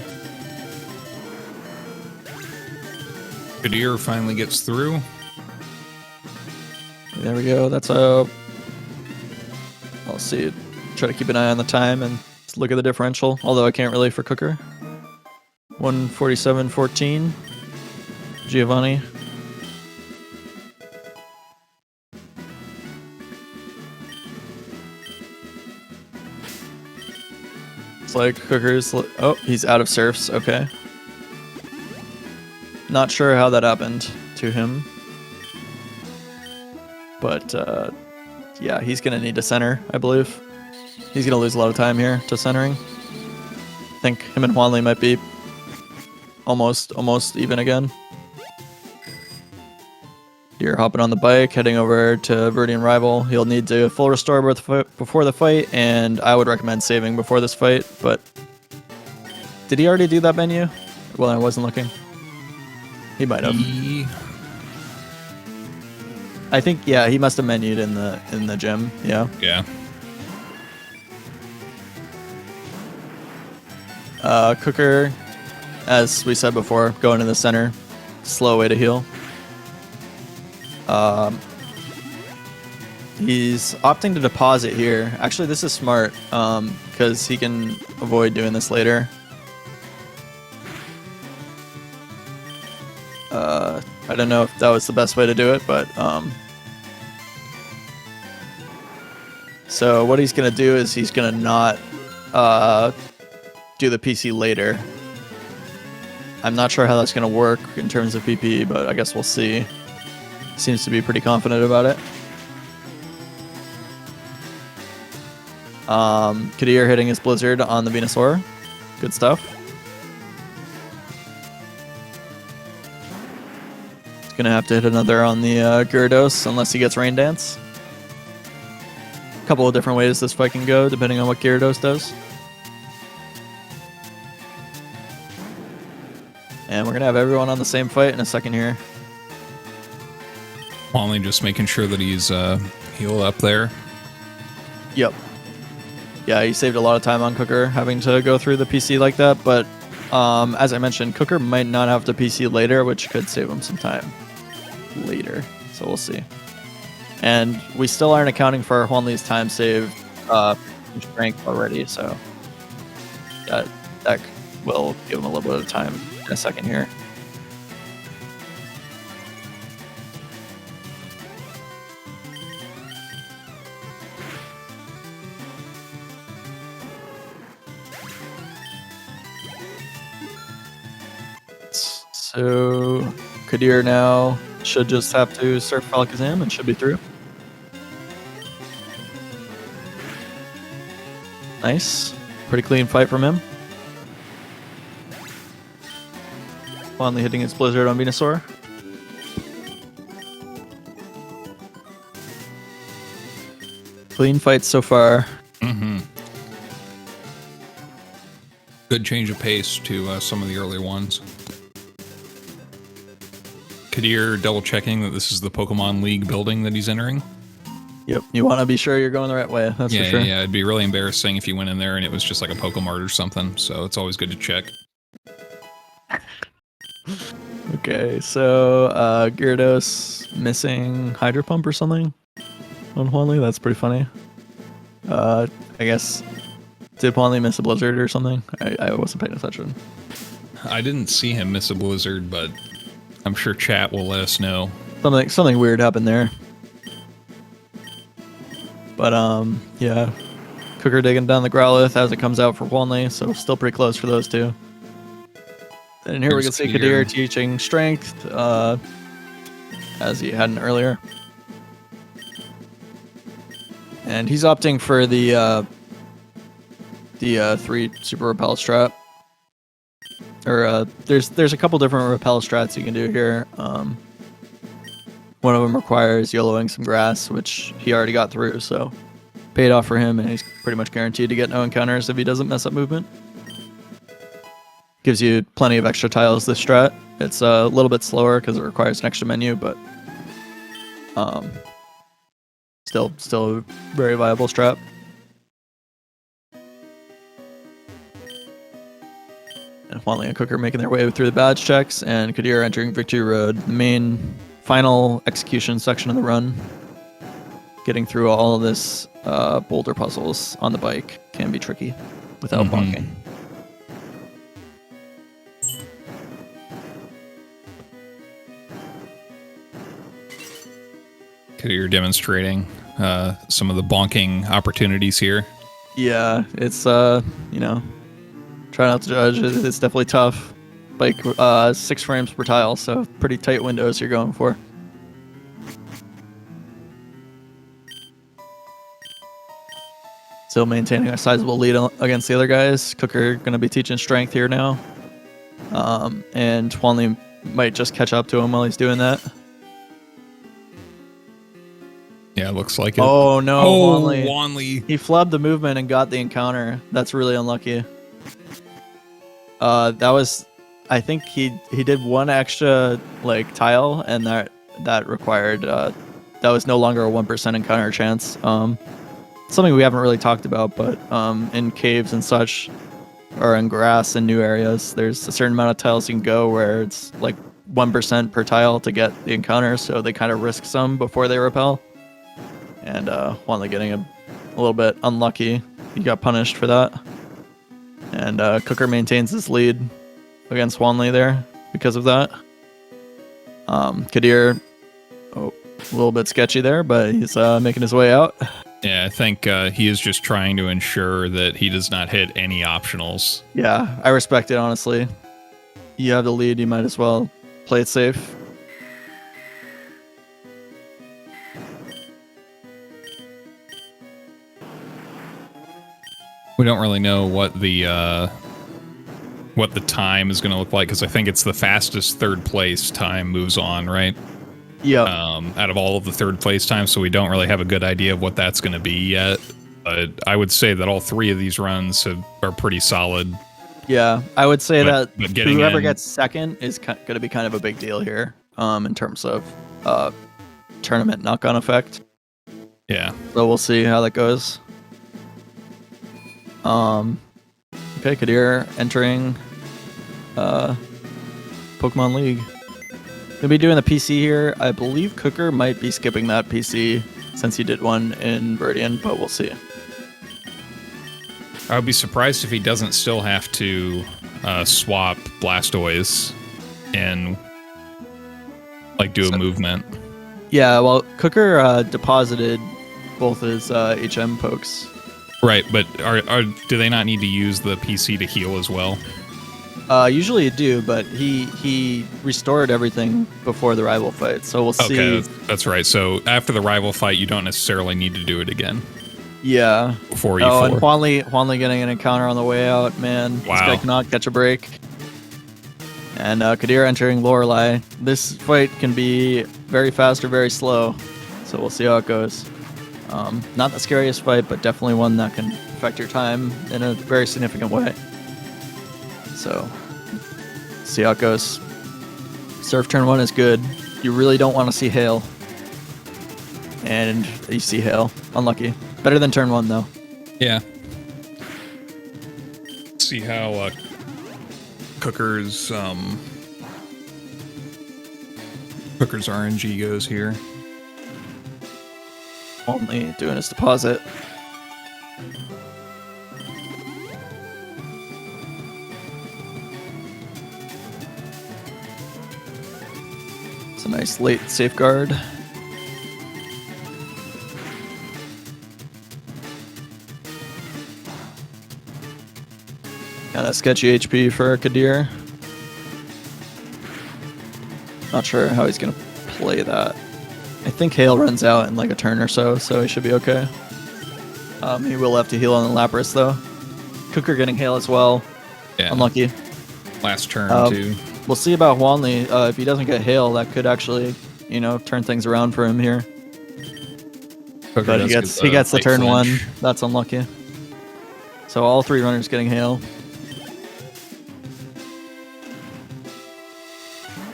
[SPEAKER 2] Kadir finally gets through.
[SPEAKER 1] There we go. That's a. I'll see. Try to keep an eye on the time and look at the differential, although I can't really for Kukker. 147.14. Giovanni. It's like Kukker's. Oh, he's out of surfs. Okay. Not sure how that happened to him. But yeah, he's going to need to center, I believe. He's going to lose a lot of time here to centering. I think him and Juanly might be almost even again. You're hopping on the bike, heading over to Viridian Rival. He'll need to full restore before the fight, and I would recommend saving before this fight, but did he already do that menu? Well, I wasn't looking. He might have. I think, yeah, he must have menued in the gym. Yeah.
[SPEAKER 2] Yeah.
[SPEAKER 1] Kukker, as we said before, going to the center. Slow way to heal. He's opting to deposit here. Actually, this is smart, because he can avoid doing this later. I don't know if that was the best way to do it, but so what he's gonna do is he's gonna not do the PC later. I'm not sure how that's going to work in terms of PP, but I guess we'll see. Seems to be pretty confident about it. Kadir hitting his Blizzard on the Venusaur. Good stuff. He's going to have to hit another on the Gyarados unless he gets Rain Dance. A couple of different ways this fight can go depending on what Gyarados does. And we're going to have everyone on the same fight in a second here.
[SPEAKER 2] Juanly just making sure that he's healed up there.
[SPEAKER 1] Yep. Yeah, he saved a lot of time on Kukker having to go through the PC like that, but as I mentioned, Kukker might not have to PC later, which could save him some time later. So we'll see. And we still aren't accounting for Juanly's time saved strength already, so that will give him a little bit of time in a second here. So Kadir now should just have to surf Alakazam and should be through. Nice. Pretty clean fight from him. Juanly hitting his Blizzard on Venusaur. Clean fights so far.
[SPEAKER 2] Mm-hmm. Good change of pace to some of the earlier ones. Kadir double checking that this is the Pokemon League building that he's entering.
[SPEAKER 1] Yep, you want to be sure you're going the right way. That's for sure.
[SPEAKER 2] Yeah, it'd be really embarrassing if you went in there and it was just like a Pokemart or something. So it's always good to check.
[SPEAKER 1] Okay, so Gyarados missing Hydro Pump or something on Juanly. That's pretty funny. I guess did Juanly miss a Blizzard or something? I wasn't paying attention.
[SPEAKER 2] I didn't see him miss a Blizzard, but I'm sure chat will let us know.
[SPEAKER 1] Something weird happened there. But yeah, Kukker digging down the Growlithe as it comes out for Juanly, so still pretty close for those two. And here we can see Kadir teaching Strength, as he hadn't earlier. And he's opting for the 3 Super Repel strat. Or there's a couple different repel strats you can do here. One of them requires YOLOing some grass, which he already got through, so paid off for him, and he's pretty much guaranteed to get no encounters if he doesn't mess up movement. Gives you plenty of extra tiles this strat. It's a little bit slower because it requires an extra menu, but still a very viable strat. And Juanly and Kukker making their way through the badge checks, and Kadir entering Victory Road, the main final execution section of the run. Getting through all of this boulder puzzles on the bike can be tricky without bonking.
[SPEAKER 2] Kadir demonstrating some of the bonking opportunities here.
[SPEAKER 1] Yeah, it's try not to judge. It's definitely tough. Like 6 frames per tile, so pretty tight windows you're going for. Still maintaining a sizable lead against the other guys. Kukker going to be teaching Strength here now. And Juanly might just catch up to him while he's doing that.
[SPEAKER 2] Yeah, looks like it.
[SPEAKER 1] Oh no,
[SPEAKER 2] Juanly.
[SPEAKER 1] He flubbed the movement and got the encounter. That's really unlucky. That was, I think he did one extra tile, and that required that was no longer a 1% encounter chance. Something we haven't really talked about, but in caves and such, or in grass in new areas, there's a certain amount of tiles you can go where it's like 1% per tile to get the encounter, so they kind of risk some before they repel. And Juanly getting a little bit unlucky. He got punished for that. And Kukker maintains his lead against Juanly there because of that. Kadir, a little bit sketchy there, but he's making his way out.
[SPEAKER 2] Yeah, I think he is just trying to ensure that he does not hit any optionals.
[SPEAKER 1] Yeah, I respect it, honestly. You have the lead, you might as well play it safe.
[SPEAKER 2] We don't really know what the time is going to look like, because I think it's the fastest third place time moves on, right?
[SPEAKER 1] Yeah.
[SPEAKER 2] Out of all of the third place times, so we don't really have a good idea of what that's going to be yet. But I would say that all three of these runs are pretty solid.
[SPEAKER 1] Yeah, I would say
[SPEAKER 2] But
[SPEAKER 1] whoever gets second is going to be kind of a big deal here, in terms of tournament knock-on effect.
[SPEAKER 2] Yeah.
[SPEAKER 1] So we'll see how that goes. Okay, Kadir entering Pokemon League. Gonna be doing the PC here. I believe Kukker might be skipping that PC since he did one in Viridian, but we'll see.
[SPEAKER 2] I would be surprised if he doesn't still have to swap Blastoise and like do a movement.
[SPEAKER 1] Yeah, well, Kukker deposited both his HM pokes.
[SPEAKER 2] Right, but do they not need to use the PC to heal as well?
[SPEAKER 1] Usually you do, but he restored everything before the rival fight, so we'll see.
[SPEAKER 2] Okay, that's right. So after the rival fight, you don't necessarily need to do it again.
[SPEAKER 1] Yeah.
[SPEAKER 2] Before E4.
[SPEAKER 1] Oh, and Juanly getting an encounter on the way out, man.
[SPEAKER 2] Wow.
[SPEAKER 1] This guy cannot catch a break. And Kadir entering Lorelei. This fight can be very fast or very slow, so we'll see how it goes. Not the scariest fight, but definitely one that can affect your time in a very significant way. So, see how it goes. Surf turn 1 is good. You really don't want to see hail. And you see hail. Unlucky. Better than turn 1, though.
[SPEAKER 2] Yeah. Let's see how Kukker's RNG goes here.
[SPEAKER 1] Only doing his deposit. It's a nice late safeguard. Got a sketchy HP for Kadir. Not sure how he's gonna play that. I think hail runs out in like a turn or so he should be okay. He will have to heal on the Lapras though. Kukker getting hail as well.
[SPEAKER 2] Yeah.
[SPEAKER 1] Unlucky.
[SPEAKER 2] Last turn too.
[SPEAKER 1] We'll see about Juanly. If he doesn't get hail, that could actually, turn things around for him here.
[SPEAKER 2] Kukker
[SPEAKER 1] But he gets the turn
[SPEAKER 2] flinch.
[SPEAKER 1] 1. That's unlucky. So all 3 runners getting hail.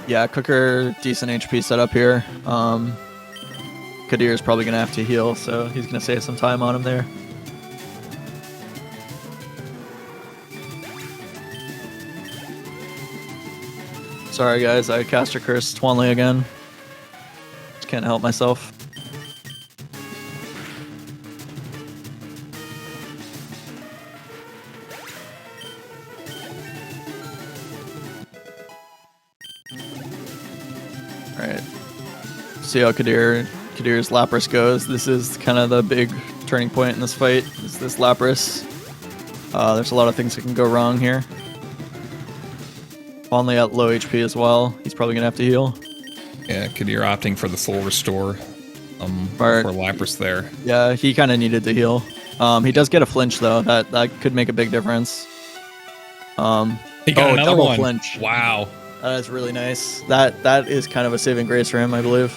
[SPEAKER 1] Yeah, Kukker, decent HP setup here. Kadir is probably going to have to heal, so he's going to save some time on him there. Sorry guys, I caster cursed Juanly again. Just can't help myself. Alright. See how Kadir's Lapras goes. This is kind of the big turning point in this fight, is this Lapras. There's a lot of things that can go wrong here. Only at low HP as well. He's probably going to have to heal.
[SPEAKER 2] Yeah, Kadir opting for the full restore for Lapras there.
[SPEAKER 1] Yeah, he kind of needed to heal. He does get a flinch, though. That could make a big difference.
[SPEAKER 2] He got another
[SPEAKER 1] double
[SPEAKER 2] one.
[SPEAKER 1] Flinch.
[SPEAKER 2] Wow.
[SPEAKER 1] That is really nice. That is kind of a saving grace for him, I believe.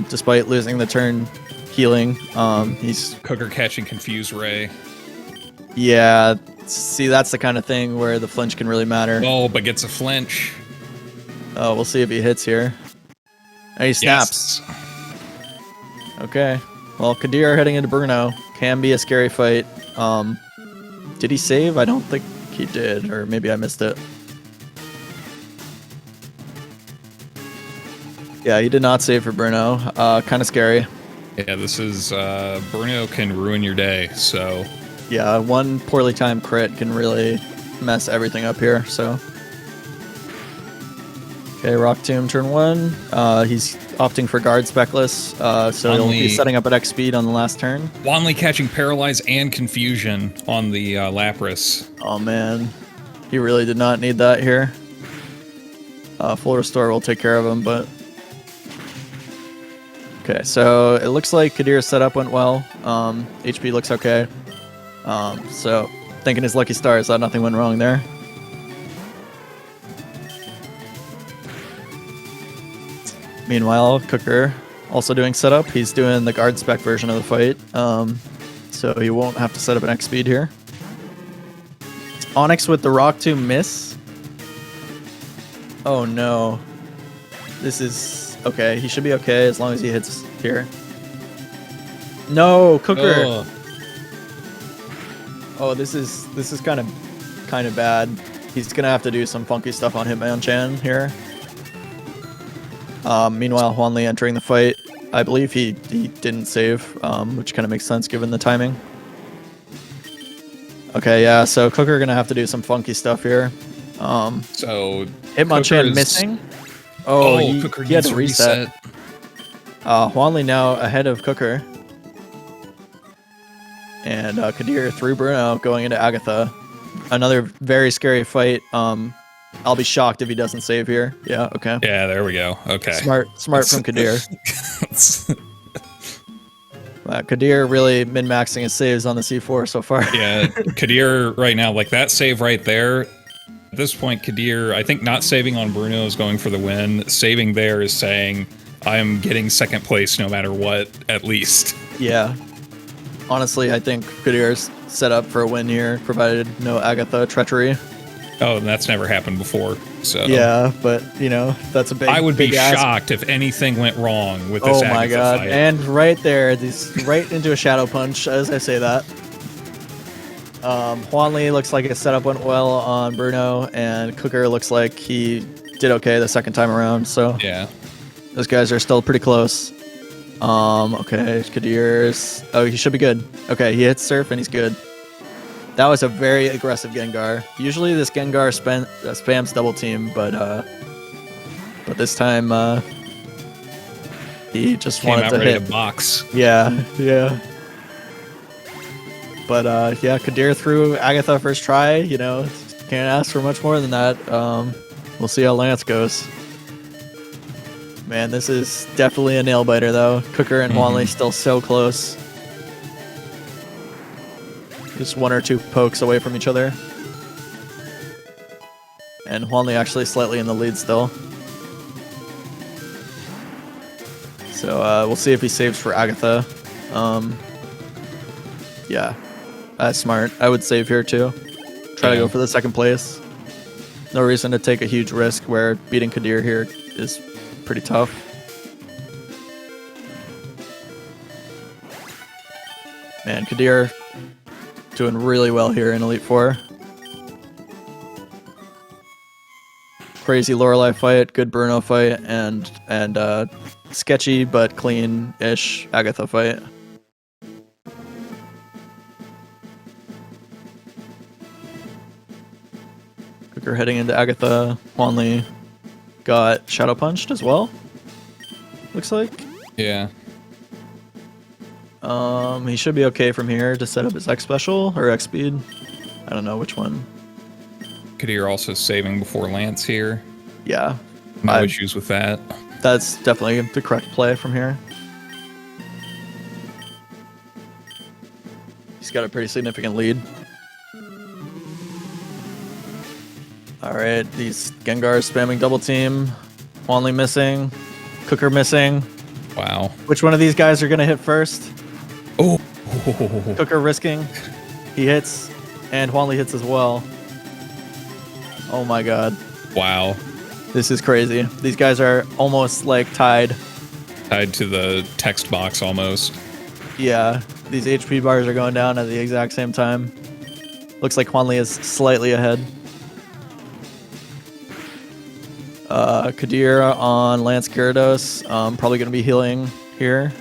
[SPEAKER 1] Despite losing the turn healing, he's...
[SPEAKER 2] Kukker catching Confuse Ray.
[SPEAKER 1] Yeah, see, that's the kind of thing where the flinch can really matter.
[SPEAKER 2] Oh, but gets a flinch.
[SPEAKER 1] Oh, we'll see if he hits here. And he snaps.
[SPEAKER 2] Yes.
[SPEAKER 1] Okay. Well, Kadir heading into Bruno can be a scary fight. Did he save? I don't think he did, or maybe I missed it. Yeah, he did not save for Bruno. Kind of scary.
[SPEAKER 2] Yeah, this is Bruno can ruin your day, so...
[SPEAKER 1] Yeah, one poorly timed crit can really mess everything up here, so... Okay, Rock Tomb turn 1. He's opting for guard specless, so he'll be setting up at X speed on the last turn.
[SPEAKER 2] Wanley catching Paralyze and Confusion on the Lapras.
[SPEAKER 1] Oh man, he really did not need that here. Full Restore will take care of him, but... Okay, so it looks like Kadir's setup went well. HP looks okay. So, thinking his lucky stars that nothing went wrong there. Meanwhile, Kukker also doing setup. He's doing the guard spec version of the fight, so he won't have to set up an X speed here. Onyx with the Rock to miss. Oh no. This is okay. He should be okay as long as he hits here. No, Kukker. Oh, this is kind of bad. He's gonna have to do some funky stuff on Hitmonchan here. Meanwhile, Juanly entering the fight. I believe he didn't save, which kind of makes sense given the timing. Okay, yeah, so Kukker gonna have to do some funky stuff here.
[SPEAKER 2] So
[SPEAKER 1] Hitmonchan missing. Oh,
[SPEAKER 2] Kukker
[SPEAKER 1] he had to reset. Juanly now ahead of Kukker. And Kadir through Bruno going into Agatha. Another very scary fight. I'll be shocked if he doesn't save here. Yeah, okay.
[SPEAKER 2] Yeah, there we go. Okay.
[SPEAKER 1] Smart from Kadir. Kadir really min-maxing his saves on the C4 so far.
[SPEAKER 2] Yeah, Kadir right now, like that save right there. At this point, Kadir, I think not saving on Bruno is going for the win. Saving there is saying, I am getting second place no matter what, at least.
[SPEAKER 1] Yeah. Honestly, I think Kadir's set up for a win here, provided no Agatha treachery.
[SPEAKER 2] Oh, and that's never happened before. So
[SPEAKER 1] yeah, but you know that's a big.
[SPEAKER 2] I would be
[SPEAKER 1] ask.
[SPEAKER 2] shocked if anything went wrong with this.
[SPEAKER 1] Oh my
[SPEAKER 2] Agatha
[SPEAKER 1] god!
[SPEAKER 2] fight.
[SPEAKER 1] And right there, right into a shadow punch as I say that. Juanly looks like his setup went well on Bruno, and Kukker looks like he did okay the second time around. So
[SPEAKER 2] yeah,
[SPEAKER 1] those guys are still pretty close. Okay, Kadir's. Oh, he should be good. Okay, he hits Surf and he's good. That was a very aggressive Gengar. Usually this Gengar spams double team, but this time he just wanted to hit.
[SPEAKER 2] To box.
[SPEAKER 1] Yeah. But yeah, Kadir threw Agatha first try. You know, can't ask for much more than that. We'll see how Lance goes. Man, this is definitely a nail biter though. Kukker and Juanly still so close. Just one or two pokes away from each other. And Juanly actually slightly in the lead still. So we'll see if he saves for Agatha. Yeah, that's smart. I would save here too. Try to go for the second place. No reason to take a huge risk where beating Kadir here is pretty tough. Man, Kadir doing really well here in Elite Four. Crazy Lorelei fight, good Bruno fight, and sketchy but clean-ish Agatha fight. Kukker heading into Agatha. Juanly got shadow punched as well. Looks like.
[SPEAKER 2] Yeah.
[SPEAKER 1] He should be okay from here to set up his X special or X speed. I don't know which one.
[SPEAKER 2] Kadir also saving before Lance here.
[SPEAKER 1] Yeah.
[SPEAKER 2] No issues with that.
[SPEAKER 1] That's definitely the correct play from here. He's got a pretty significant lead. Alright, these Gengars spamming double team. Juanly missing. Kukker missing.
[SPEAKER 2] Wow.
[SPEAKER 1] Which one of these guys are going to hit first?
[SPEAKER 2] Oh.
[SPEAKER 1] Kukker risking. He hits. And Juanly hits as well. Oh my god.
[SPEAKER 2] Wow.
[SPEAKER 1] This is crazy. These guys are almost like tied.
[SPEAKER 2] Tied to the text box almost.
[SPEAKER 1] Yeah. These HP bars are going down at the exact same time. Looks like Juanly is slightly ahead. Kadir on Lance Gyarados. Probably going to be healing here.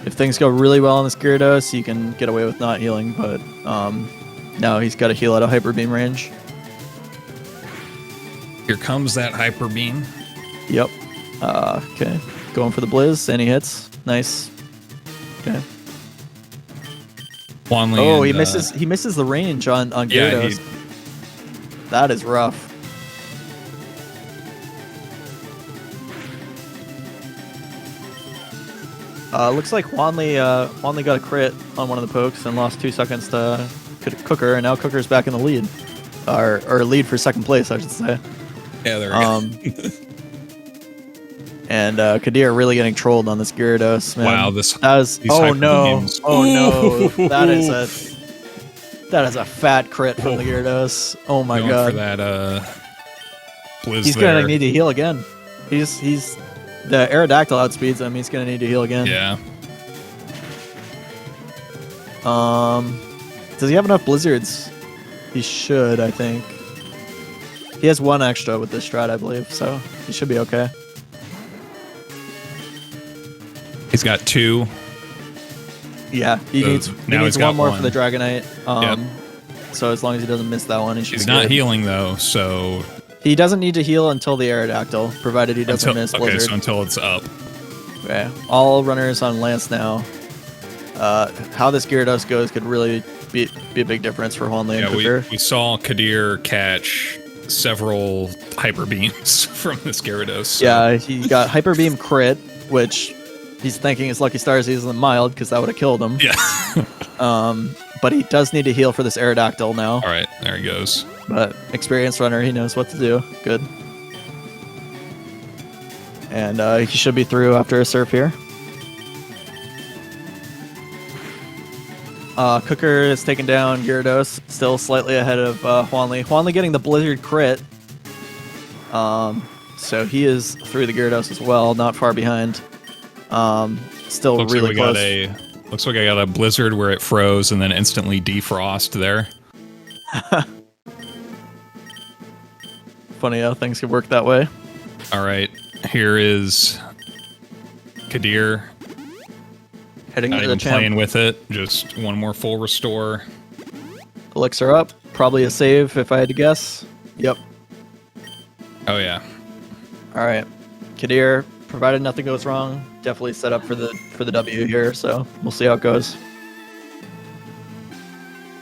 [SPEAKER 1] If things go really well on this Gyarados, you can get away with not healing, but no, he's got to heal out of Hyper Beam range.
[SPEAKER 2] Here comes that hyper beam.
[SPEAKER 1] Yep. Okay. Going for the blizz, and he hits. Nice. Okay.
[SPEAKER 2] Wanley
[SPEAKER 1] Oh,
[SPEAKER 2] and,
[SPEAKER 1] he misses. He misses the range on
[SPEAKER 2] yeah,
[SPEAKER 1] Gyarados. That is rough. Looks like Juanly got a crit on one of the pokes and lost 2 seconds to Kukker, and now Cooker's back in the lead, or lead for second place, I should say.
[SPEAKER 2] Yeah, there we go.
[SPEAKER 1] And Kadir really getting trolled on this Gyarados, man.
[SPEAKER 2] Wow,
[SPEAKER 1] these oh no,
[SPEAKER 2] beams.
[SPEAKER 1] oh no, that is a fat crit from the Gyarados. Oh my
[SPEAKER 2] Going
[SPEAKER 1] god,
[SPEAKER 2] for that blizz
[SPEAKER 1] he's
[SPEAKER 2] there.
[SPEAKER 1] gonna need to heal again. He's the Aerodactyl outspeeds him. He's gonna need to heal again.
[SPEAKER 2] Yeah.
[SPEAKER 1] Does he have enough blizzards? He should, I think. He has 1 extra with this strat, I believe, so he should be okay.
[SPEAKER 2] He's got 2.
[SPEAKER 1] Yeah, he needs
[SPEAKER 2] he's got
[SPEAKER 1] one more
[SPEAKER 2] one.
[SPEAKER 1] for the Dragonite.
[SPEAKER 2] Yep.
[SPEAKER 1] So as long as he doesn't miss that one, he should
[SPEAKER 2] He's
[SPEAKER 1] be
[SPEAKER 2] not
[SPEAKER 1] good.
[SPEAKER 2] healing though, so
[SPEAKER 1] He doesn't need to heal until the Aerodactyl, provided he doesn't miss
[SPEAKER 2] okay,
[SPEAKER 1] Blizzard.
[SPEAKER 2] so until it's up.
[SPEAKER 1] Okay, all runners on Lance now. How this Gyarados goes could really be a big difference for Juanly and Kukker.
[SPEAKER 2] We saw Kadir catch several hyper beams from this Gyarados. So.
[SPEAKER 1] Yeah, he got Hyper Beam crit, which he's thinking his Lucky Stars isn't mild because that would have killed him.
[SPEAKER 2] Yeah.
[SPEAKER 1] But he does need to heal for this Aerodactyl now.
[SPEAKER 2] All right, there he goes.
[SPEAKER 1] But experienced runner, he knows what to do. Good. And he should be through after a surf here. Kukker is taken down Gyarados, still slightly ahead of Juanly. Juanly getting the Blizzard crit. So he is through the Gyarados as well, not far behind. Still
[SPEAKER 2] Looks
[SPEAKER 1] really
[SPEAKER 2] like
[SPEAKER 1] close.
[SPEAKER 2] Looks like I got a blizzard where it froze and then instantly defrost there.
[SPEAKER 1] Funny how things can work that way.
[SPEAKER 2] All right, here is Kadir.
[SPEAKER 1] Heading
[SPEAKER 2] Not
[SPEAKER 1] into the
[SPEAKER 2] even playing
[SPEAKER 1] champ.
[SPEAKER 2] with it. Just one more full restore.
[SPEAKER 1] Elixir up. Probably a save if I had to guess. Yep.
[SPEAKER 2] Oh yeah.
[SPEAKER 1] All right. Kadir, provided nothing goes wrong, definitely set up for the W here, so we'll see how it goes.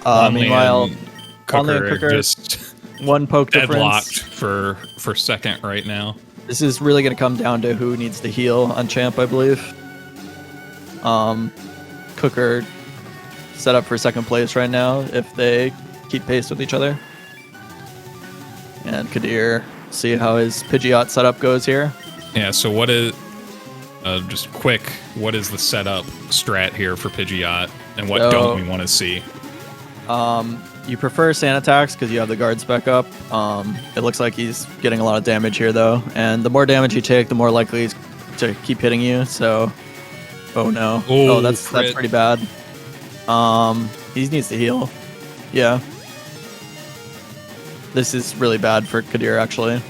[SPEAKER 1] Meanwhile, Juanly and Kukker,
[SPEAKER 2] just
[SPEAKER 1] 1 poke
[SPEAKER 2] deadlocked
[SPEAKER 1] difference.
[SPEAKER 2] for second right now.
[SPEAKER 1] This is really going to come down to who needs to heal on champ, I believe. Kukker set up for second place right now if they keep pace with each other. And Kadir, see how his Pidgeot setup goes here.
[SPEAKER 2] Yeah, so what is just quick, what is the setup strat here for Pidgeot, and what don't we want to see?
[SPEAKER 1] You prefer sand attacks because you have the guard spec up. It looks like he's getting a lot of damage here though, and the more damage you take, the more likely he's to keep hitting you. So, oh no, that's pretty bad. He needs to heal. Yeah, this is really bad for Kadir actually.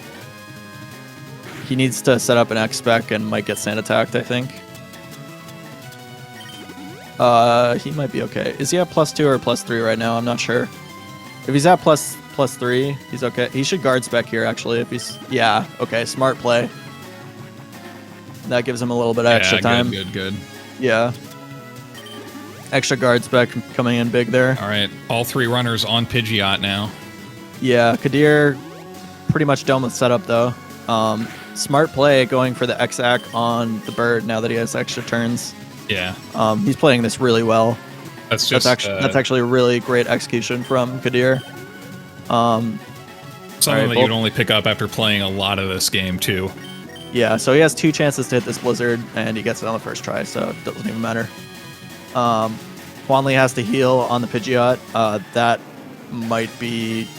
[SPEAKER 1] He needs to set up an X spec and might get sand attacked, I think. He might be okay. Is he at +2 or +3 right now? I'm not sure. If he's at +3, he's okay. He should guard spec here, actually. If he's... Yeah, okay, smart play. That gives him a little bit of extra time.
[SPEAKER 2] Good.
[SPEAKER 1] Yeah. Extra guard spec coming in big there.
[SPEAKER 2] All right, all 3 runners on Pidgeot now.
[SPEAKER 1] Yeah, Kadir pretty much done with setup, though. Smart play going for the X-Ack on the bird now that he has extra turns.
[SPEAKER 2] Yeah.
[SPEAKER 1] He's playing this really well.
[SPEAKER 2] That's
[SPEAKER 1] actually a really great execution from Kadir.
[SPEAKER 2] Something that you'd only pick up after playing a lot of this game too.
[SPEAKER 1] Yeah, so he has 2 chances to hit this Blizzard, and he gets it on the first try, so it doesn't even matter. Juanly has to heal on the Pidgeot. That might be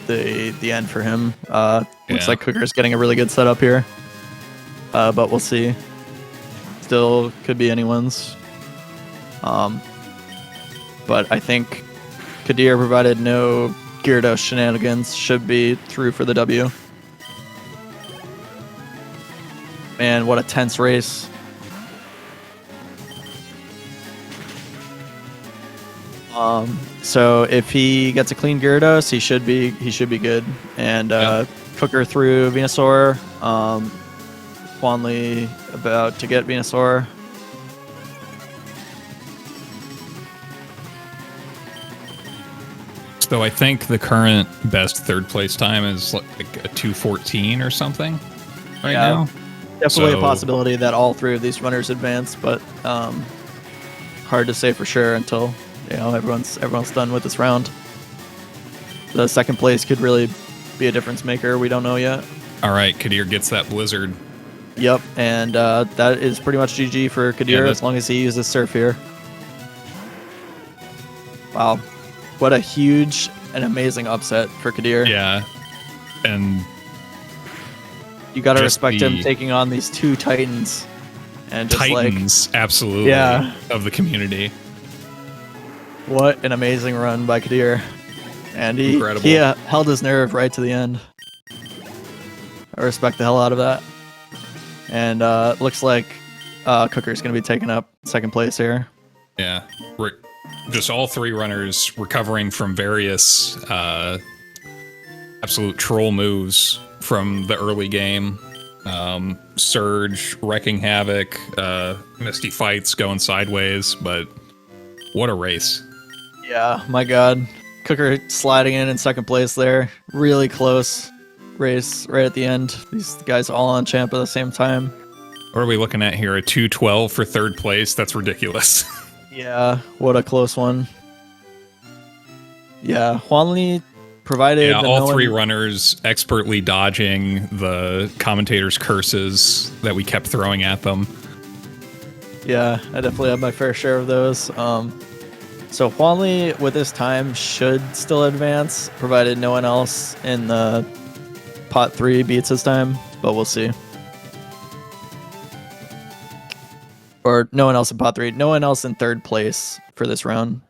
[SPEAKER 1] the end for him. Looks like Kukker's getting a really good setup here, but we'll see. Still could be anyone's. But I think Kadir, provided no Gyarados shenanigans, should be through for the W. Man, what a tense race. So if he gets a clean Gyarados, he should be good. And Kukker through Venusaur. Juanly about to get Venusaur.
[SPEAKER 2] So I think the current best third place time is like a 2:14 or something right now.
[SPEAKER 1] Definitely a
[SPEAKER 2] So-
[SPEAKER 1] possibility that all three of these runners advance, but hard to say for sure until everyone's done with this round. The second place could really be a difference maker. We don't know yet.
[SPEAKER 2] All right, Kadir gets that blizzard.
[SPEAKER 1] Yep, and that is pretty much GG for Kadir as long as he uses Surf here. Wow, what a huge and amazing upset for Kadir.
[SPEAKER 2] Yeah, and
[SPEAKER 1] You got to
[SPEAKER 2] just
[SPEAKER 1] respect him
[SPEAKER 2] the-
[SPEAKER 1] taking on these two Titans. And just
[SPEAKER 2] Titans, absolutely,
[SPEAKER 1] Yeah.
[SPEAKER 2] of the community.
[SPEAKER 1] what an amazing run by Kadir. And he
[SPEAKER 2] Incredible.
[SPEAKER 1] held his nerve right to the end. I respect the hell out of that. And looks like Kukker's going to be taking up second place here.
[SPEAKER 2] Yeah, just all three runners recovering from various absolute troll moves from the early game. Surge, wrecking havoc, Misty Fights going sideways, but what a race.
[SPEAKER 1] Yeah, my God. Kukker sliding in second place there. Really close race right at the end. These guys all on champ at the same time.
[SPEAKER 2] What are we looking at here? A 2:12 for third place? That's ridiculous.
[SPEAKER 1] Yeah, what a close one. Yeah, Juanly provided
[SPEAKER 2] Yeah,
[SPEAKER 1] that
[SPEAKER 2] all
[SPEAKER 1] no
[SPEAKER 2] three
[SPEAKER 1] one-
[SPEAKER 2] runners expertly dodging the commentators' curses that we kept throwing at them.
[SPEAKER 1] Yeah, I definitely have my fair share of those. So Juanly with this time should still advance, provided no one else in the pot 3 beats his time, but we'll see. Or no one else in pot 3, no one else in third place for this round.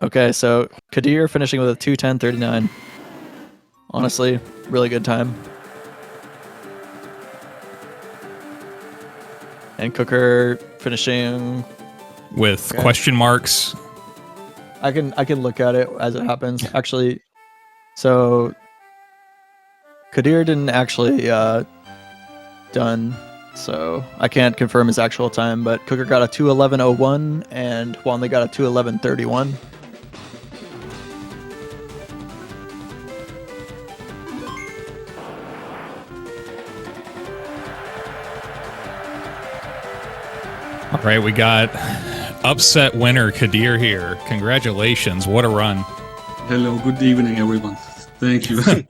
[SPEAKER 1] Okay, so Kadir finishing with a 2:10.39. Honestly, really good time. And Kukker finishing.
[SPEAKER 2] With
[SPEAKER 1] Okay.
[SPEAKER 2] question marks.
[SPEAKER 1] I can look at it as it happens. Actually, so Kadir didn't actually done, so I can't confirm his actual time. But Kukker got a 2:11.01 and Juanly got a 2:11.31.
[SPEAKER 2] All right, we got upset winner Kadir here. Congratulations. What a run.
[SPEAKER 3] Hello, good evening, everyone. Thank you. It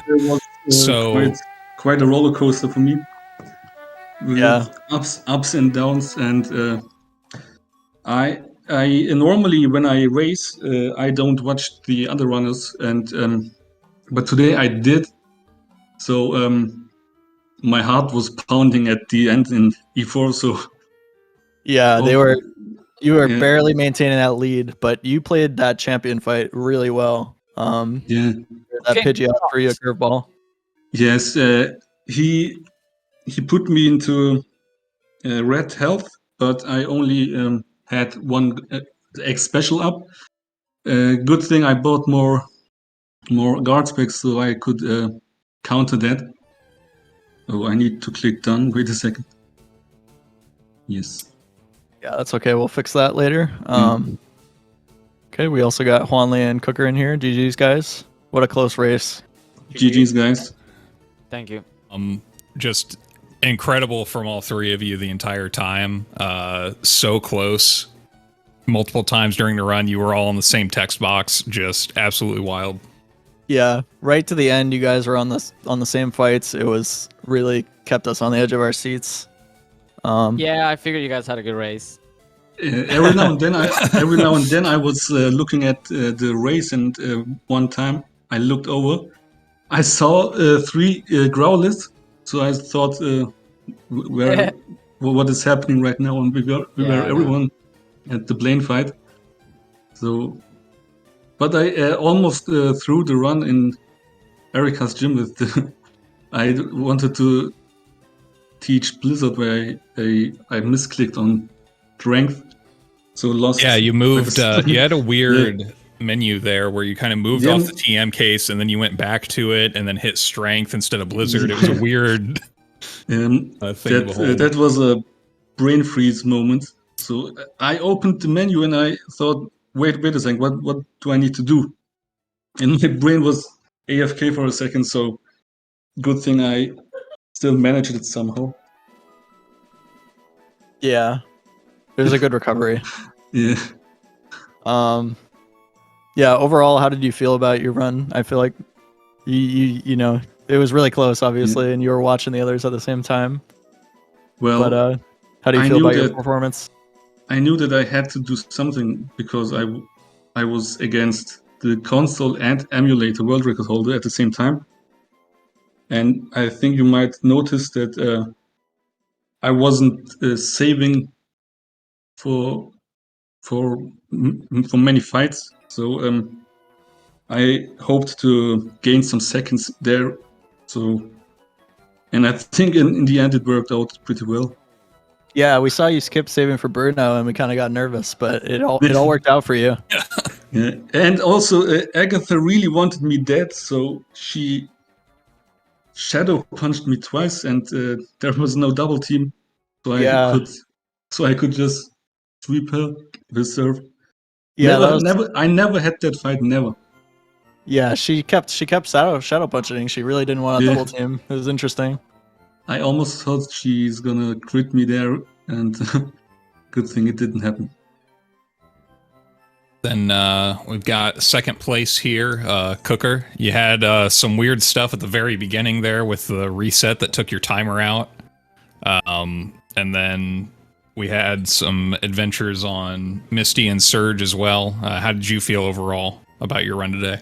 [SPEAKER 3] was
[SPEAKER 2] So-
[SPEAKER 3] quite a roller coaster for me. With
[SPEAKER 1] Yeah.
[SPEAKER 3] ups and downs, and I normally when I race, I don't watch the other runners, and but today I did. So my heart was pounding at the end in E4. So
[SPEAKER 1] Yeah, you were
[SPEAKER 3] Yeah.
[SPEAKER 1] barely maintaining that lead, but you played that champion fight really well.
[SPEAKER 3] yeah,
[SPEAKER 1] That
[SPEAKER 4] Okay.
[SPEAKER 1] Pidgeot threw you a curveball.
[SPEAKER 3] yes, he put me into red health, but I only had one X special up. Good thing I bought more guard specs so I could counter that. Oh, I need to click done. Wait a second. Yes.
[SPEAKER 1] Yeah, that's okay. We'll fix that later. Okay, we also got Juanly and Kukker in here. GG's, guys. What a close race.
[SPEAKER 3] GG's, guys.
[SPEAKER 4] Thank you.
[SPEAKER 2] Just incredible from all three of you the entire time. So close. Multiple times during the run, you were all in the same text box. Just absolutely wild.
[SPEAKER 1] Yeah, right to the end, you guys were on the same fights. It was really kept us on the edge of our seats.
[SPEAKER 4] Yeah, I figured you guys had a good race.
[SPEAKER 3] Every now and then, I was looking at the race, and one time I looked over. I saw 3 growlers, so I thought, what is happening right now? And we were
[SPEAKER 4] Yeah, I know.
[SPEAKER 3] everyone at the plane fight. So, but I almost threw the run in Erica's gym with the. I wanted to teach Blizzard where I misclicked on strength, so lost.
[SPEAKER 2] Yeah, you moved. You had a weird menu there where you kind of moved off the TM case and then you went back to it and then hit strength instead of blizzard. It was a weird thing to behold.
[SPEAKER 3] That was a brain freeze moment. So I opened the menu and I thought, wait a second, what do I need to do? And my brain was AFK for a second, so good thing I still managed it somehow.
[SPEAKER 1] Yeah. It was a good recovery.
[SPEAKER 3] Yeah.
[SPEAKER 1] Yeah, overall, how did you feel about your run? I feel like you know, it was really close, obviously, and you were watching the others at the same time.
[SPEAKER 3] Well,
[SPEAKER 1] but how do you feel about your performance?
[SPEAKER 3] I knew that I had to do something because I was against the console and emulator world record holder at the same time. And I think you might notice that I wasn't saving for many fights. So I hoped to gain some seconds there. So, and I think in the end it worked out pretty well.
[SPEAKER 1] Yeah, we saw you skip saving for Bruno, and we kind of got nervous, but it all worked out for you.
[SPEAKER 3] Yeah, and also Agatha really wanted me dead, so she shadow punched me twice, and there was no double team, so I could just sweep her with serve.
[SPEAKER 1] Yeah,
[SPEAKER 3] I never had that fight, never.
[SPEAKER 1] Yeah, she kept shadow punching. She really didn't want to double team. It was interesting.
[SPEAKER 3] I almost thought she's gonna crit me there, and good thing it didn't happen.
[SPEAKER 2] Then we've got second place here, Kukker. You had some weird stuff at the very beginning there with the reset that took your timer out. And then we had some adventures on Misty and Surge as well. How did you feel overall about your run today?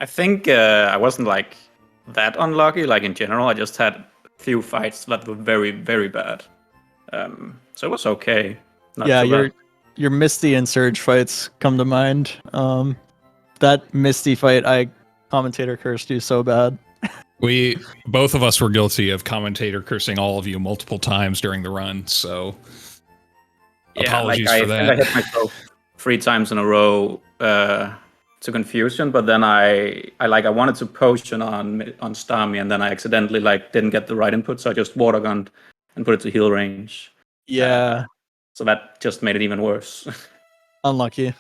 [SPEAKER 5] I think I wasn't like that unlucky. Like in general, I just had a few fights that were very, very bad. So it was okay.
[SPEAKER 1] Not your Misty and Surge fights come to mind. That Misty fight, I commentator cursed you so bad.
[SPEAKER 2] Both of us were guilty of commentator cursing all of you multiple times during the run, so apologies for that.
[SPEAKER 5] I hit myself 3 times in a row to confusion, but then I wanted to potion on Starmie, and then I accidentally didn't get the right input, so I just water gunned and put it to heal range.
[SPEAKER 1] Yeah.
[SPEAKER 5] So that just made it even worse.
[SPEAKER 1] Unlucky.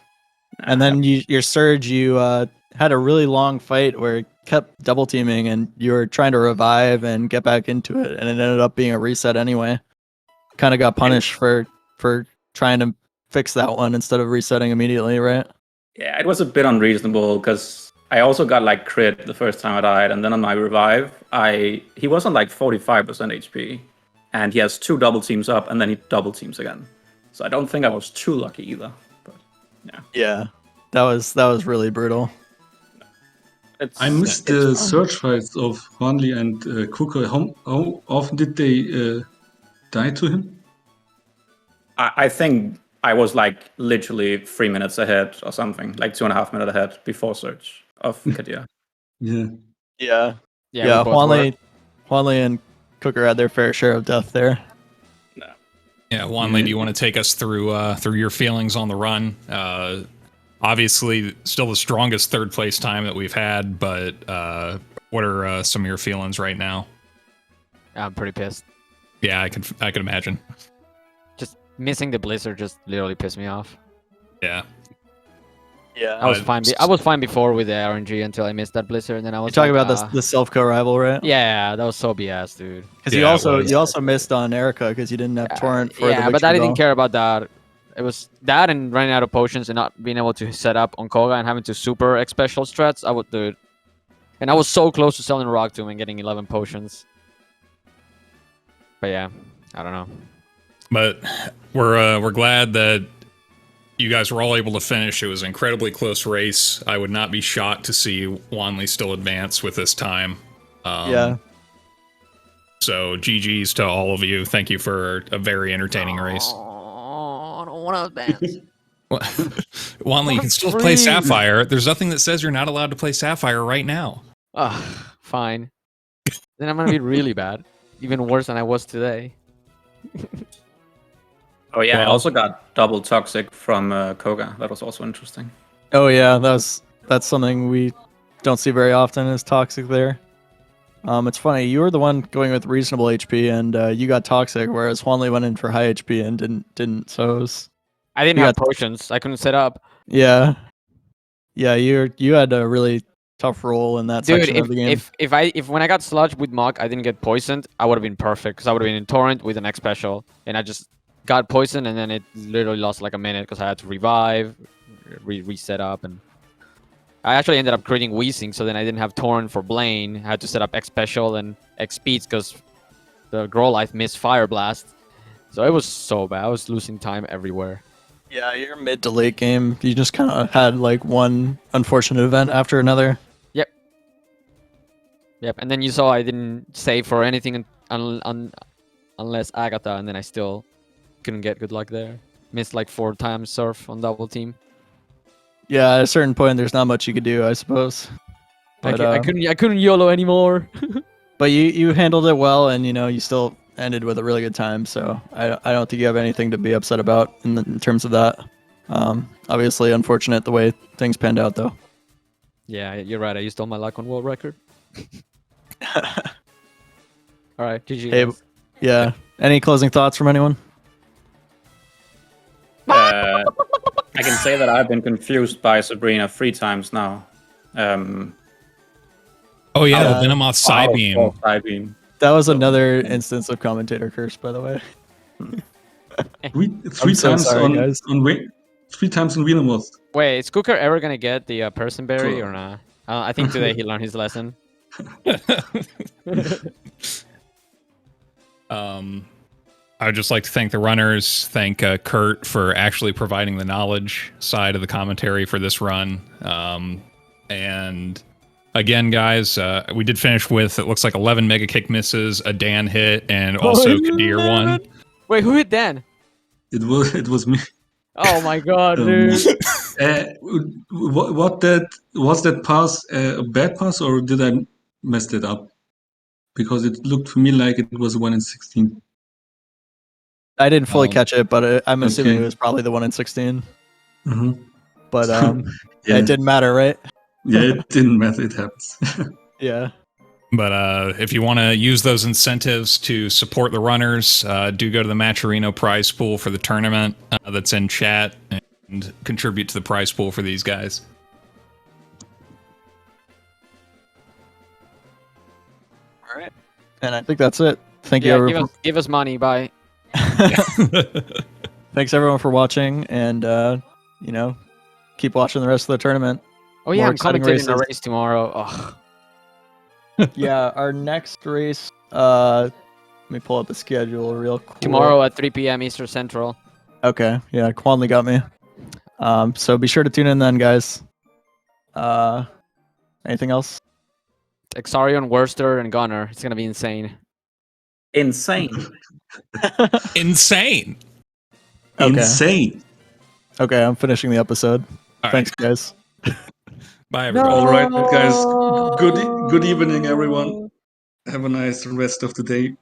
[SPEAKER 1] And then your Surge, you had a really long fight where it kept double teaming, and you were trying to revive and get back into it, and it ended up being a reset anyway. Kind of got punished for trying to fix that one instead of resetting immediately, right?
[SPEAKER 5] Yeah, it was a bit unreasonable because I also got crit the first time I died, and then on my revive, he was on 45% HP, and he has 2 double teams up, and then he double teams again. So I don't think I was too lucky either. But yeah.
[SPEAKER 1] Yeah, that was really brutal.
[SPEAKER 3] I missed the search fights of Juanly and Kukker. How often did they die to him?
[SPEAKER 5] I think I was literally 3 minutes ahead or something, 2.5 minutes ahead before search of Kadir.
[SPEAKER 1] Yeah. Juanly and Kukker had their fair share of death there.
[SPEAKER 2] Yeah, Juanly, do you want to take us through your feelings on the run? Obviously, still the strongest third place time that we've had, but what are some of your feelings right now?
[SPEAKER 4] I'm pretty pissed.
[SPEAKER 2] Yeah, I can imagine.
[SPEAKER 4] Just missing the blizzard just literally pissed me off.
[SPEAKER 2] Yeah.
[SPEAKER 1] Yeah.
[SPEAKER 4] I was fine. I was fine before with the RNG until I missed that blizzard, and then I was.
[SPEAKER 1] You're talking about the self-co rival, right?
[SPEAKER 4] Yeah, that was so BS, dude.
[SPEAKER 1] Because you also missed on Erica because you didn't have torrent for the victory
[SPEAKER 4] but I didn't
[SPEAKER 1] bell.
[SPEAKER 4] care about that. It was that and running out of potions and not being able to set up on Koga and having to super X special strats. I would do it, and I was so close to selling Rock Tomb and getting 11 potions. But yeah, I don't know.
[SPEAKER 2] But we're glad that you guys were all able to finish. It was an incredibly close race. I would not be shocked to see Juanly still advance with this time.
[SPEAKER 1] Yeah.
[SPEAKER 2] So GG's to all of you. Thank you for a very entertaining race.
[SPEAKER 4] I don't want to advance.
[SPEAKER 2] Juanly, you can still play Sapphire. There's nothing that says you're not allowed to play Sapphire right now.
[SPEAKER 4] Fine. Then I'm going to be really bad. Even worse than I was today.
[SPEAKER 5] Oh yeah, I
[SPEAKER 1] Wow.
[SPEAKER 5] also got double toxic from Koga. That was also interesting.
[SPEAKER 1] Oh yeah, that's something we don't see very often is toxic there. It's funny, you were the one going with reasonable HP and you got toxic, whereas Juanly went in for high HP and didn't. So it was,
[SPEAKER 4] I didn't
[SPEAKER 1] You
[SPEAKER 4] have
[SPEAKER 1] got-
[SPEAKER 4] potions. I couldn't set up.
[SPEAKER 1] yeah, you had a really tough role in that
[SPEAKER 4] Dude,
[SPEAKER 1] section of the game.
[SPEAKER 4] if when I got sludged with Mog, I didn't get poisoned, I would have been perfect because I would have been in Torrent with an X special, and I just got poisoned, and then it literally lost like a minute because I had to revive, reset up, and I actually ended up creating Wheezing, so then I didn't have Torrent for Blaine. I had to set up X special and X speeds because the Growlithe missed Fire Blast, so it was so bad. I was losing time everywhere.
[SPEAKER 1] Yeah, your mid to late game, you just kind of had like one unfortunate event after another.
[SPEAKER 4] Yep, and then you saw I didn't save for anything unless Agatha, and then I still couldn't get good luck there. Missed like 4 times Surf on double team.
[SPEAKER 1] Yeah, at a certain point, there's not much you could do, I suppose. But
[SPEAKER 4] I couldn't YOLO anymore.
[SPEAKER 1] but you handled it well, and you still ended with a really good time. So I don't think you have anything to be upset about in terms of that. Obviously, unfortunate the way things panned out, though.
[SPEAKER 4] Yeah, you're right. I used all my luck on world record. All right, GG.
[SPEAKER 1] Hey,
[SPEAKER 4] guys.
[SPEAKER 1] yeah. Any closing thoughts from anyone?
[SPEAKER 5] I can say that I've been confused by Sabrina 3 times now.
[SPEAKER 2] Oh yeah,
[SPEAKER 1] Uh,
[SPEAKER 2] the Venomoth Psybeam.
[SPEAKER 5] Psybeam.
[SPEAKER 1] That was another instance of commentator curse, by the way.
[SPEAKER 3] Three
[SPEAKER 1] so
[SPEAKER 3] times
[SPEAKER 1] sorry,
[SPEAKER 3] on
[SPEAKER 1] guys.
[SPEAKER 3] three times on Wheelermoth.
[SPEAKER 4] Wait, is Kukker ever gonna get the person berry
[SPEAKER 3] Cool.
[SPEAKER 4] or not? I think today he learned his lesson.
[SPEAKER 2] I would just like to thank the runners, thank Kurt for actually providing the knowledge side of the commentary for this run. And again, guys, we did finish with, it looks like 11 mega kick misses, a Dan hit, and also Kadir won.
[SPEAKER 4] Wait, who hit Dan?
[SPEAKER 3] It was me.
[SPEAKER 4] Oh my god,
[SPEAKER 3] Um,
[SPEAKER 4] dude.
[SPEAKER 3] what that was that pass a bad pass, or did I mess it up? Because it looked to me like it was 1 in 16.
[SPEAKER 1] I didn't fully catch it, but I'm assuming
[SPEAKER 3] okay.
[SPEAKER 1] it was probably the 1 in 16.
[SPEAKER 3] Mm-hmm.
[SPEAKER 1] But
[SPEAKER 3] Yeah.
[SPEAKER 1] it didn't matter, right?
[SPEAKER 3] Yeah, it didn't matter. It happens.
[SPEAKER 1] Yeah.
[SPEAKER 2] But if you want to use those incentives to support the runners, do go to the Matcherino prize pool for the tournament that's in chat and contribute to the prize pool for these guys.
[SPEAKER 1] All right. And I think that's it. Thank you,
[SPEAKER 4] Yeah,
[SPEAKER 1] everyone.
[SPEAKER 4] give us money. Bye.
[SPEAKER 1] Thanks, everyone, for watching. And, keep watching the rest of the tournament.
[SPEAKER 4] Oh yeah,
[SPEAKER 1] More
[SPEAKER 4] I'm
[SPEAKER 1] exciting
[SPEAKER 4] commentating a
[SPEAKER 1] races.
[SPEAKER 4] race tomorrow. Ugh.
[SPEAKER 1] Yeah, our next race. Let me pull up the schedule real quick.
[SPEAKER 4] Tomorrow at 3 p.m. Eastern Central.
[SPEAKER 1] Okay. Yeah, Quanly got me. So be sure to tune in then, guys. Anything else?
[SPEAKER 4] Exarion, Worcester, and Gunner. It's gonna be insane.
[SPEAKER 5] Insane.
[SPEAKER 2] Insane.
[SPEAKER 1] Okay.
[SPEAKER 3] Insane.
[SPEAKER 1] Okay, I'm finishing the episode.
[SPEAKER 2] All
[SPEAKER 1] Thanks, guys.
[SPEAKER 2] Bye, everybody.
[SPEAKER 3] All right, guys. Good evening, everyone. Have a nice rest of the day.